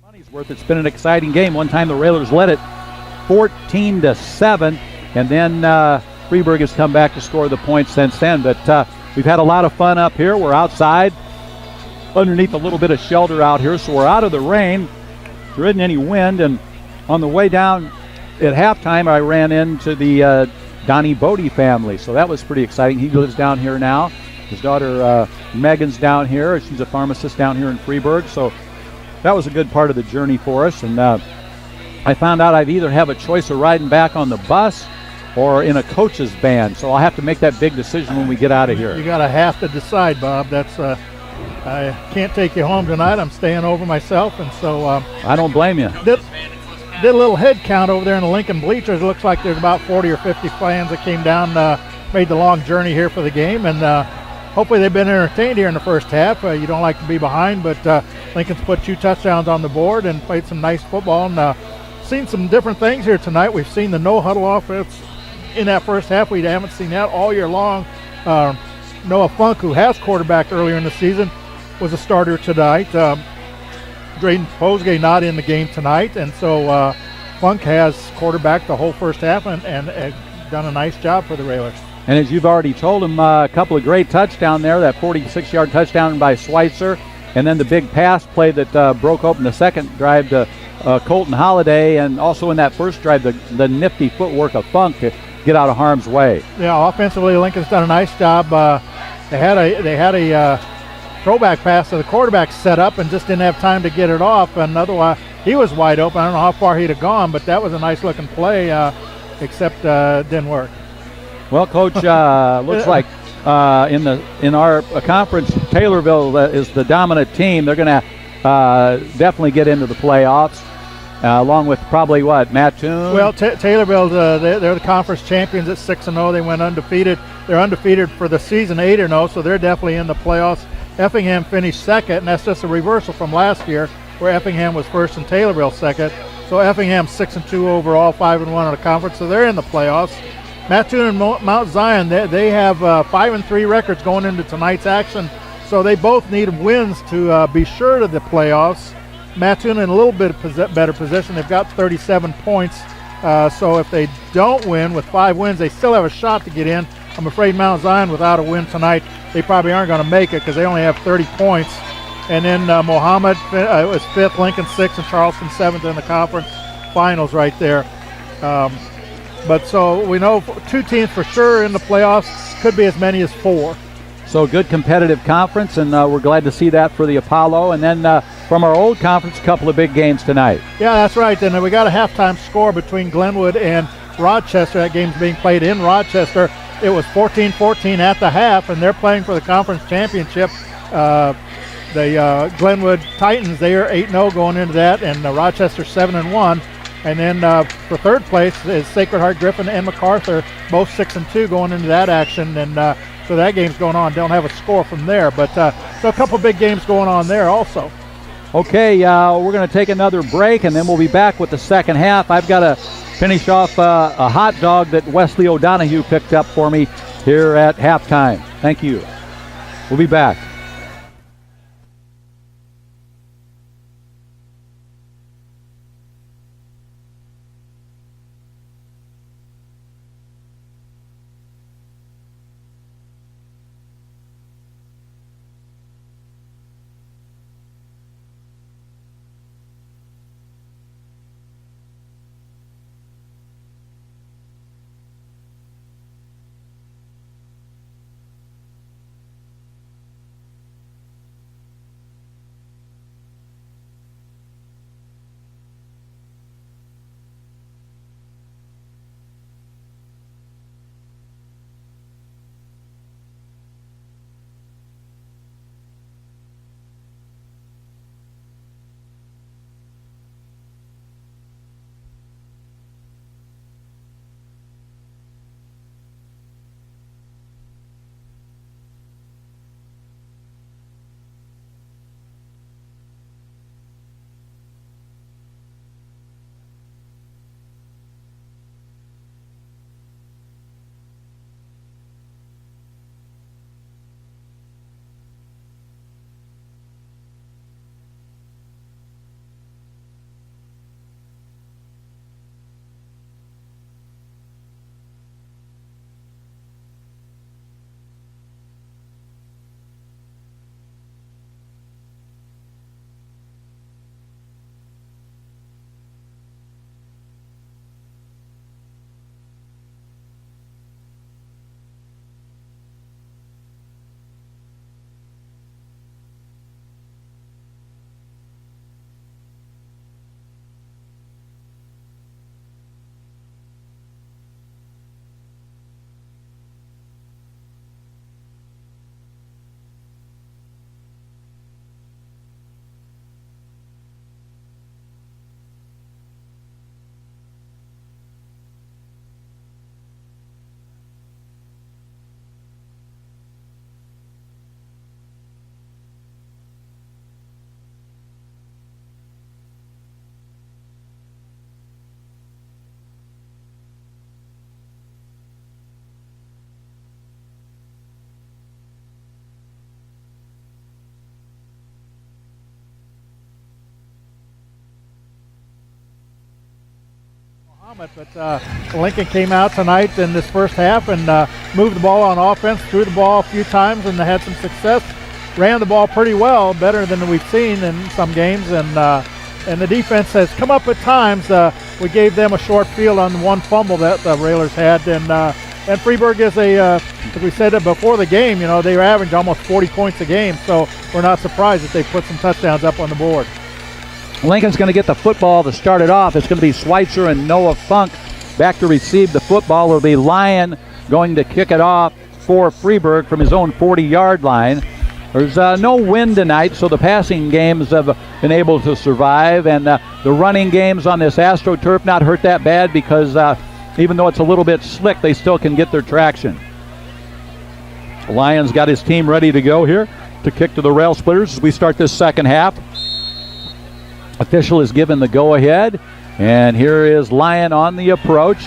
[SPEAKER 1] Money's worth. It's been an exciting game. One time the Railers led it 14-7, and then Freeburg has come back to score the points since then. But we've had a lot of fun up here. We're outside underneath a little bit of shelter out here, so we're out of the rain. There isn't any wind, and on the way down at halftime, I ran into the Donnie Bodie family, so that was pretty exciting. He lives down here now. His daughter Megan's down here. She's a pharmacist down here in Freeburg, so that was a good part of the journey for us. And I found out I'd either have a choice of riding back on the bus or in a coach's van, so I'll have to make that big decision when we get out of here.
[SPEAKER 2] You got to have to decide, Bob. That's I can't take you home tonight. I'm staying over myself, and so
[SPEAKER 1] I don't blame you.
[SPEAKER 2] Did a little head count over there in the Lincoln bleachers. It looks like there's about 40 or 50 fans that came down, made the long journey here for the game, and hopefully they've been entertained here in the first half. You don't like to be behind, but Lincoln's put 2 touchdowns on the board and played some nice football, and seen some different things here tonight. We've seen the no-huddle offense in that first half. We haven't seen that all year long. Noah Funk, who has quarterbacked earlier in the season, was a starter tonight. Drayden Posgay not in the game tonight, and so Funk has quarterbacked the whole first half and done a nice job for the Railers.
[SPEAKER 1] And as you've already told him, a couple of great touchdowns there, that 46-yard touchdown by Schweitzer, and then the big pass play that broke open the second drive to Colton Holiday, and also in that first drive, the nifty footwork of Funk to get out of harm's way.
[SPEAKER 2] Yeah, offensively, Lincoln's done a nice job. They had a throwback pass to the quarterback set up and just didn't have time to get it off, and otherwise he was wide open. I don't know how far he'd have gone, but that was a nice looking play, except it didn't work.
[SPEAKER 1] Well, Coach, looks like in our conference, Taylorville is the dominant team. They're going to definitely get into the playoffs, along with probably Mattoon?
[SPEAKER 2] Well, Taylorville, they're the conference champions at 6-0. They went undefeated. They're undefeated for the season, 8-0, so they're definitely in the playoffs. Effingham finished second, and that's just a reversal from last year, where Effingham was first and Taylorville second. So Effingham 6-2 overall, 5-1 in the conference, so they're in the playoffs. Mattoon and Mount Zion, they have 5-3 records going into tonight's action, so they both need wins to be sure to the playoffs. Mattoon in a little bit better position. They've got 37 points, so if they don't win with 5 wins, they still have a shot to get in. I'm afraid Mount Zion, without a win tonight, they probably aren't going to make it because they only have 30 points. And then Mohammed was 5th, Lincoln 6th, and Charleston 7th in the conference finals right there. But so we know 2 teams for sure in the playoffs, could be as many as 4.
[SPEAKER 1] So good competitive conference, and we're glad to see that for the Apollo. And then from our old conference, a couple of big games tonight.
[SPEAKER 2] Yeah, that's right. And we got a halftime score between Glenwood and Rochester. That game's being played in Rochester. It was 14-14 at the half, and they're playing for the conference championship. The Glenwood Titans, they are 8-0 going into that, and Rochester 7-1. And then for third place is Sacred Heart Griffin and MacArthur, both 6-2 going into that action. And so that game's going on. Don't have a score from there, but so a couple big games going on there also.
[SPEAKER 1] Okay, we're going to take another break, and then we'll be back with the second half. I've got to finish off a hot dog that Wesley O'Donohue picked up for me here at halftime. Thank you. We'll be back.
[SPEAKER 2] But Lincoln came out tonight in this first half and moved the ball on offense, threw the ball a few times, and had some success. Ran the ball pretty well, better than we've seen in some games, and the defense has come up at times. We gave them a short field on one fumble that the Railers had, and Freeburg is as we said before the game, they average almost 40 points a game, so we're not surprised that they put some touchdowns up on the board.
[SPEAKER 1] Lincoln's going to get the football to start it off. It's going to be Schweitzer and Noah Funk back to receive the football. It'll be Lyon going to kick it off for Freeburg from his own 40-yard line. There's no wind tonight, so the passing games have been able to survive, and the running games on this AstroTurf not hurt that bad because even though it's a little bit slick, they still can get their traction. Lyon's got his team ready to go here to kick to the Rail Splitters as we start this second half. Official is given the go-ahead, and here is Lyon on the approach.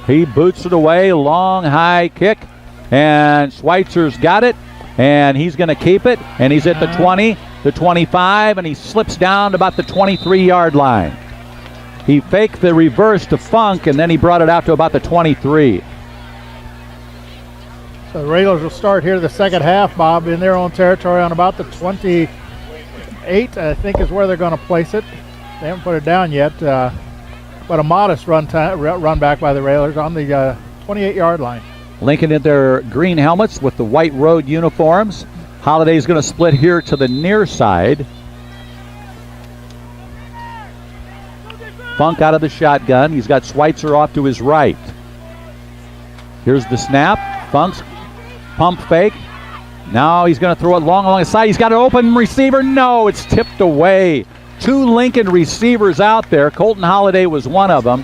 [SPEAKER 1] He boots it away, long, high kick, and Schweitzer's got it. And he's going to keep it, and he's at the 20, the 25, and he slips down to about the 23-yard line. He faked the reverse to Funk, and then he brought it out to about the 23.
[SPEAKER 2] So the Railers will start here the second half, Bob, in their own territory on about the 28, I think is where they're going to place it. They haven't put it down yet, but a modest run back by the Railers on the 28-yard line.
[SPEAKER 1] Lincoln in their green helmets with the white road uniforms. Holliday's going to split here to the near side. Funk out of the shotgun. He's got Schweitzer off to his right. Here's the snap. Funk's pump fake. Now he's going to throw it long along the side. He's got an open receiver. No, it's tipped away. Two Lincoln receivers out there. Colton Holliday was one of them.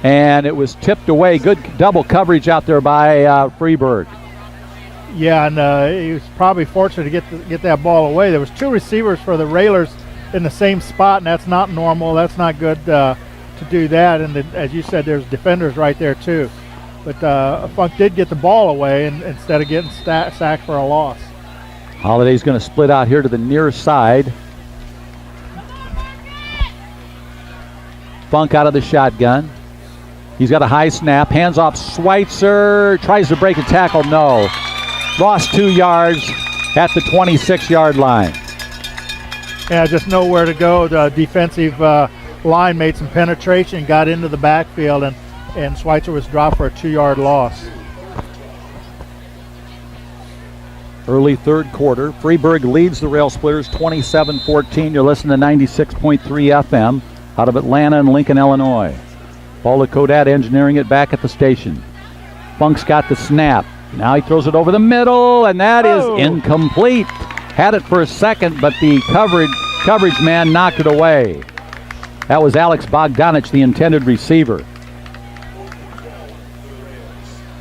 [SPEAKER 1] And it was tipped away. Good double coverage out there by Freeburg.
[SPEAKER 2] Yeah, and he was probably fortunate to get that ball away. There was two receivers for the Railers in the same spot, and that's not normal. That's not good to do that. And as you said, there's defenders right there too. But Funk did get the ball away and instead of getting sacked for a loss.
[SPEAKER 1] Holliday's going to split out here to the near side. Funk out of the shotgun. He's got a high snap, hands off Schweitzer, tries to break a tackle, no. Lost 2 yards at the 26-yard line.
[SPEAKER 2] Yeah, just nowhere to go. The defensive line made some penetration, got into the backfield, and Schweitzer was dropped for a 2-yard loss.
[SPEAKER 1] Early third quarter, Freeburg leads the Rail Splitters 27-14. You're listening to 96.3 FM out of Atlanta and Lincoln, Illinois. Paul Lacodat engineering it back at the station. Funk's got the snap. Now he throws it over the middle, and that is incomplete. Had it for a second, but the coverage man knocked it away. That was Alex Bogdanich, the intended receiver.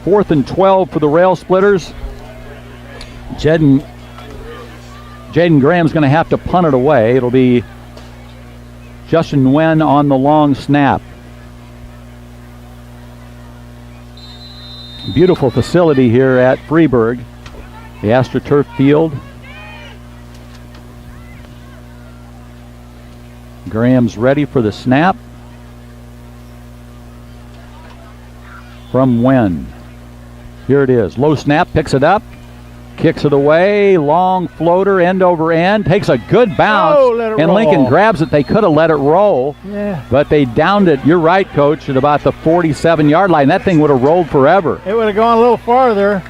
[SPEAKER 1] 4th and 12 for the Rail Splitters. Jaden Graham's going to have to punt it away. It'll be Justin Nguyen on the long snap. Beautiful facility here at Freeburg, the AstroTurf field. Graham's ready for the snap. From Nguyen. Here it is. Low snap, picks it up, kicks it away, long floater, end over end, takes a good bounce, and Lincoln grabs it. They could have let it roll, but they downed it, you're right, Coach, at about the 47-yard line. That thing would have rolled forever.
[SPEAKER 2] It would have gone a little farther,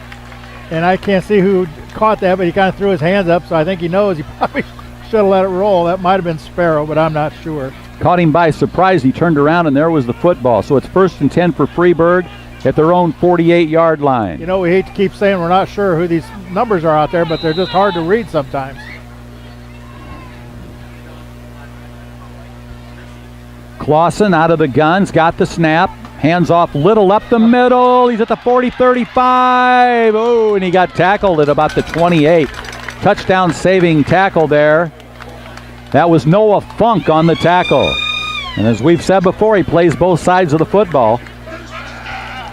[SPEAKER 2] and I can't see who caught that, but he kind of threw his hands up, so I think he knows he probably should have let it roll. That might have been Sparrow, but I'm not sure.
[SPEAKER 1] Caught him by surprise. He turned around, and there was the football. So it's 1st and 10 for Freeburg at their own 48-yard line.
[SPEAKER 2] You know, we hate to keep saying we're not sure who these numbers are out there, but they're just hard to read sometimes.
[SPEAKER 1] Clausen out of the guns, got the snap, hands off Little up the middle. He's at the 40-35. Oh, and he got tackled at about the 28. Touchdown saving tackle there. That was Noah Funk on the tackle. And as we've said before, he plays both sides of the football.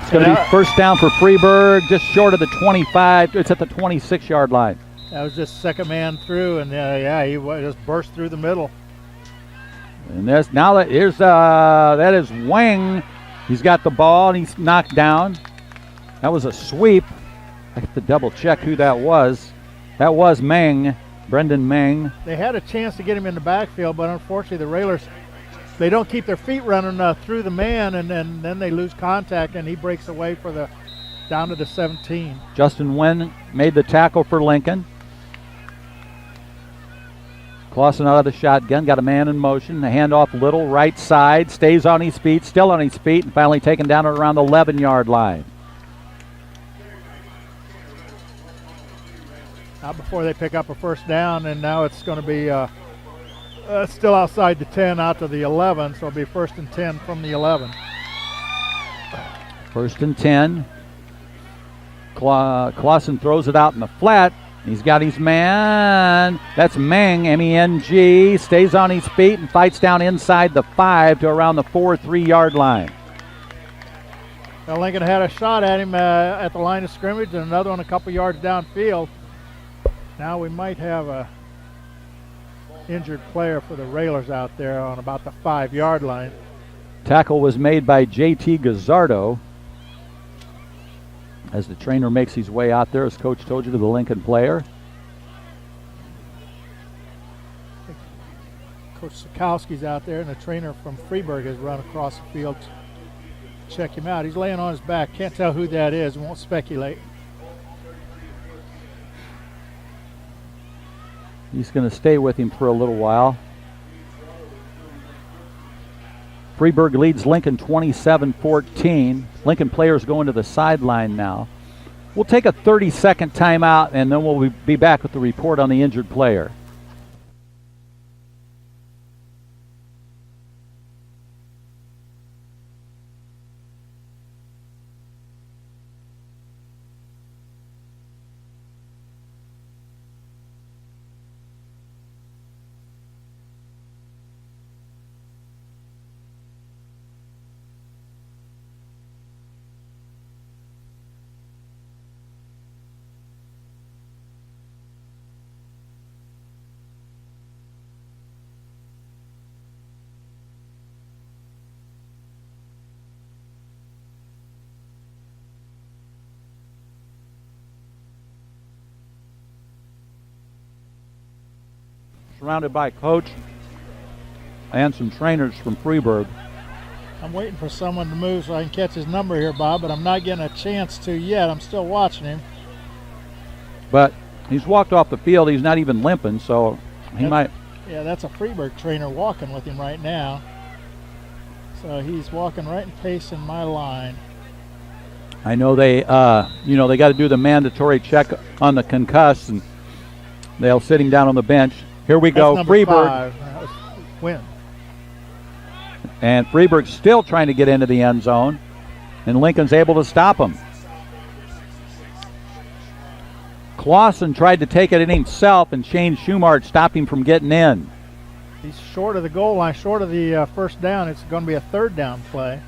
[SPEAKER 1] It's going to be first down for Freeburg, just short of the 25. It's at the 26-yard line.
[SPEAKER 2] That was just second man through, and he just burst through the middle.
[SPEAKER 1] And that is Wang. He's got the ball and he's knocked down. That was a sweep. I have to double check who that was. That was Meng, Brendan Meng.
[SPEAKER 2] They had a chance to get him in the backfield, but unfortunately the Railers, they don't keep their feet running through the man, and then they lose contact, and he breaks away for down to the 17.
[SPEAKER 1] Justin Wen made the tackle for Lincoln. Clausen out of the shotgun, got a man in motion. The handoff Little, right side, stays on his feet, still on his feet, and finally taken down at around the 11-yard line.
[SPEAKER 2] Not before they pick up a first down, and now it's going to be still outside the 10 out to the 11, so it'll be 1st and 10 from the 11.
[SPEAKER 1] 1st and 10. Clausen throws it out in the flat. He's got his man. That's Meng, M-E-N-G. Stays on his feet and fights down inside the 5 to around the 3-yard line.
[SPEAKER 2] Well, Lincoln had a shot at him at the line of scrimmage, and another one a couple yards downfield. Now we might have a injured player for the Railers out there on about the 5-yard line.
[SPEAKER 1] Tackle was made by J.T. Gazzardo as the trainer makes his way out there, as Coach told you, to the Lincoln player.
[SPEAKER 2] Coach Sikowski's out there, and the trainer from Freeburg has run across the field to check him out. He's laying on his back. Can't tell who that is. Won't speculate.
[SPEAKER 1] He's going to stay with him for a little while. Freeburg leads Lincoln 27-14. Lincoln players going to the sideline now. We'll take a 30-second timeout, and then we'll be back with the report on the injured player. Surrounded by coach and some trainers from Freeburg.
[SPEAKER 2] I'm waiting for someone to move so I can catch his number here, Bob, but I'm not getting a chance to yet. I'm still watching him.
[SPEAKER 1] But he's walked off the field. He's not even limping, so he might.
[SPEAKER 2] Yeah, that's a Freeburg trainer walking with him right now. So he's walking right and pacing my line.
[SPEAKER 1] I know they got to do the mandatory check on the concussed, and they'll sit him down on the bench. Here we go, Freeburg.
[SPEAKER 2] Win.
[SPEAKER 1] And Freeburg's still trying to get into the end zone, and Lincoln's able to stop him. Clausen tried to take it in himself, and Shane Schumart stopped him from getting in.
[SPEAKER 2] He's short of the goal line, short of the first down. It's going to be a 3rd down play.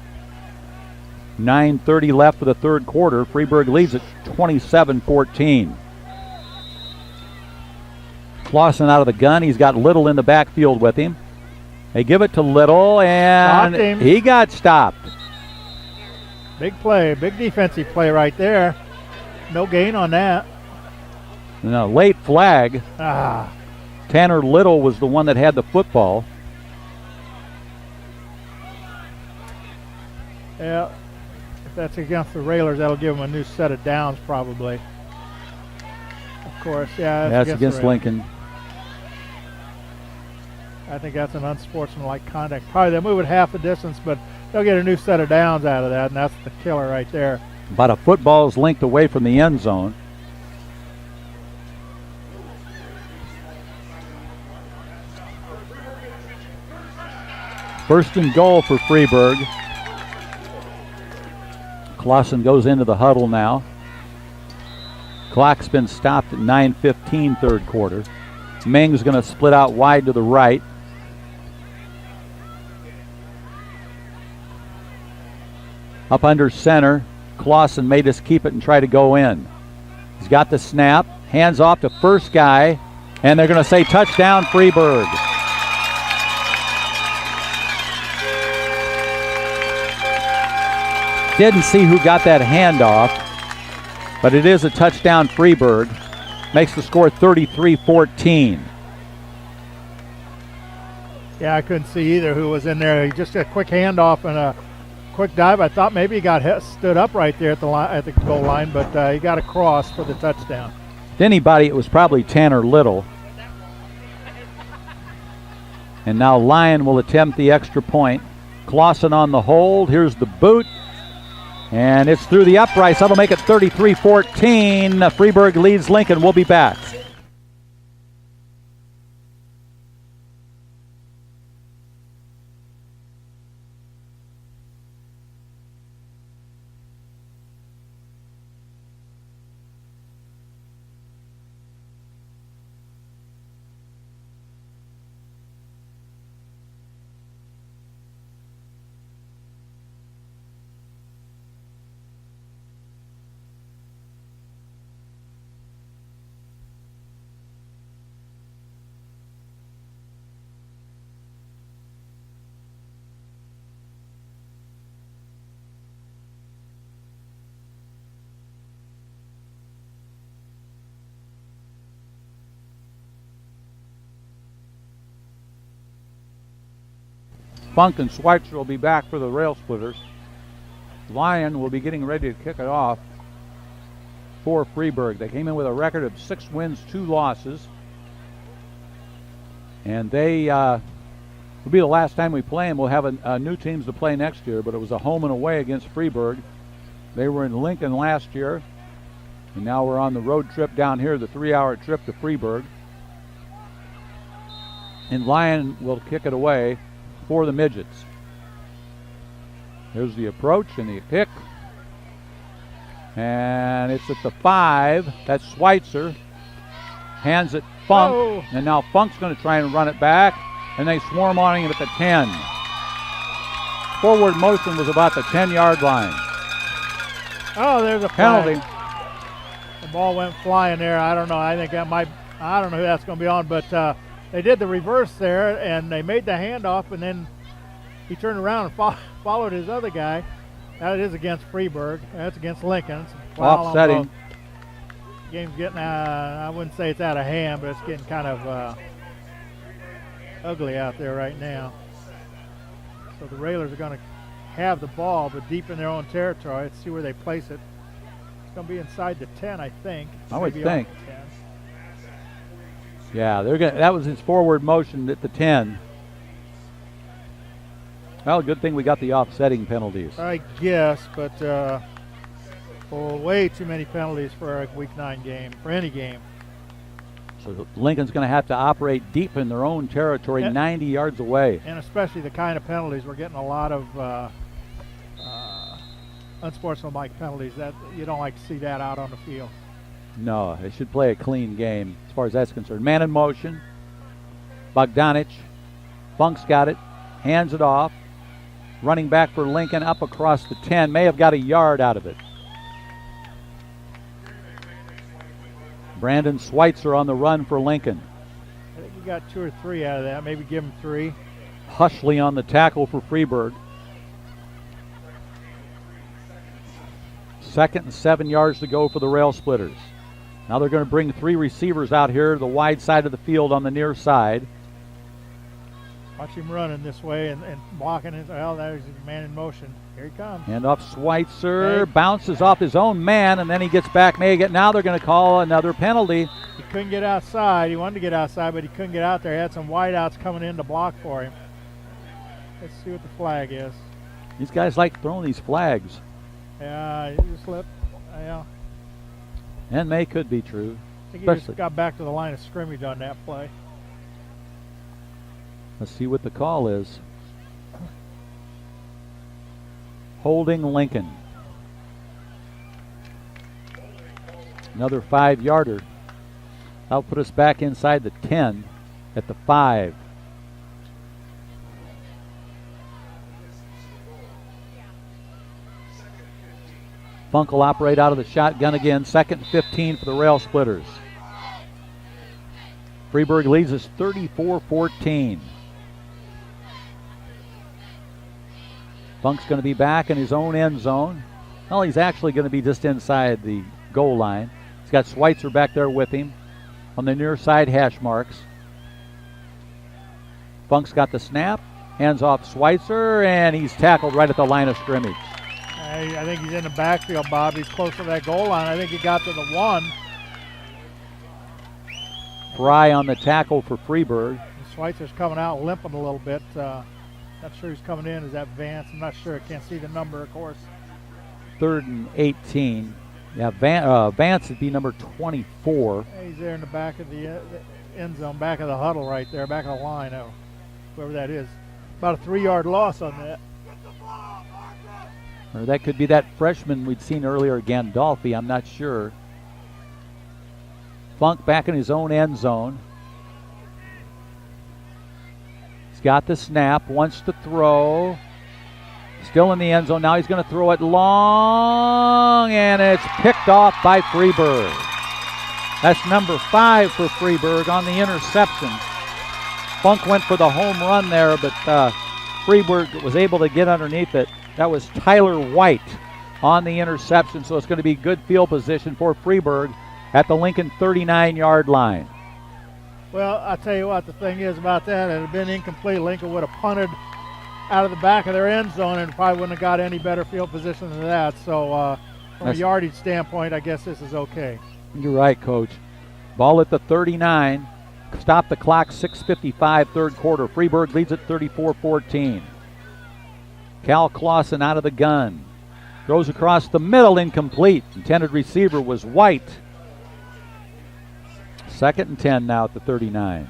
[SPEAKER 1] 9:30 left for the 3rd quarter. Freeburg leads at 27-14. Clausen out of the gun. He's got Little in the backfield with him. They give it to Little, and he got stopped.
[SPEAKER 2] Big play, big defensive play right there. No gain on that.
[SPEAKER 1] No, late flag. Tanner Little was the one that had the football.
[SPEAKER 2] Yeah, if that's against the Railers, that'll give them a new set of downs probably. Of course, yeah.
[SPEAKER 1] That's against Lincoln.
[SPEAKER 2] I think that's an unsportsmanlike conduct. Probably they'll move it half the distance, but they'll get a new set of downs out of that, and that's the killer right there.
[SPEAKER 1] About a football's length away from the end zone. First and goal for Freeburg. Clausen goes into the huddle now. Clock's been stopped at 9:15 3rd quarter. Meng's going to split out wide to the right. Up under center, Clausen made us keep it and try to go in. He's got the snap, hands off to first guy, and they're going to say touchdown Freeburg. Didn't see who got that handoff, but it is a touchdown Freeburg. Makes the score 33-14.
[SPEAKER 2] Yeah, I couldn't see either who was in there. He just a quick handoff and a quick dive. I thought maybe he got stood up right there at the goal line, but he got across for the touchdown.
[SPEAKER 1] To anybody, it was probably Tanner Little. And now Lyon will attempt the extra point. Clausen on the hold. Here's the boot. And it's through the uprights. That'll make it 33-14. Freeburg leads Lincoln. We'll be back. Funk and Schweitzer will be back for the Rail Splitters. Lyon will be getting ready to kick it off for Freeburg. They came in with a record of 6 wins, 2 losses. And they will be the last time we play them. We'll have a new teams to play next year, but it was a home and away against Freeburg. They were in Lincoln last year, and now we're on the road trip down here, the 3-hour trip to Freeburg. And Lyon will kick it away for the Midgets. Here's the approach and the kick. And it's at the 5. That's Schweitzer. Hands it Funk.
[SPEAKER 2] Oh.
[SPEAKER 1] And now Funk's going to try and run it back. And they swarm on him at the 10. Forward motion was about the 10-yard line.
[SPEAKER 2] Oh, there's a
[SPEAKER 1] penalty.
[SPEAKER 2] The ball went flying there. I don't know. I think that might, I don't know who that's going to be on, but they did the reverse there, and they made the handoff, and then he turned around and followed his other guy. That is against Freeburg. That's against Lincoln.
[SPEAKER 1] Offsetting.
[SPEAKER 2] Game's getting, I wouldn't say it's out of hand, but it's getting kind of ugly out there right now. So the Railers are going to have the ball, but deep in their own territory. Let's see where they place it. It's going to be inside the 10, I think.
[SPEAKER 1] I would
[SPEAKER 2] Maybe
[SPEAKER 1] think.
[SPEAKER 2] off the 10.
[SPEAKER 1] Yeah, they're going. That was his forward motion at the 10. Well, good thing we got the offsetting penalties.
[SPEAKER 2] I guess, but way too many penalties for a Week 9 game, for any game.
[SPEAKER 1] So Lincoln's going to have to operate deep in their own territory, 90 yards away.
[SPEAKER 2] And especially the kind of penalties. We're getting a lot of unsportsmanlike penalties. That you don't like to see that out on the field.
[SPEAKER 1] No, they should play a clean game as far as that's concerned. Man in motion. Bogdanich. Funk's got it. Hands it off. Running back for Lincoln up across the 10. May have got a yard out of it. Brandon Schweitzer on the run for Lincoln.
[SPEAKER 2] I think we got 2 or 3 out of that. Maybe give him 3.
[SPEAKER 1] Hushley on the tackle for Freeburg. 2nd and 7 yards to go for the Rail Splitters. Now they're going to bring 3 receivers out here to the wide side of the field on the near side.
[SPEAKER 2] Watch him running this way and blocking it. Well, there's a man in motion. Here he comes.
[SPEAKER 1] And off Schweitzer, bounces off his own man, and then he gets back. Now they're going to call another penalty.
[SPEAKER 2] He couldn't get outside. He wanted to get outside, but he couldn't get out there. He had some wideouts coming in to block for him. Let's see what the flag is.
[SPEAKER 1] These guys like throwing these flags.
[SPEAKER 2] Yeah, he just slipped. Yeah.
[SPEAKER 1] And they could be true.
[SPEAKER 2] I think he just got back to the line of scrimmage on that play.
[SPEAKER 1] Let's see what the call is. Holding Lincoln. Another 5-yarder. That'll put us back inside the 10 at the 5. Funk will operate out of the shotgun again. 2nd and 15 for the Rail Splitters. Freeburg leads us 34-14. Funk's going to be back in his own end zone. Well, he's actually going to be just inside the goal line. He's got Schweitzer back there with him on the near side hash marks. Funk's got the snap, hands off Schweitzer, and he's tackled right at the line of scrimmage.
[SPEAKER 2] I think he's in the backfield, Bob. He's close to that goal line. I think he got to the 1.
[SPEAKER 1] Fry on the tackle for Freeburg.
[SPEAKER 2] Schweitzer's coming out limping a little bit. Not sure who's coming in. Is that Vance? I'm not sure. I can't see the number, of course.
[SPEAKER 1] 3rd and 18. Yeah, Vance would be number 24.
[SPEAKER 2] Yeah, he's there in the back of the end zone, back of the huddle right there, back of the line. Whoever that is. About a 3-yard loss on that.
[SPEAKER 1] Or that could be that freshman we'd seen earlier, Gandolfi. I'm not sure. Funk back in his own end zone. He's got the snap, wants to throw. Still in the end zone. Now he's going to throw it long, and it's picked off by Freeburg. That's number 5 for Freeburg on the interception. Funk went for the home run there, but Freeburg was able to get underneath it. That was Tyler White on the interception, so it's going to be good field position for Freeburg at the Lincoln 39-yard line.
[SPEAKER 2] Well, I'll tell you what, the thing is about that, it had been incomplete. Lincoln would have punted out of the back of their end zone and probably wouldn't have got any better field position than that. So from a yardage standpoint, I guess this is okay.
[SPEAKER 1] You're right, Coach. Ball at the 39. Stop the clock, 6:55, third quarter. Freeburg leads at 34-14. Cal Clausen out of the gun. Throws across the middle, incomplete. Intended receiver was White. 2nd and 10 now at the 39.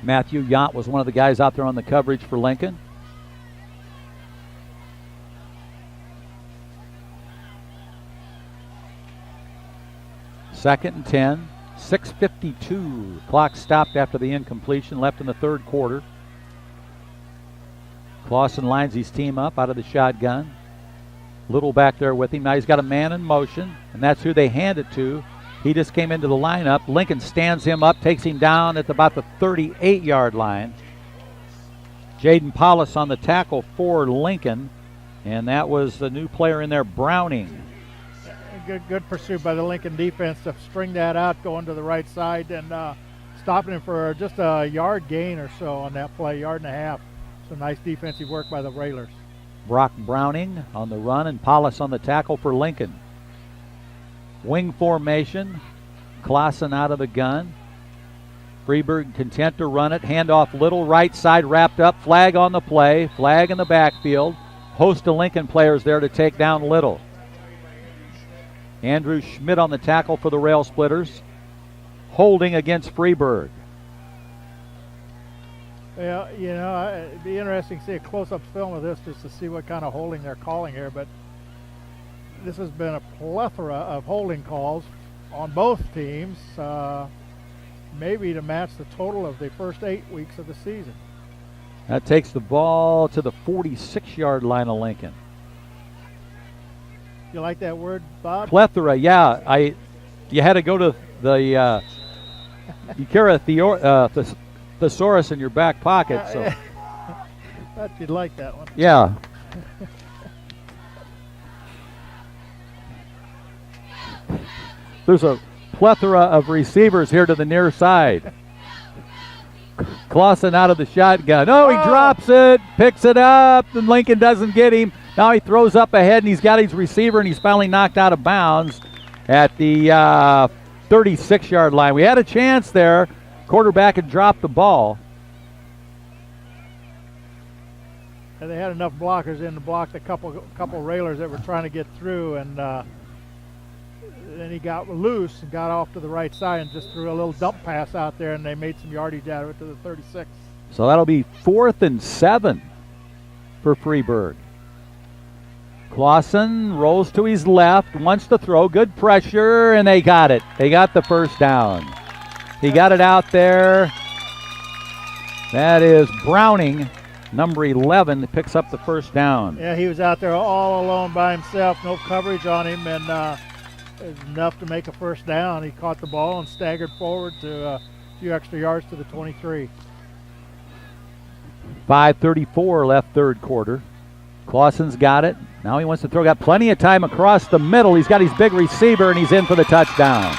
[SPEAKER 1] Matthew Yott was one of the guys out there on the coverage for Lincoln. Second and 10, 6:52. Clock stopped after the incompletion, left in the third quarter. Clausen lines his team up out of the shotgun. Little back there with him. Now he's got a man in motion, and that's who they hand it to. He just came into the lineup. Lincoln stands him up, takes him down at about the 38-yard line. Jaden Paulus on the tackle for Lincoln, and that was the new player in there, Browning.
[SPEAKER 2] Good pursuit by the Lincoln defense to string that out, going to the right side, and stopping him for just a yard gain or so on that play, 1.5 yards. Some nice defensive work by the Railers.
[SPEAKER 1] Brock Browning on the run and Paulus on the tackle for Lincoln. Wing formation. Clausen out of the gun. Freeburg content to run it. Handoff Little, right side wrapped up. Flag on the play. Flag in the backfield. Host of Lincoln players there to take down Little. Andrew Schmidt on the tackle for the Rail Splitters. Holding against Freeburg.
[SPEAKER 2] Well, you know, it'd be interesting to see a close-up film of this just to see what kind of holding they're calling here, but this has been a plethora of holding calls on both teams, maybe to match the total of the first 8 weeks of the season.
[SPEAKER 1] That takes the ball to the 46-yard line of Lincoln.
[SPEAKER 2] You like that word, Bob?
[SPEAKER 1] Plethora, yeah. You had to go to the you carry a thesaurus in your back pocket, so.
[SPEAKER 2] Thought you'd like that one.
[SPEAKER 1] Yeah. There's a plethora of receivers here to the near side. Clausen out of the shotgun. Oh, he drops it, picks it up, and Lincoln doesn't get him. Now he throws up ahead, and he's got his receiver, and he's finally knocked out of bounds at the 36-yard line. We had a chance there. Quarterback had dropped the ball.
[SPEAKER 2] And they had enough blockers in to block the couple Railers that were trying to get through, and then he got loose and got off to the right side and just threw a little dump pass out there, and they made some yardage out of it to the 36.
[SPEAKER 1] So that'll be 4th and 7 for Freeburg. Clausen rolls to his left, wants to throw, good pressure, and they got it. They got the first down. He got it out there. That is Browning, number 11, that picks up the first down.
[SPEAKER 2] Yeah, he was out there all alone by himself, no coverage on him, and it was enough to make a first down. He caught the ball and staggered forward to a few extra yards to the 23.
[SPEAKER 1] 5:34 left third quarter. Clausen's got it. Now he wants to throw. Got plenty of time across the middle. He's got his big receiver, and he's in for the touchdown.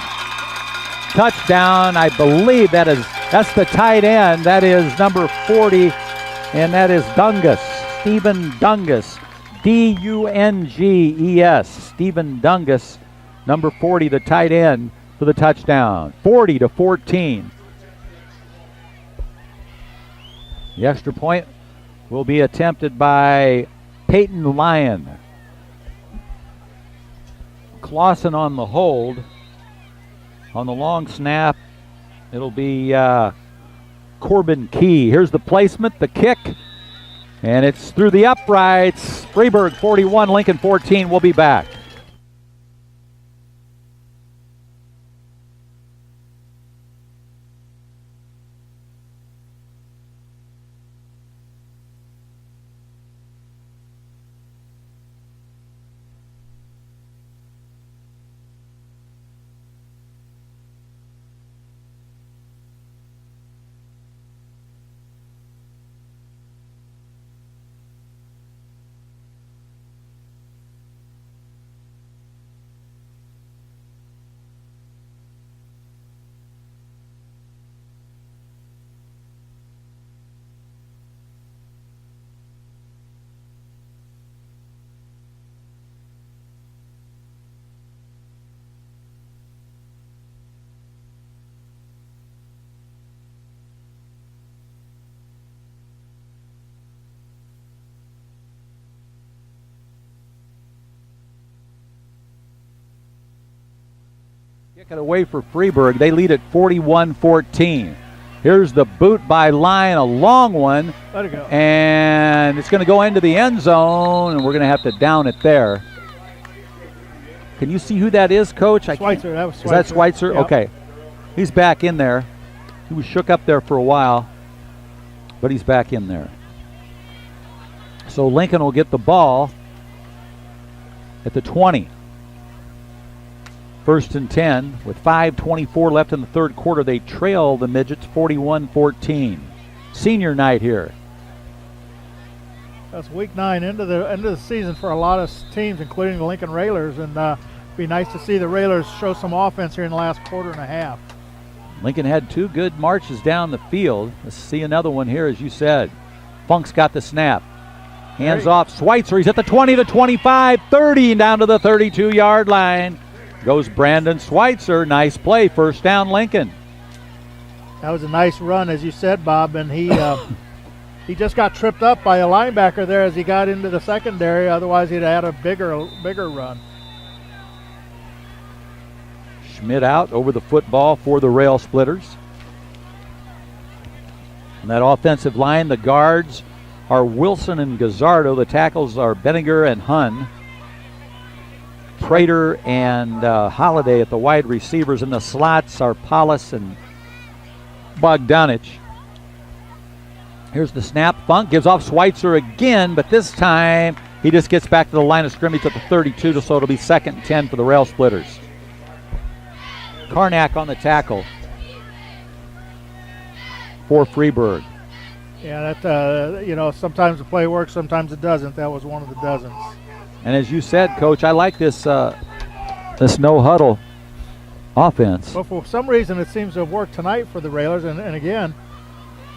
[SPEAKER 1] Touchdown, I believe that's the tight end. That is number 40, and that is Dungus. Stephen Dungus. D-U-N-G-E-S. Stephen Dungus, number 40, the tight end for the touchdown. 40-14. The extra point will be attempted by Peyton Lyon. Clausen on the hold. On the long snap, it'll be Corbin Key. Here's the placement, the kick, and it's through the uprights. Freeburg 41, Lincoln 14. We'll be back. Kick it away for Freeburg. They lead at 41-14. Here's the boot by Lyon, a long one.
[SPEAKER 2] Let it go.
[SPEAKER 1] And it's going to go into the end zone, and we're going to have to down it there. Can you see who that is, Coach?
[SPEAKER 2] Schweitzer. That was Schweitzer.
[SPEAKER 1] Is that Schweitzer?
[SPEAKER 2] Yep.
[SPEAKER 1] Okay. He's back in there. He was shook up there for a while, but he's back in there. So Lincoln will get the ball at the 20. 1st and 10 with 5:24 left in the third quarter. They trail the Midgets 41-14. Senior night here.
[SPEAKER 2] That's week 9 into the season for a lot of teams, including the Lincoln Railers, and be nice to see the Railers show some offense here in the last quarter and a half.
[SPEAKER 1] Lincoln had 2 good marches down the field. Let's see another one here, as you said. Funk's got the snap. Hands off Schweitzer. He's at the 20, the 25, 30, and down to the 32-yard line. Goes Brandon Schweitzer. Nice play. First down, Lincoln.
[SPEAKER 2] That was a nice run, as you said, Bob, and he just got tripped up by a linebacker there as he got into the secondary. Otherwise, he'd had a bigger run.
[SPEAKER 1] Schmidt out over the football for the Rail Splitters. And that offensive line, the guards are Wilson and Gazzardo. The tackles are Benninger and Hunn. Prater and Holiday at the wide receivers. And the slots are Paulus and Bogdanich. Here's the snap. Funk gives off Schweitzer again, but this time he just gets back to the line of scrimmage at the 32, so it'll be 2nd and 10 for the Rail Splitters. Karnak on the tackle for Freeburg.
[SPEAKER 2] Yeah, that sometimes the play works, sometimes it doesn't. That was one of the dozens.
[SPEAKER 1] And as you said, Coach, I like this no huddle offense.
[SPEAKER 2] But for some reason, it seems to have worked tonight for the Railers, and again,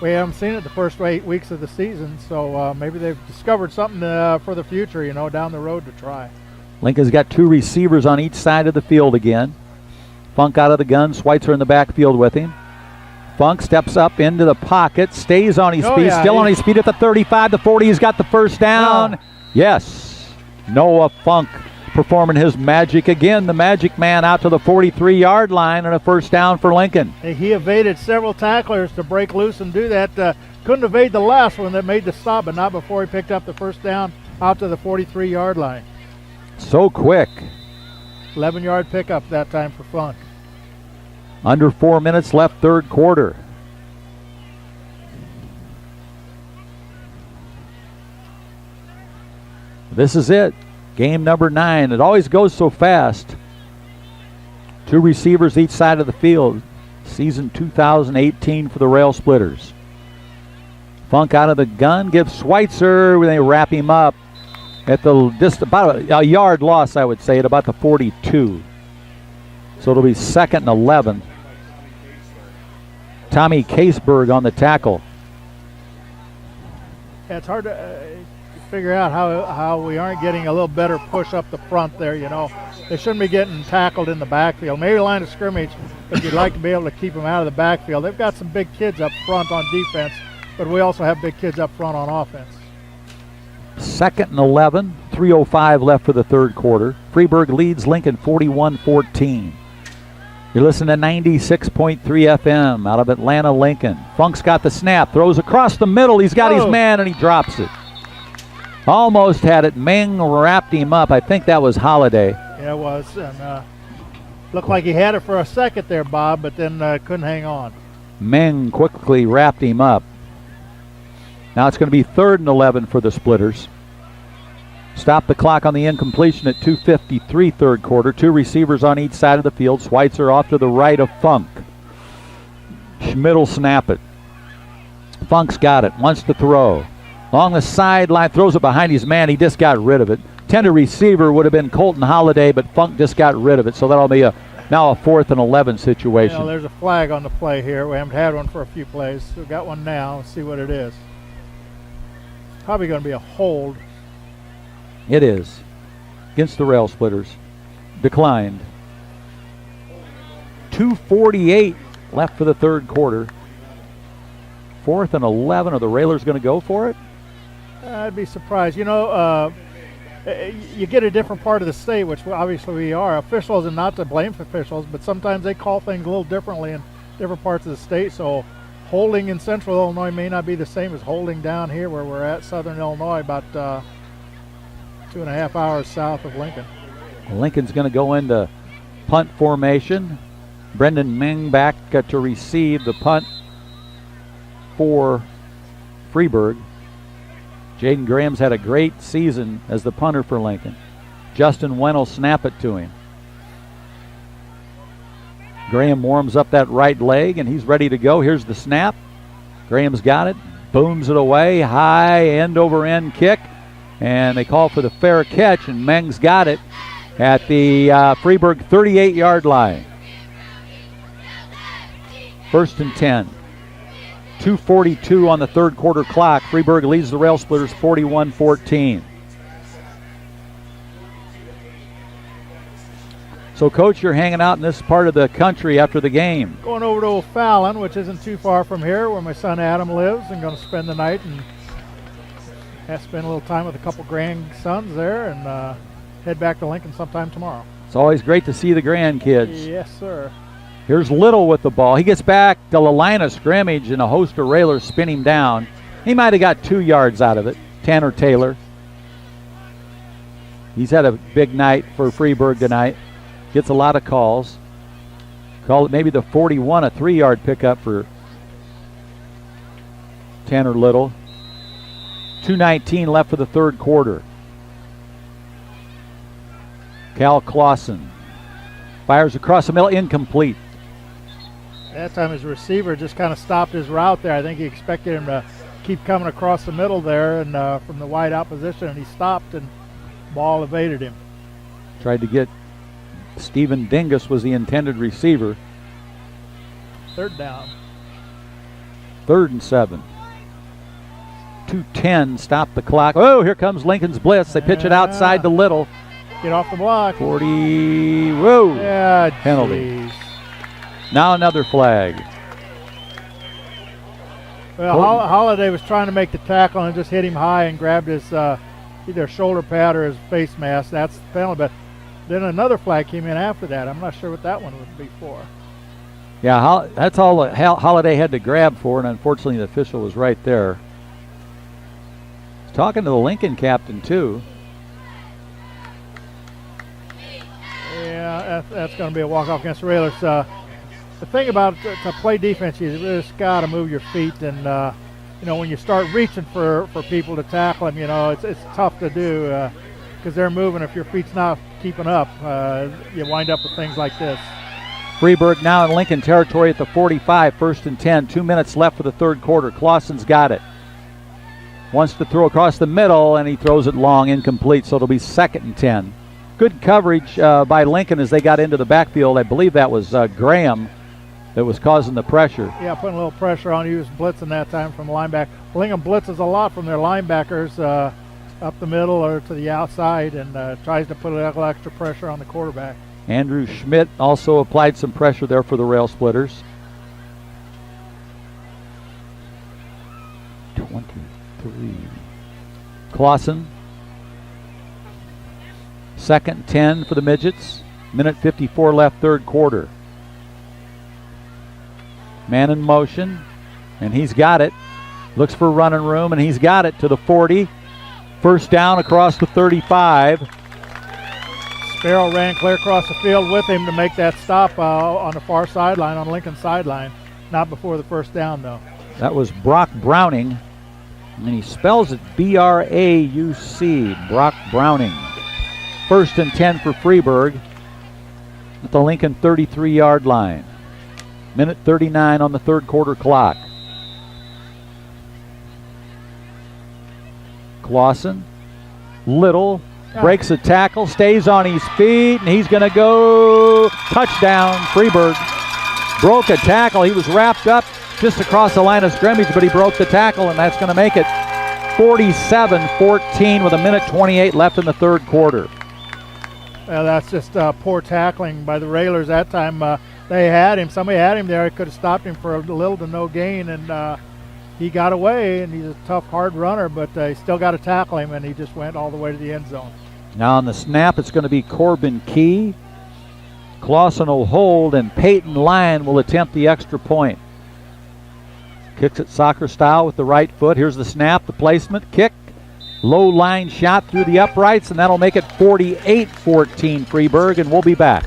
[SPEAKER 2] we haven't seen it the first 8 weeks of the season, so maybe they've discovered something for the future, down the road to try.
[SPEAKER 1] Lincoln's got 2 receivers on each side of the field again. Funk out of the gun, Schweitzer in the backfield with him. Funk steps up into the pocket, stays on his feet, still on his feet at the 35, the 40. He's got the first down. Yes. Noah Funk performing his magic again. The magic man out to the 43-yard line and a first down for Lincoln.
[SPEAKER 2] He evaded several tacklers to break loose and do that. Couldn't evade the last one that made the stop, but not before he picked up the first down out to the 43-yard line.
[SPEAKER 1] So quick.
[SPEAKER 2] 11-yard pickup that time for Funk.
[SPEAKER 1] Under 4 minutes left third quarter. This is it. Game number 9. It always goes so fast. 2 receivers each side of the field. Season 2018 for the Rail Splitters. Funk out of the gun, gives Schweitzer. They wrap him up at about a yard loss, I would say, at about the 42. So it'll be 2nd and 11. Tommy Caseberg on the tackle.
[SPEAKER 2] Yeah, it's hard to figure out how we aren't getting a little better push up the front there, you know. They shouldn't be getting tackled in the backfield. Maybe line of scrimmage, but you'd like to be able to keep them out of the backfield. They've got some big kids up front on defense, but we also have big kids up front on offense.
[SPEAKER 1] 2nd and 11, 3:05 left for the third quarter. Freeburg leads Lincoln 41-14. You're listening to 96.3 FM out of Atlanta, Lincoln. Funk's got the snap, throws across the middle. He's got his man, and he drops it. Almost had it. Meng wrapped him up. I think that was Holiday.
[SPEAKER 2] Yeah, it was. And looked like he had it for a second there, Bob, but then couldn't hang on. Meng
[SPEAKER 1] quickly wrapped him up. Now it's going to be 3rd and 11 for the Splitters. Stop the clock on the incompletion at 2:53 third quarter. 2 receivers on each side of the field. Schweitzer off to the right of Funk. Schmidt will snap it. Funk's got it. Wants to throw. Along the sideline. Throws it behind his man. He just got rid of it. Intended receiver would have been Colton Holiday, but Funk just got rid of it. So that'll be now a 4th and 11 situation.
[SPEAKER 2] You know, there's a flag on the play here. We haven't had one for a few plays. We've got one now. Let's see what it is. Probably going to be a hold.
[SPEAKER 1] It is. Against the Rail Splitters. Declined. 2:48 left for the third quarter. 4th and 11. Are the Railers going to go for it?
[SPEAKER 2] I'd be surprised. You know, you get a different part of the state, which obviously we are. Officials, and not to blame for officials, but sometimes they call things a little differently in different parts of the state. So holding in central Illinois may not be the same as holding down here where we're at, southern Illinois, about 2.5 hours south of Lincoln.
[SPEAKER 1] Lincoln's going to go into punt formation. Brendan Meng back to receive the punt for Freeburg. Jaden Graham's had a great season as the punter for Lincoln. Justin Wen will snap it to him. Graham warms up that right leg, and he's ready to go. Here's the snap. Graham's got it. Booms it away. High end-over-end kick. And they call for the fair catch, and Meng's got it at the Freeburg 38-yard line. 1st and 10. 2:42 on the third quarter clock. Freeburg leads the Rail Splitters 41-14. So, Coach, you're hanging out in this part of the country after the game.
[SPEAKER 2] Going over to O'Fallon, which isn't too far from here, where my son Adam lives, and going to spend the night and spend a little time with a couple grandsons there, and head back to Lincoln sometime tomorrow.
[SPEAKER 1] It's always great to see the grandkids.
[SPEAKER 2] Yes, sir.
[SPEAKER 1] Here's Little with the ball. He gets back to the line of scrimmage, and a host of Railers spin him down. He might have got 2 yards out of it. Tanner Taylor. He's had a big night for Freeburg tonight. Gets a lot of calls. Call it maybe the 41, a 3-yard pickup for Tanner Little. 2:19 left for the third quarter. Cal Clausen fires across the middle, incomplete.
[SPEAKER 2] That time his receiver just kind of stopped his route there. I think he expected him to keep coming across the middle there and from the wide out position, and he stopped and ball evaded him.
[SPEAKER 1] Tried to get Stephen Dingus was the intended receiver.
[SPEAKER 2] 3rd down.
[SPEAKER 1] 3rd and 7. 2:10, stop the clock. Oh, here comes Lincoln's blitz. They pitch it outside to Little.
[SPEAKER 2] Get off the block.
[SPEAKER 1] 40, whoa.
[SPEAKER 2] Yeah,
[SPEAKER 1] penalty.
[SPEAKER 2] Geez.
[SPEAKER 1] Now another flag.
[SPEAKER 2] Well, Holiday was trying to make the tackle and just hit him high and grabbed his either shoulder pad or his face mask. That's the penalty. But then another flag came in after that. I'm not sure what that one would be for.
[SPEAKER 1] Yeah, that's all Holiday had to grab for, and unfortunately the official was right there. He's talking to the Lincoln captain, too.
[SPEAKER 2] Yeah, that's going to be a walk-off against the Railers. The thing about to play defense, you just got to move your feet, and you know, when you start reaching for people to tackle them, you know, it's tough to do because they're moving. If your feet's not keeping up, you wind up with things like this.
[SPEAKER 1] Freeburg now in Lincoln territory at the 45, 1st and 10. 2 minutes left for the third quarter. Clausen's got it. wants to throw across the middle, and he throws it long, incomplete, so it'll be 2nd and 10. Good coverage by Lincoln as they got into the backfield. I believe that was Graham that was causing the pressure.
[SPEAKER 2] Yeah, putting a little pressure on. He was blitzing that time from the linebacker. Lincoln blitzes a lot from their linebackers up the middle or to the outside, and tries to put a little extra pressure on the quarterback.
[SPEAKER 1] Andrew Schmidt also applied some pressure there for the Rail Splitters. 23. Clausen. 2nd and 10 for the Midgets. Minute 54 left, third quarter. Man in motion, and he's got it. Looks for running room, and he's got it to the 40. First down across the 35.
[SPEAKER 2] Sparrow ran clear across the field with him to make that stop on the far sideline, on Lincoln's sideline. Not before the first down, though.
[SPEAKER 1] That was Brock Browning, and he spells it B-R-A-U-C, Brock Browning. 1st and 10 for Freeburg at the Lincoln 33-yard line. Minute 39 on the third quarter clock. Clausen, Little, breaks a tackle, stays on his feet, and he's going to go touchdown, Freeburg. Broke a tackle. He was wrapped up just across the line of scrimmage, but he broke the tackle, and that's going to make it 47-14 with a minute 28 left in the third quarter.
[SPEAKER 2] That's just poor tackling by the Railers that time. They had him. Somebody had him there. He could have stopped him for a little to no gain, and he got away, and he's a tough, hard runner, but he still got to tackle him, and he just went all the way to the end zone.
[SPEAKER 1] Now on the snap, it's going to be Corbin Key. Clausen will hold, and Peyton Lyon will attempt the extra point. Kicks it soccer style with the right foot. Here's the snap, the placement, kick. Low line shot through the uprights, and that'll make it 48-14 Freeburg, and we'll be back.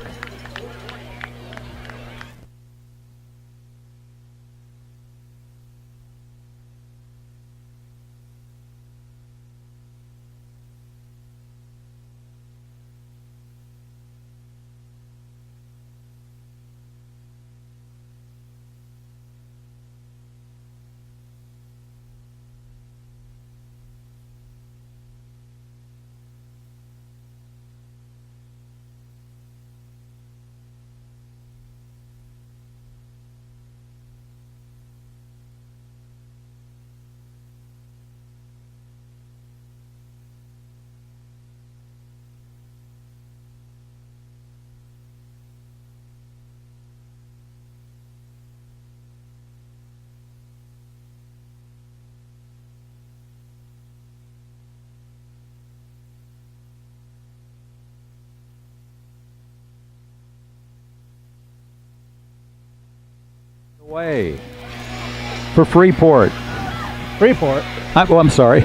[SPEAKER 1] Away for Freeport. I'm sorry.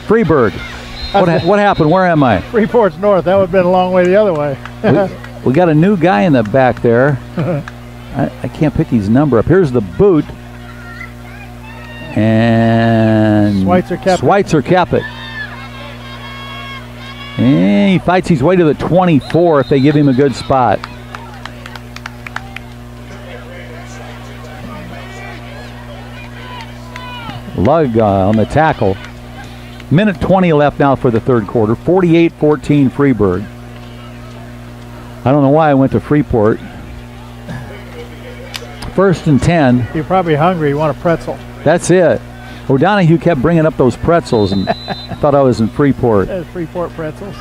[SPEAKER 1] Freeburg. What happened? Where am I?
[SPEAKER 2] Freeport's north. That would have been a long way the other way.
[SPEAKER 1] we got a new guy in the back there. I can't pick his number up. Here's the boot. And Schweitzer kept it. And he fights his way to the 24 if they give him a good spot. Lug on the tackle. Minute 20 left now for the third quarter. 48-14 Freeburg. I don't know why I went to Freeport. 1st and 10.
[SPEAKER 2] You're probably hungry. You want a pretzel.
[SPEAKER 1] That's it. O'Donohue kept bringing up those pretzels, and I thought I was in Freeport.
[SPEAKER 2] Freeport pretzels.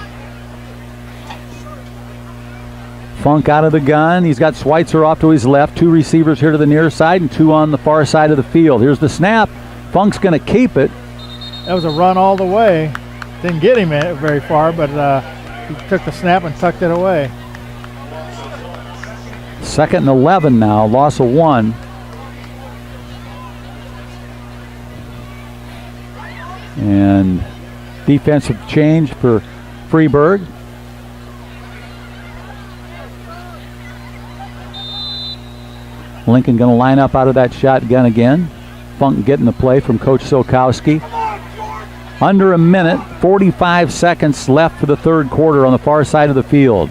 [SPEAKER 1] Funk out of the gun. He's got Schweitzer off to his left. 2 receivers here to the near side and 2 on the far side of the field. Here's the snap. Funk's going to keep it.
[SPEAKER 2] That was a run all the way. Didn't get him very far, but he took the snap and tucked it away.
[SPEAKER 1] 2nd and 11 now. Loss of 1. And defensive change for Freeburg. Lincoln going to line up out of that shotgun again. Funk getting the play from Coach Silkowski. Under a minute, 45 seconds left for the third quarter on the far side of the field.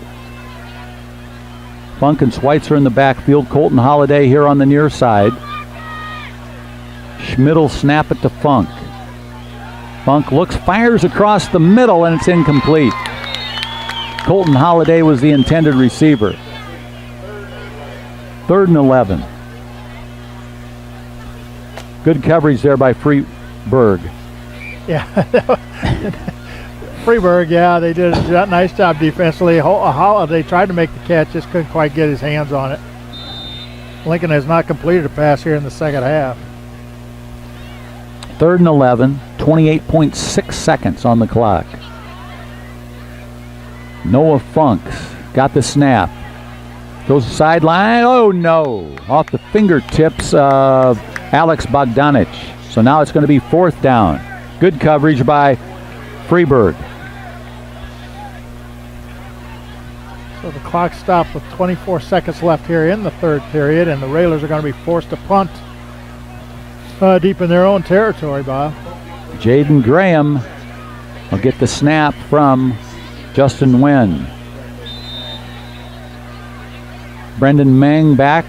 [SPEAKER 1] Funk and Schweitzer in the backfield. Colton Holiday here on the near side. Schmidt will snap it to Funk. Funk looks, fires across the middle, and it's incomplete. Colton Holiday was the intended receiver. 3rd and 11. Good coverage there by Freeburg.
[SPEAKER 2] Yeah. Freeburg, yeah, they did a nice job defensively. Holiday tried to make the catch, just couldn't quite get his hands on it. Lincoln has not completed a pass here in the second half.
[SPEAKER 1] 3rd and 11, 28.6 seconds on the clock. Noah Funks got the snap. Goes to the sideline. Oh no! Off the fingertips of Alex Bogdanich. So now it's going to be 4th down. Good coverage by Freeburg.
[SPEAKER 2] So the clock stopped with 24 seconds left here in the 3rd period, and the Railers are going to be forced to punt deep in their own territory, Bob.
[SPEAKER 1] Jaden Graham will get the snap from Justin Nguyen. Brendan Meng back.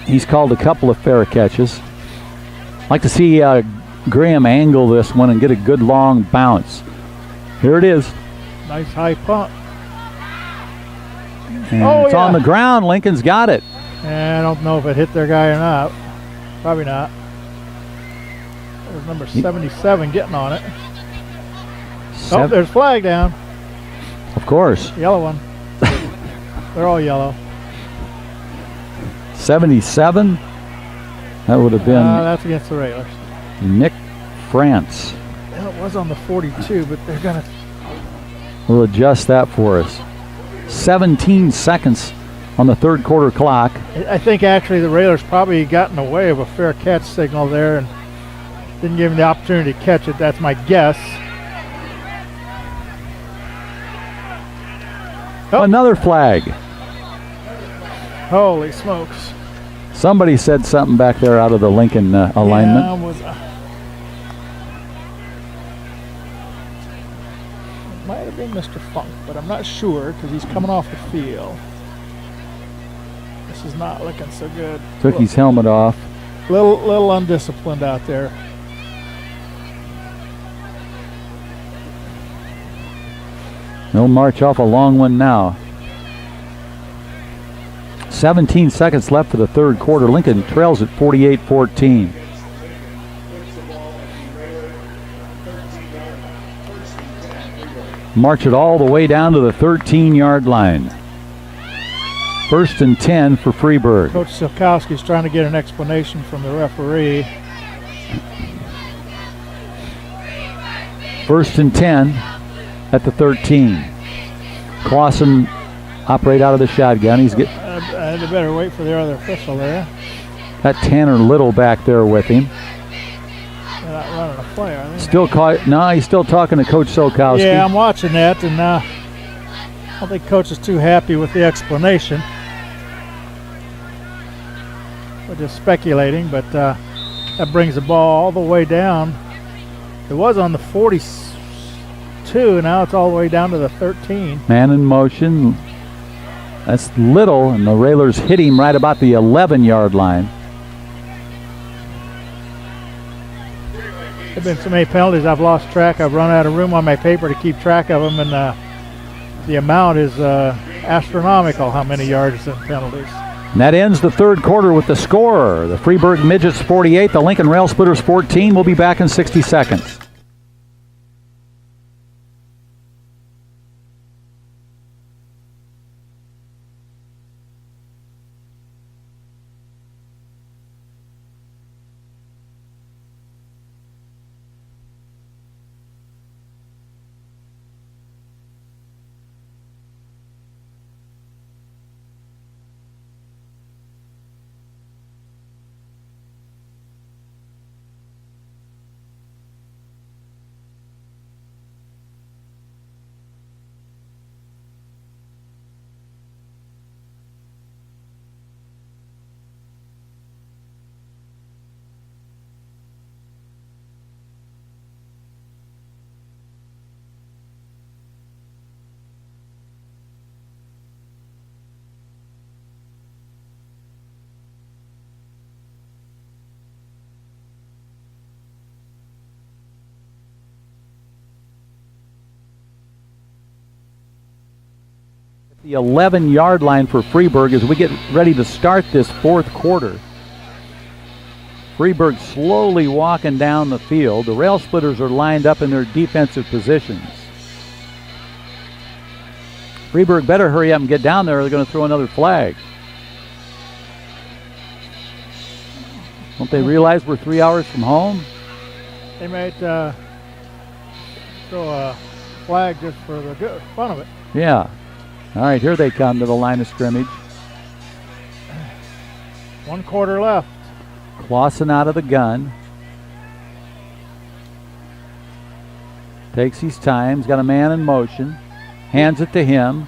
[SPEAKER 1] He's called a couple of fair catches. Like to see Graham angle this one and get a good long bounce. Here it is.
[SPEAKER 2] Nice high punt.
[SPEAKER 1] And it's on the ground. Lincoln's got it.
[SPEAKER 2] And I don't know if it hit their guy or not. Probably not. That was number 77 getting on it. Oh, there's flag down.
[SPEAKER 1] Of course.
[SPEAKER 2] Yellow one. They're all yellow.
[SPEAKER 1] 77. That would have been.
[SPEAKER 2] That's against the Railers.
[SPEAKER 1] Nick France.
[SPEAKER 2] Well, it was on the 42, but they're going to.
[SPEAKER 1] We'll adjust that for us. 17 seconds on the 3rd quarter clock.
[SPEAKER 2] I think actually the Railers probably got in the way of a fair catch signal there and didn't give him the opportunity to catch it. That's my guess.
[SPEAKER 1] Oh. Another flag.
[SPEAKER 2] Holy smokes.
[SPEAKER 1] Somebody said something back there out of the Lincoln alignment.
[SPEAKER 2] Yeah, it might have been Mr. Funk, but I'm not sure because he's coming off the field. This is not looking so good.
[SPEAKER 1] Took his helmet off.
[SPEAKER 2] Little undisciplined out there.
[SPEAKER 1] They'll march off a long one now. 17 seconds left for the 3rd quarter. Lincoln trails at 48-14. March it all the way down to the 13-yard line. 1st and 10 for Freeburg.
[SPEAKER 2] Coach Silkowski's trying to get an explanation from the referee.
[SPEAKER 1] 1st and 10 at the 13. Clausen operate out of the shotgun. He's getting.
[SPEAKER 2] They better wait for the other official there.
[SPEAKER 1] Got Tanner Little back there with him.
[SPEAKER 2] They're not running a play, are they?
[SPEAKER 1] Still caught. No, he's still talking to Coach Silkowski.
[SPEAKER 2] Yeah, I'm watching that, and I don't think Coach is too happy with the explanation. We're just speculating, but that brings the ball all the way down. It was on the 42, now it's all the way down to the 13.
[SPEAKER 1] Man in motion. That's Little, and the Railers hit him right about the 11-yard line.
[SPEAKER 2] There have been so many penalties I've lost track. I've run out of room on my paper to keep track of them, and the amount is astronomical, how many yards and penalties.
[SPEAKER 1] And that ends the 3rd quarter with the score. The Freeburg Midgets 48, the Lincoln Rail Splitters 14. We'll be back in 60 seconds. The 11-yard line for Freeburg as we get ready to start this fourth quarter. Freeburg slowly walking down the field. The Rail Splitters are lined up in their defensive positions. Freeburg better hurry up and get down there or they're going to throw another flag. Don't they realize we're 3 hours from home?
[SPEAKER 2] They might throw a flag just for the fun of it.
[SPEAKER 1] Yeah. All right, here they come to the line of scrimmage.
[SPEAKER 2] 1 quarter left.
[SPEAKER 1] Clausen out of the gun. Takes his time. He's got a man in motion. Hands it to him.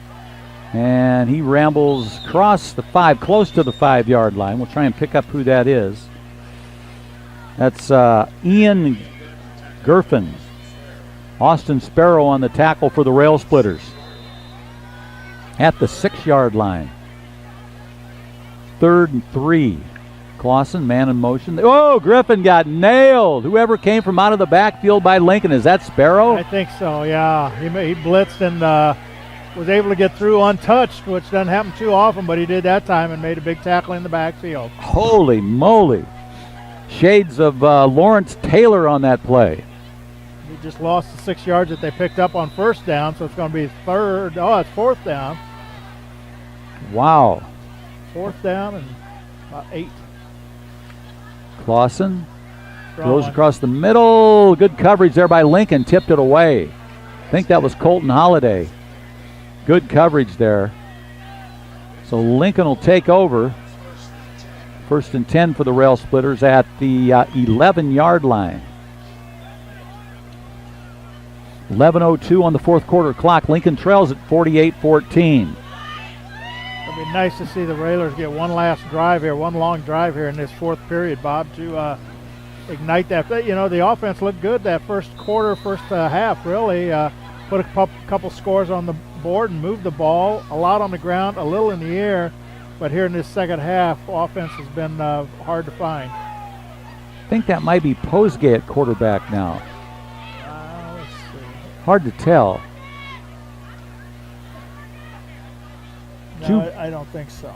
[SPEAKER 1] And he rambles across the 5, close to the 5-yard line. We'll try and pick up who that is. That's Ian Gerfin. Austin Sparrow on the tackle for the Rail Splitters. At the 6-yard line. 3rd and 3. Clausen, man in motion. Oh, Griffin got nailed. Whoever came from out of the backfield by Lincoln. Is that Sparrow?
[SPEAKER 2] I think so, yeah. He blitzed and was able to get through untouched, which doesn't happen too often, but he did that time and made a big tackle in the backfield.
[SPEAKER 1] Holy moly. Shades of Lawrence Taylor on that play.
[SPEAKER 2] He just lost the 6 yards that they picked up on first down, so it's going to be third. Oh, it's 4th down.
[SPEAKER 1] Wow.
[SPEAKER 2] 4th down and about 8.
[SPEAKER 1] Clausen goes across the middle. Good coverage there by Lincoln. Tipped it away. I think that was Colton Holiday. Good coverage there. So Lincoln will take over. 1st and 10 for the Rail Splitters at the 11-yard line. 11:02 on the fourth quarter clock. Lincoln trails at 48-14.
[SPEAKER 2] It'll be nice to see the Railers get one last drive here, one long drive here in this fourth period, Bob, to ignite that. You know, the offense looked good that first quarter, first half, really. Put a couple scores on the board and moved the ball. A lot on the ground, a little in the air. But here in this second half, offense has been hard to find.
[SPEAKER 1] I think that might be Posgay at quarterback now.
[SPEAKER 2] Let's see.
[SPEAKER 1] Hard to tell.
[SPEAKER 2] No, I don't think so.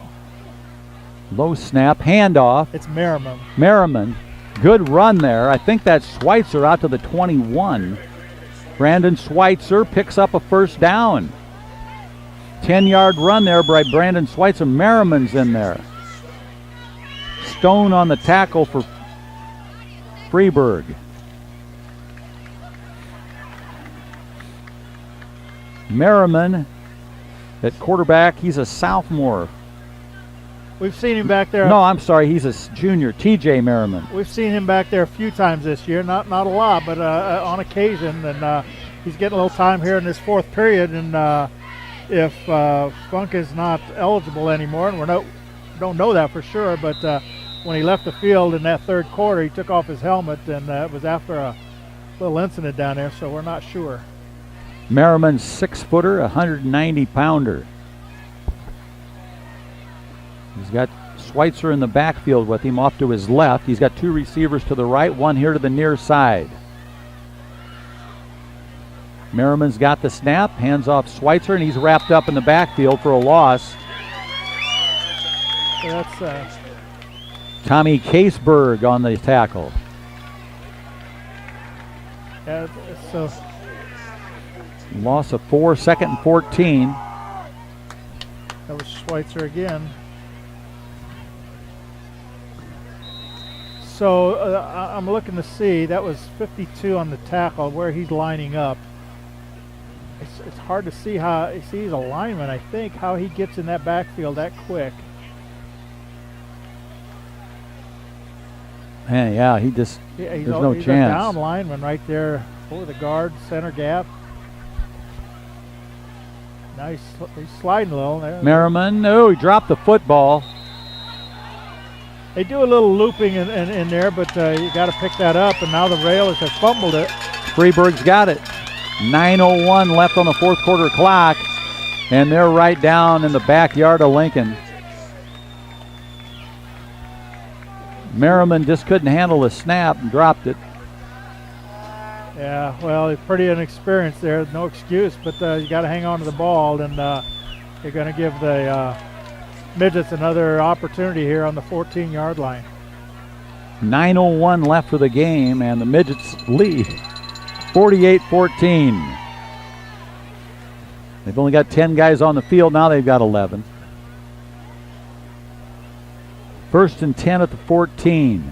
[SPEAKER 1] Low snap, handoff.
[SPEAKER 2] It's Merriman.
[SPEAKER 1] Merriman. Good run there. I think that's Schweitzer out to the 21. Brandon Schweitzer picks up a first down. 10-yard run there by Brandon Schweitzer. Merriman's in there. Stone on the tackle for Freeburg. Merriman at quarterback. He's a sophomore.
[SPEAKER 2] We've seen him back there.
[SPEAKER 1] No, I'm sorry. He's a junior. TJ Merriman.
[SPEAKER 2] We've seen him back there a few times this year. Not a lot, but on occasion. And he's getting a little time here in this fourth period. And if Funk is not eligible anymore, and don't know that for sure, but when he left the field in that third quarter, he took off his helmet, and it was after a little incident down there, so we're not sure.
[SPEAKER 1] Merriman's 6-footer, 190-pounder. He's got Schweitzer in the backfield with him off to his left. He's got 2 receivers to the right, 1 here to the near side. Merriman's got the snap, hands off Schweitzer, and he's wrapped up in the backfield for a loss.
[SPEAKER 2] That's
[SPEAKER 1] Tommy Caseberg on the tackle.
[SPEAKER 2] So
[SPEAKER 1] Loss of 4, 2nd and 14.
[SPEAKER 2] That was Schweitzer again. So I'm looking to see, that was 52 on the tackle, where he's lining up. It's hard to see how, he's a lineman, I think, how he gets in that backfield that quick.
[SPEAKER 1] Man, yeah, there's no
[SPEAKER 2] he's
[SPEAKER 1] chance.
[SPEAKER 2] A down lineman right there for the guard, center gap. Nice, he's sliding a little there.
[SPEAKER 1] Merriman, he dropped the football.
[SPEAKER 2] They do a little looping in there, but you got to pick that up, and now the Railers have fumbled it.
[SPEAKER 1] Freeburg's got it. 9:01 left on the fourth quarter clock, and they're right down in the backyard of Lincoln. Merriman just couldn't handle the snap and dropped it.
[SPEAKER 2] Yeah, well, he's pretty inexperienced there. No excuse, but you got to hang on to the ball. And They're going to give the Midgets another opportunity here on the 14-yard line.
[SPEAKER 1] 9:01 left for the game, and the Midgets lead 48-14. They've only got 10 guys on the field. Now they've got 11. 1st and 10 at the 14.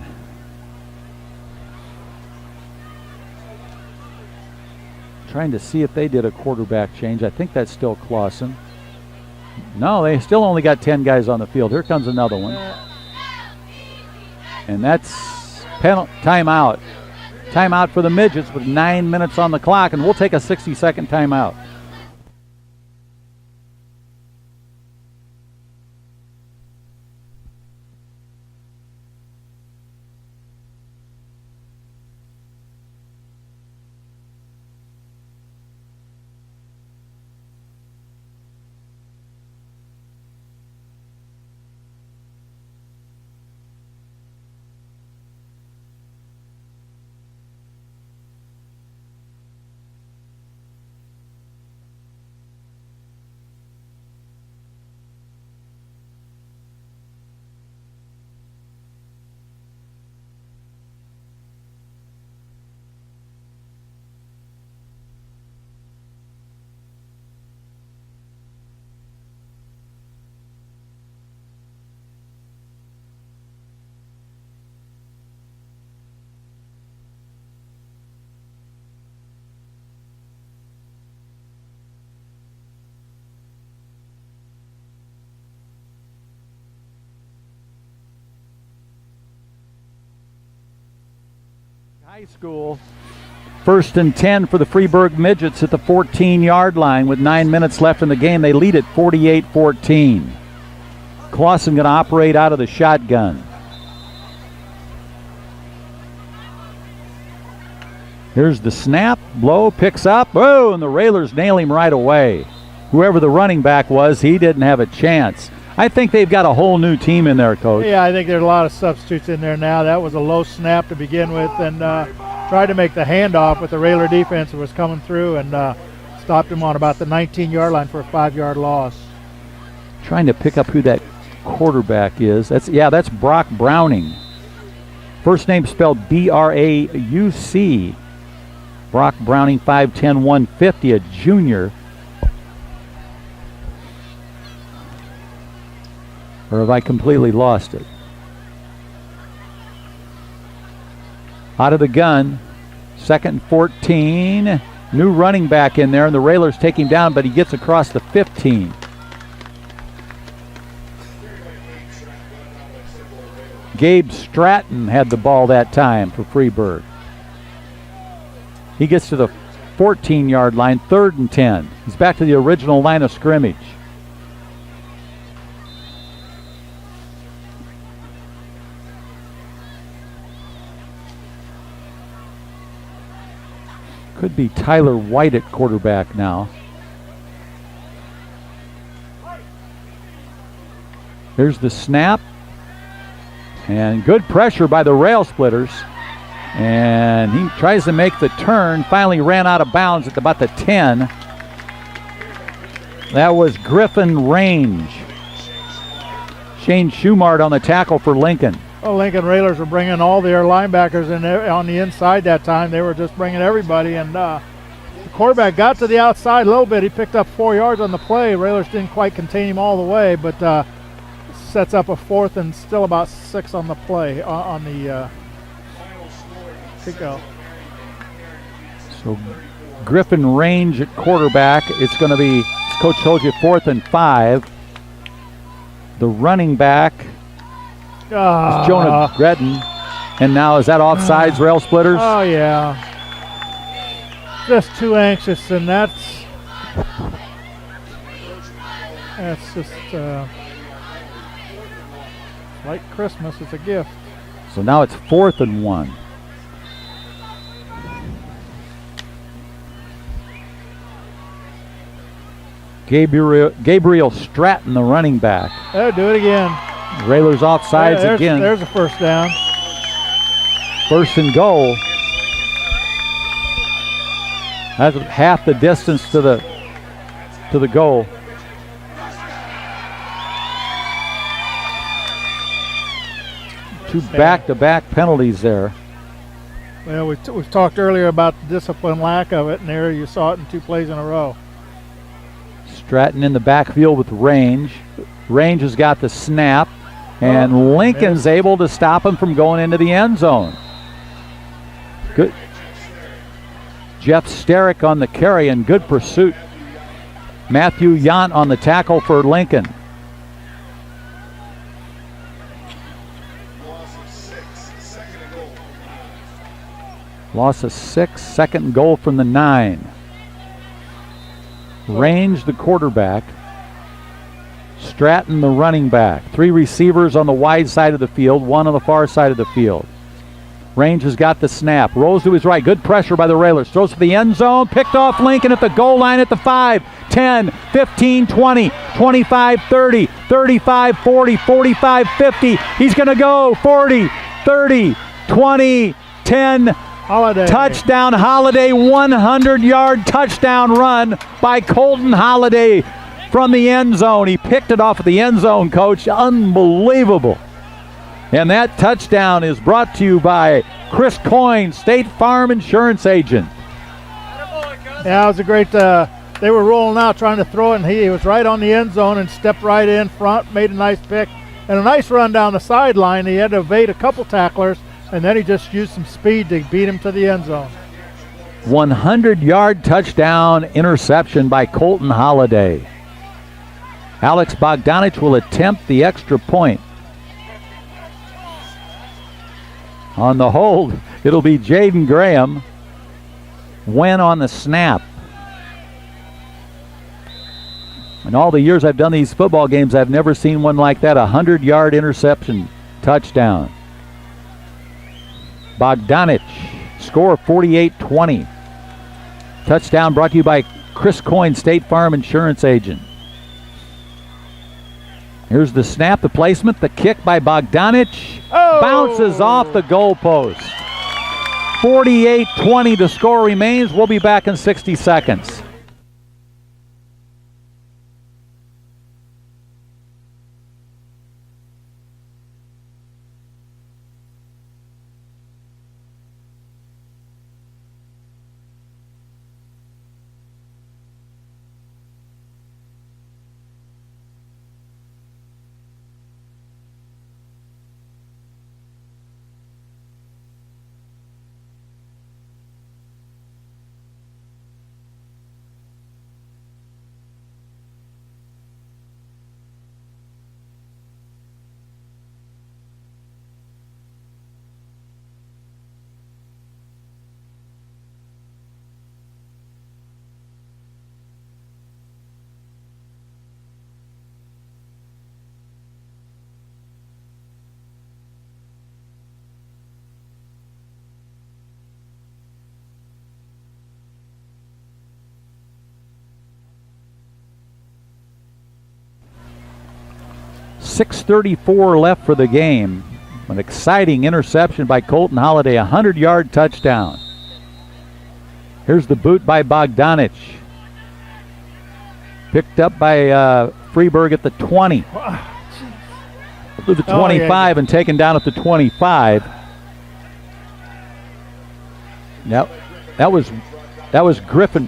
[SPEAKER 1] Trying to see if they did a quarterback change. I think that's still Clausen. No, they still only got 10 guys on the field. Here comes another one. And that's timeout. Timeout for the Midgets with 9 minutes on the clock, and we'll take a 60-second timeout. High school. 1st and 10 for the Freeburg Midgets at the 14-yard line with 9 minutes left in the game. They lead at 48-14. Clausen going to operate out of the shotgun. Here's the snap. Blow picks up. Oh, and the Railers nail him right away. Whoever the running back was, he didn't have a chance. I think they've got a whole new team in there, Coach.
[SPEAKER 2] Yeah, I think there's a lot of substitutes in there now. That was a low snap to begin with, and tried to make the handoff with the Railer defense that was coming through, and stopped him on about the 19-yard line for a 5-yard loss.
[SPEAKER 1] Trying to pick up who that quarterback is. That's Brock Browning. First name spelled B-R-A-U-C. Brock Browning, 5'10", 150, a junior. Or have I completely lost it? Out of the gun, 2nd and 14. New running back in there, and the Railers take him down, but he gets across the 15. Gabe Stratton had the ball that time for Freeburg. He gets to the 14-yard line, 3rd and 10. He's back to the original line of scrimmage. Could be Tyler White at quarterback now. Here's the snap. And good pressure by the Rail Splitters. And he tries to make the turn. Finally ran out of bounds at about the 10. That was Griffin Range. Shane Schumart on the tackle for Lincoln.
[SPEAKER 2] Well, Lincoln Railers were bringing all their linebackers in there on the inside that time. They were just bringing everybody, and the quarterback got to the outside a little bit. He picked up 4 yards on the play. Railers didn't quite contain him all the way, but sets up a 4th and still about 6 on the play on the kick-out.
[SPEAKER 1] So Griffin Range at quarterback. It's going to be, as Coach told you, 4th and 5. The running back is Jonah Gredden. And now is that offsides, Rail Splitters?
[SPEAKER 2] Oh, yeah. Just too anxious, and that's just like Christmas. It's a gift.
[SPEAKER 1] So now it's 4th and 1. Gabriel Stratton, the running back.
[SPEAKER 2] Oh, do it again.
[SPEAKER 1] Railers offsides again.
[SPEAKER 2] There's a first down.
[SPEAKER 1] 1st and goal. That's half the distance to the goal. 2 back-to-back penalties there.
[SPEAKER 2] Well, we've talked earlier about the discipline lack of it, and there you saw it in 2 plays in a row.
[SPEAKER 1] Stratton in the backfield with Range. Range has got the snap, and Lincoln's able to stop him from going into the end zone. Good. Jeff Sterrick on the carry, and good pursuit. Matthew Yant on the tackle for Lincoln. Loss of 6, second and goal from the 9. Range the quarterback. Stratton the running back. 3 receivers on the wide side of the field, 1 on the far side of the field. Range has got the snap. Rolls to his right. Good pressure by the Railers. Throws to the end zone. Picked off Lincoln at the goal line at the 5, 10, 15, 20, 25, 30, 35, 40, 45, 50. He's going to go 40, 30, 20, 10.
[SPEAKER 2] Holiday.
[SPEAKER 1] Touchdown Holiday, 100-yard touchdown run by Colton Holiday from the end zone. He picked it off at the end zone, Coach. Unbelievable. And that touchdown is brought to you by Chris Coyne, State Farm Insurance Agent.
[SPEAKER 2] Yeah, it was a great, they were rolling out trying to throw it, and he was right on the end zone and stepped right in front, made a nice pick, and a nice run down the sideline. He had to evade a couple tacklers, and then he just used some speed to beat him to the end zone.
[SPEAKER 1] 100-yard touchdown interception by Colton Holiday. Alex Bogdanich will attempt the extra point. On the hold, it'll be Jaden Graham. Win on the snap. In all the years I've done these football games, I've never seen one like that. 100-yard interception touchdown. Bogdanich, score 48-20. Touchdown brought to you by Chris Coyne, State Farm Insurance Agent. Here's the snap, the placement, the kick by Bogdanich. Bounces off the goalpost. 48-20 the score remains. We'll be back in 60 seconds. .634 left for the game. An exciting interception by Colton Holiday, 100-yard touchdown. Here's the boot by Bogdanich. Picked up by Freeburg at the 20. To the 25 and taken down at the 25. Yep, that was Griffin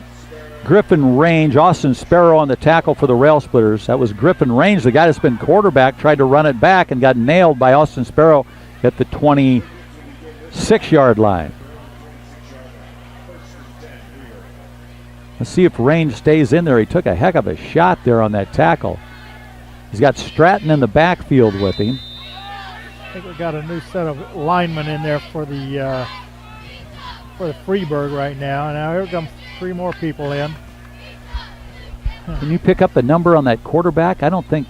[SPEAKER 1] Range. Austin Sparrow on the tackle for the Rail Splitters. That was Griffin Range, the guy that's been quarterback, tried to run it back and got nailed by Austin Sparrow at the 26-yard line. Let's see if Range stays in there. He took a heck of a shot there on that tackle. He's got Stratton in the backfield with him.
[SPEAKER 2] I think we got a new set of linemen in there for the Freeburg right now. Now here comes 3 more people in.
[SPEAKER 1] Can you pick up the number on that quarterback? I don't think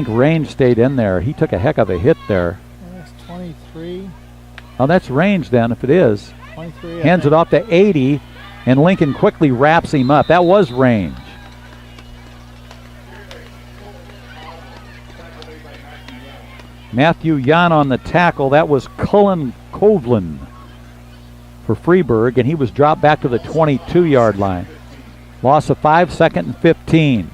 [SPEAKER 1] Range stayed in there. He took a heck of a hit there.
[SPEAKER 2] That's 23.
[SPEAKER 1] Oh, that's Range then, if it is.
[SPEAKER 2] 23.
[SPEAKER 1] Hands it off to 80, and Lincoln quickly wraps him up. That was Range. Matthew Jan on the tackle. That was Cullen Kovlin for Freeburg, and he was dropped back to the 22-yard line. Loss of 5, second and 15.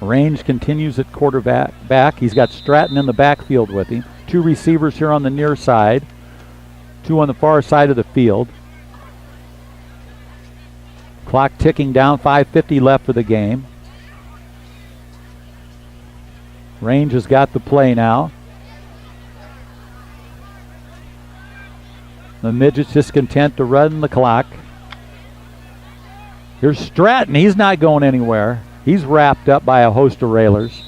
[SPEAKER 1] Range continues at quarterback. He's got Stratton in the backfield with him. 2 receivers here on the near side. 2 on the far side of the field. Clock ticking down, 5:50 left for the game. Range has got the play now. The Midgets just content to run the clock. Here's Stratton. He's not going anywhere. He's wrapped up by a host of railers.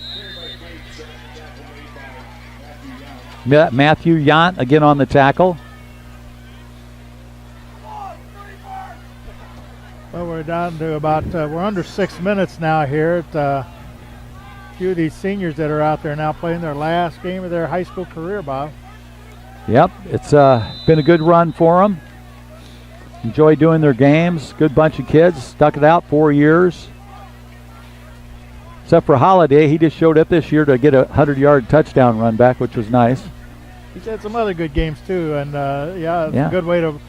[SPEAKER 1] Matthew Yant again on the tackle.
[SPEAKER 2] Well, we're down to about, we're under 6 minutes now here. A few of these seniors that are out there now playing their last game of their high school career, Bob.
[SPEAKER 1] Yep, it's been a good run for them. Enjoy doing their games. Good bunch of kids. Stuck it out 4 years. Except for Holiday, he just showed up this year to get a 100-yard touchdown run back, which was nice.
[SPEAKER 2] He's had some other good games too, and it's a good way to,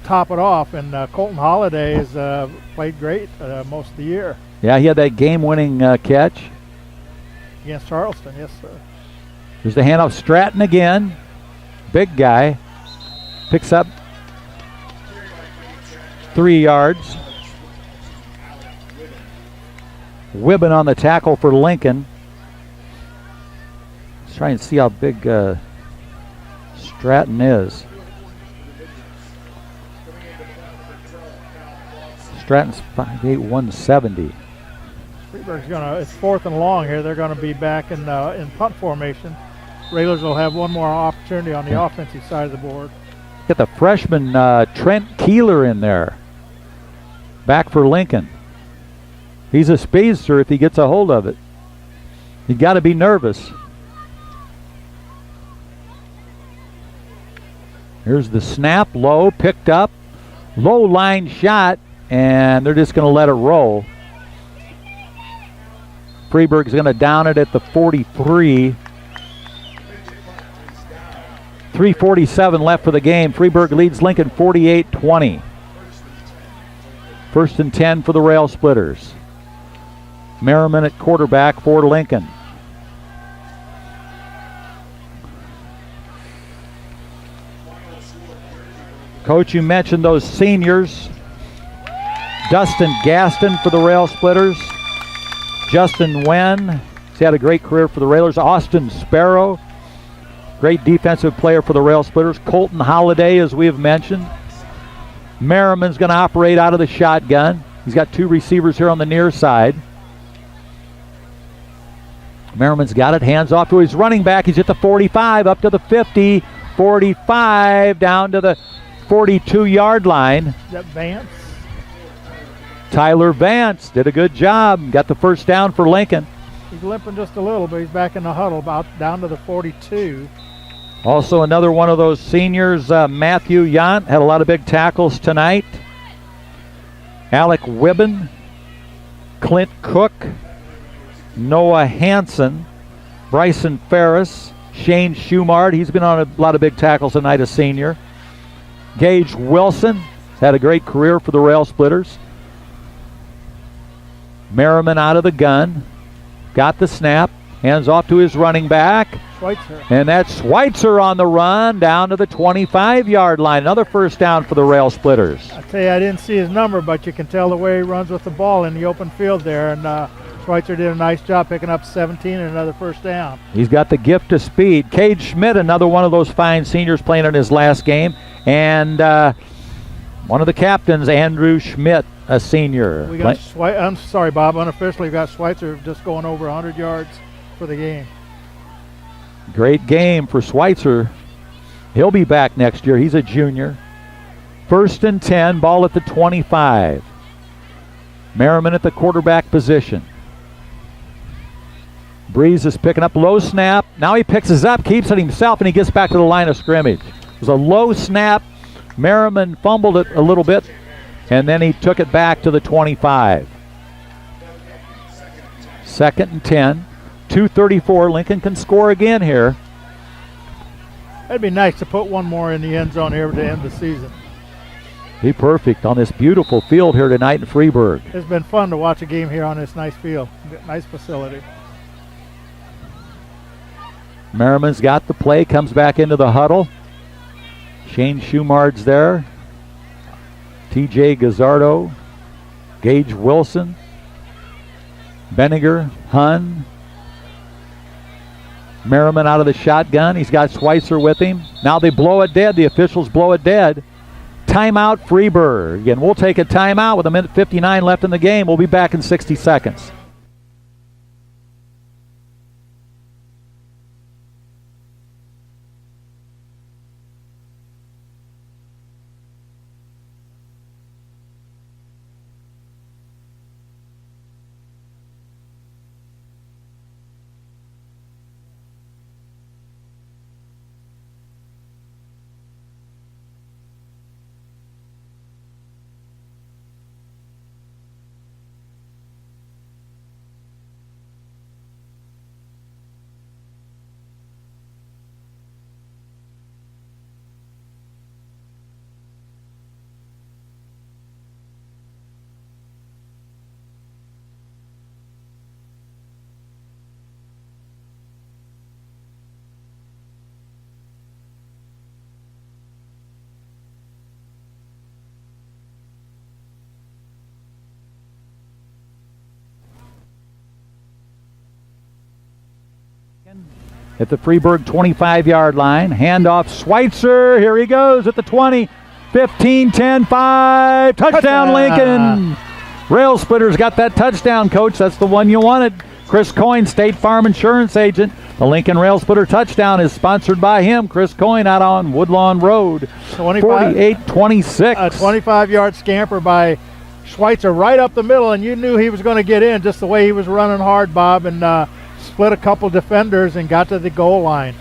[SPEAKER 2] top it off. And Colton Holiday has played great most of the year.
[SPEAKER 1] Yeah, he had that game-winning catch
[SPEAKER 2] against Charleston. Yes, sir.
[SPEAKER 1] There's the handoff. Stratton again. Big guy. Picks up 3 yards. Wibben on the tackle for Lincoln. Let's try and see how big Stratton is. Stratton's 5'8", 170.
[SPEAKER 2] Freeburg's it's 4th and long here. They're going to be back in punt formation. Railers will have one more opportunity on the offensive side of the board.
[SPEAKER 1] Get the freshman Trent Keeler in there. Back for Lincoln. He's a speedster if he gets a hold of it. You got to be nervous. Here's the snap, low, picked up. Low line shot, and they're just going to let it roll. Freeburg's going to down it at the 43. 3:47 left for the game. Freeburg leads Lincoln 48-20. 1st and 10 for the Rail Splitters. Merriman at quarterback for Lincoln. Coach, you mentioned those seniors. Dustin Gaston for the Rail Splitters. Justin Wen, he's had a great career for the Railers. Austin Sparrow, great defensive player for the Rail Splitters. Colton Holiday, as we have mentioned. Merriman's going to operate out of the shotgun. He's got 2 receivers here on the near side. Merriman's got it, hands off to his running back. He's at the 45, up to the 50, 45, down to the 42-yard line.
[SPEAKER 2] Is that Vance?
[SPEAKER 1] Tyler Vance did a good job. Got the first down for Lincoln.
[SPEAKER 2] He's limping just a little, but he's back in the huddle, about down to the 42.
[SPEAKER 1] Also another one of those seniors, Matthew Yant, had a lot of big tackles tonight. Alec Wibben, Clint Cook, Noah Hansen, Bryson Ferris, Shane Schumard, he's been on a lot of big tackles tonight, a senior. Gage Wilson, had a great career for the Rail Splitters. Merriman out of the gun, got the snap, hands off to his running back.
[SPEAKER 2] Schweitzer.
[SPEAKER 1] And that's Schweitzer on the run down to the 25-yard line. Another first down for the Rail Splitters.
[SPEAKER 2] I tell you, I didn't see his number, but you can tell the way he runs with the ball in the open field there. And Schweitzer did a nice job picking up 17 and another first down. He's
[SPEAKER 1] got the gift of speed. Cade Schmidt, another one of those fine seniors playing in his last game. And one of the captains, Andrew Schmidt, a senior.
[SPEAKER 2] We got I'm sorry, Bob. Unofficially, we got Schweitzer just going over 100 yards for the game.
[SPEAKER 1] Great game for Schweitzer. He'll be back next year. He's a junior. 1st and 10, ball at the 25. Merriman at the quarterback position. Breeze is picking up low snap. Now he picks it up, keeps it himself, and he gets back to the line of scrimmage. It was a low snap. Merriman fumbled it a little bit, and then he took it back to the 25. 2nd and 10. 2:34. Lincoln can score again here.
[SPEAKER 2] That'd be nice to put one more in the end zone here to end the season.
[SPEAKER 1] Be perfect on this beautiful field here tonight in Freeburg.
[SPEAKER 2] It's been fun to watch a game here on this nice field, nice facility.
[SPEAKER 1] Merriman's got the play, comes back into the huddle. Shane Schumard's there. TJ Gazzardo, Gage Wilson, Benninger, Hun. Merriman out of the shotgun. He's got Schweitzer with him. Now they blow it dead. The officials blow it dead. Timeout, Freeburg. And we'll take a timeout with 1:59 left in the game. We'll be back in 60 seconds. At the Freeburg 25-yard line. Handoff, Schweitzer. Here he goes at the 20. 15, 10, 5. Touchdown, Lincoln. Rail Splitters got that touchdown, Coach. That's the one you wanted. Chris Coyne, State Farm Insurance Agent. The Lincoln Rail Splitter touchdown is sponsored by him. Chris Coyne out on Woodlawn Road. 48-26.
[SPEAKER 2] A 25-yard scamper by Schweitzer right up the middle, and you knew he was going to get in just the way he was running hard, Bob, and split a couple defenders and got to the goal line.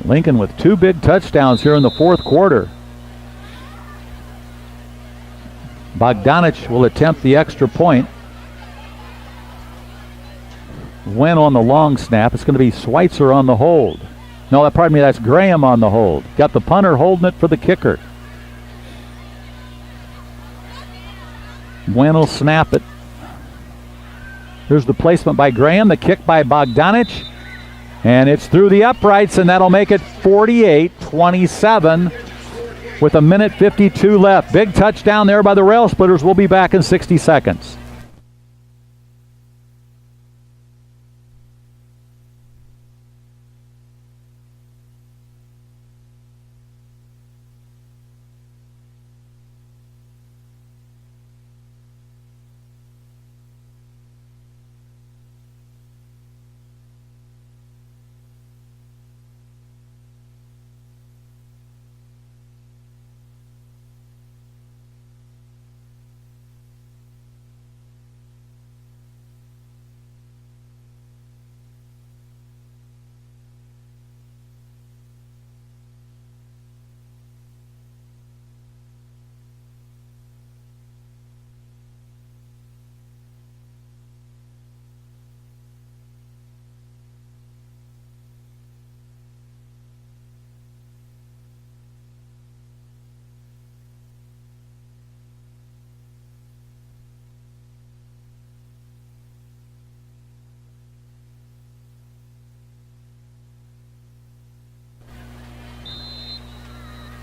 [SPEAKER 1] Lincoln with 2 big touchdowns here in the fourth quarter. Bogdanich will attempt the extra point. Went on the long snap. It's going to be Schweitzer on the hold. No, pardon me, that's Graham on the hold. Got the punter holding it for the kicker. Wynn will snap it. Here's the placement by Graham, the kick by Bogdanich. And it's through the uprights, and that'll make it 48-27 with 1:52 left. Big touchdown there by the Rail Splitters. We'll be back in 60 seconds.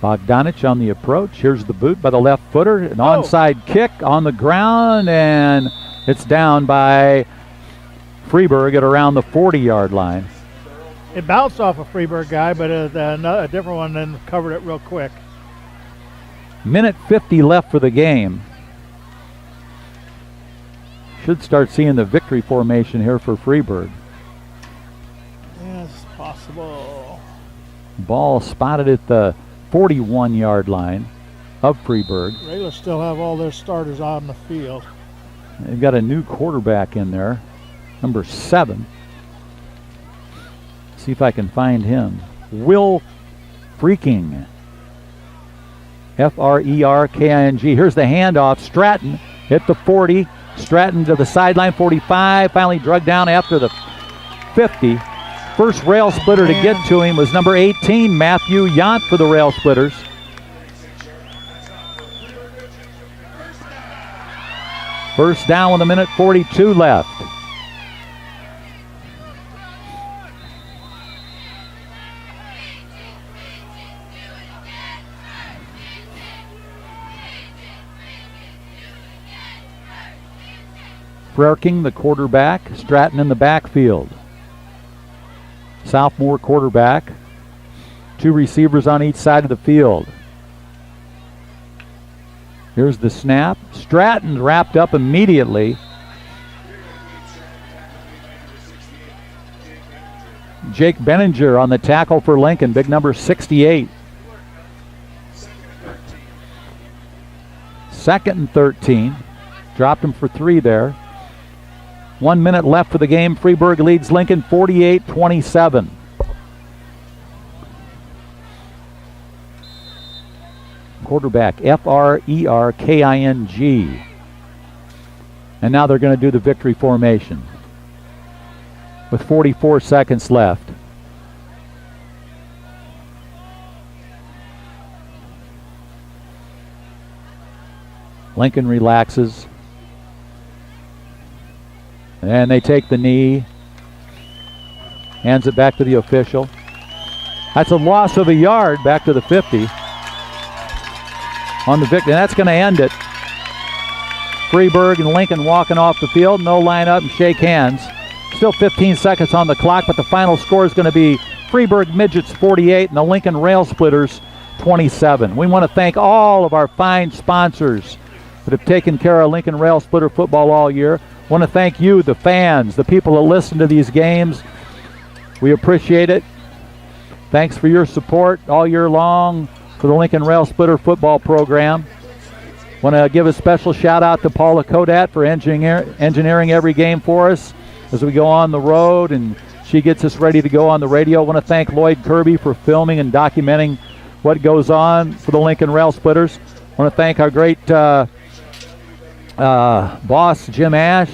[SPEAKER 1] Bogdanich on the approach. Here's the boot by the left footer. An onside kick on the ground, and it's down by Freeburg at around the 40-yard line.
[SPEAKER 2] It bounced off a Freeburg guy, but a different one then covered it real quick.
[SPEAKER 1] 1:50 left for the game. Should start seeing the victory formation here for Freeburg.
[SPEAKER 2] Yes, possible.
[SPEAKER 1] Ball spotted at the 41-yard line of Freeburg.
[SPEAKER 2] Railers still have all their starters on the field.
[SPEAKER 1] They've got a new quarterback in there, number 7. See if I can find him. Will Freaking. Freerking. Here's the handoff. Stratton hit the 40. Stratton to the sideline, 45. Finally drug down after the 50. First Rail Splitter to get to him was number 18, Matthew Yant for the Rail Splitters. First down with 1:42 left. Freeburg, the quarterback. Stratton in the backfield. Sophomore quarterback. 2 receivers on each side of the field. Here's the snap. Stratton wrapped up immediately. Jake Benninger on the tackle for Lincoln, big number 68. 2nd and 13. Dropped him for 3 there. 1 minute left for the game. Freeburg leads Lincoln 48-27. Quarterback, Freerking. And now they're going to do the victory formation with 44 seconds left. Lincoln relaxes. And they take the knee. Hands it back to the official. That's a loss of a yard back to the 50. On the victory. That's going to end it. Freeburg and Lincoln walking off the field. No line up and shake hands. Still 15 seconds on the clock, but the final score is going to be Freeburg Midgets 48 and the Lincoln Rail Splitters 27. We want to thank all of our fine sponsors that have taken care of Lincoln Rail Splitter football all year. Want to thank you, the fans, the people that listen to these games. We appreciate it. Thanks for your support all year long for the Lincoln Rail Splitter football program. Want to give a special shout out to Paula Kodat for engineering every game for us as we go on the road, and she gets us ready to go on the radio. Want to thank Lloyd Kirby for filming and documenting what goes on for the Lincoln Rail Splitters. Want to thank our great boss, Jim Ash,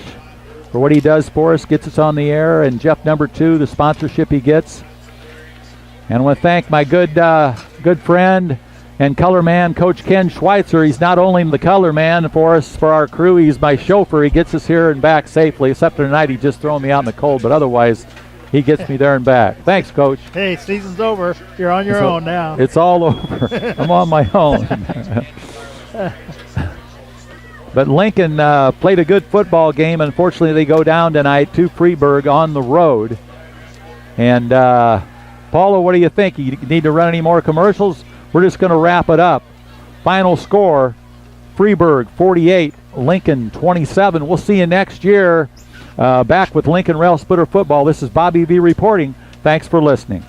[SPEAKER 1] for what he does for us, gets us on the air, and Jeff number 2, the sponsorship he gets. And I want to thank my good friend and color man, Coach Ken Schweitzer. He's not only the color man for us, for our crew, he's my chauffeur. He gets us here and back safely, except for tonight he just thrown me out in the cold, but otherwise he gets me there and back. Thanks, Coach.
[SPEAKER 2] Hey, season's over. You're on your own now.
[SPEAKER 1] It's all over. I'm on my own. But Lincoln played a good football game. Unfortunately, they go down tonight to Freeburg on the road. And Paula, what do you think? You need to run any more commercials? We're just going to wrap it up. Final score, Freeburg 48, Lincoln 27. We'll see you next year back with Lincoln Rail Splitter football. This is Bobby V reporting. Thanks for listening.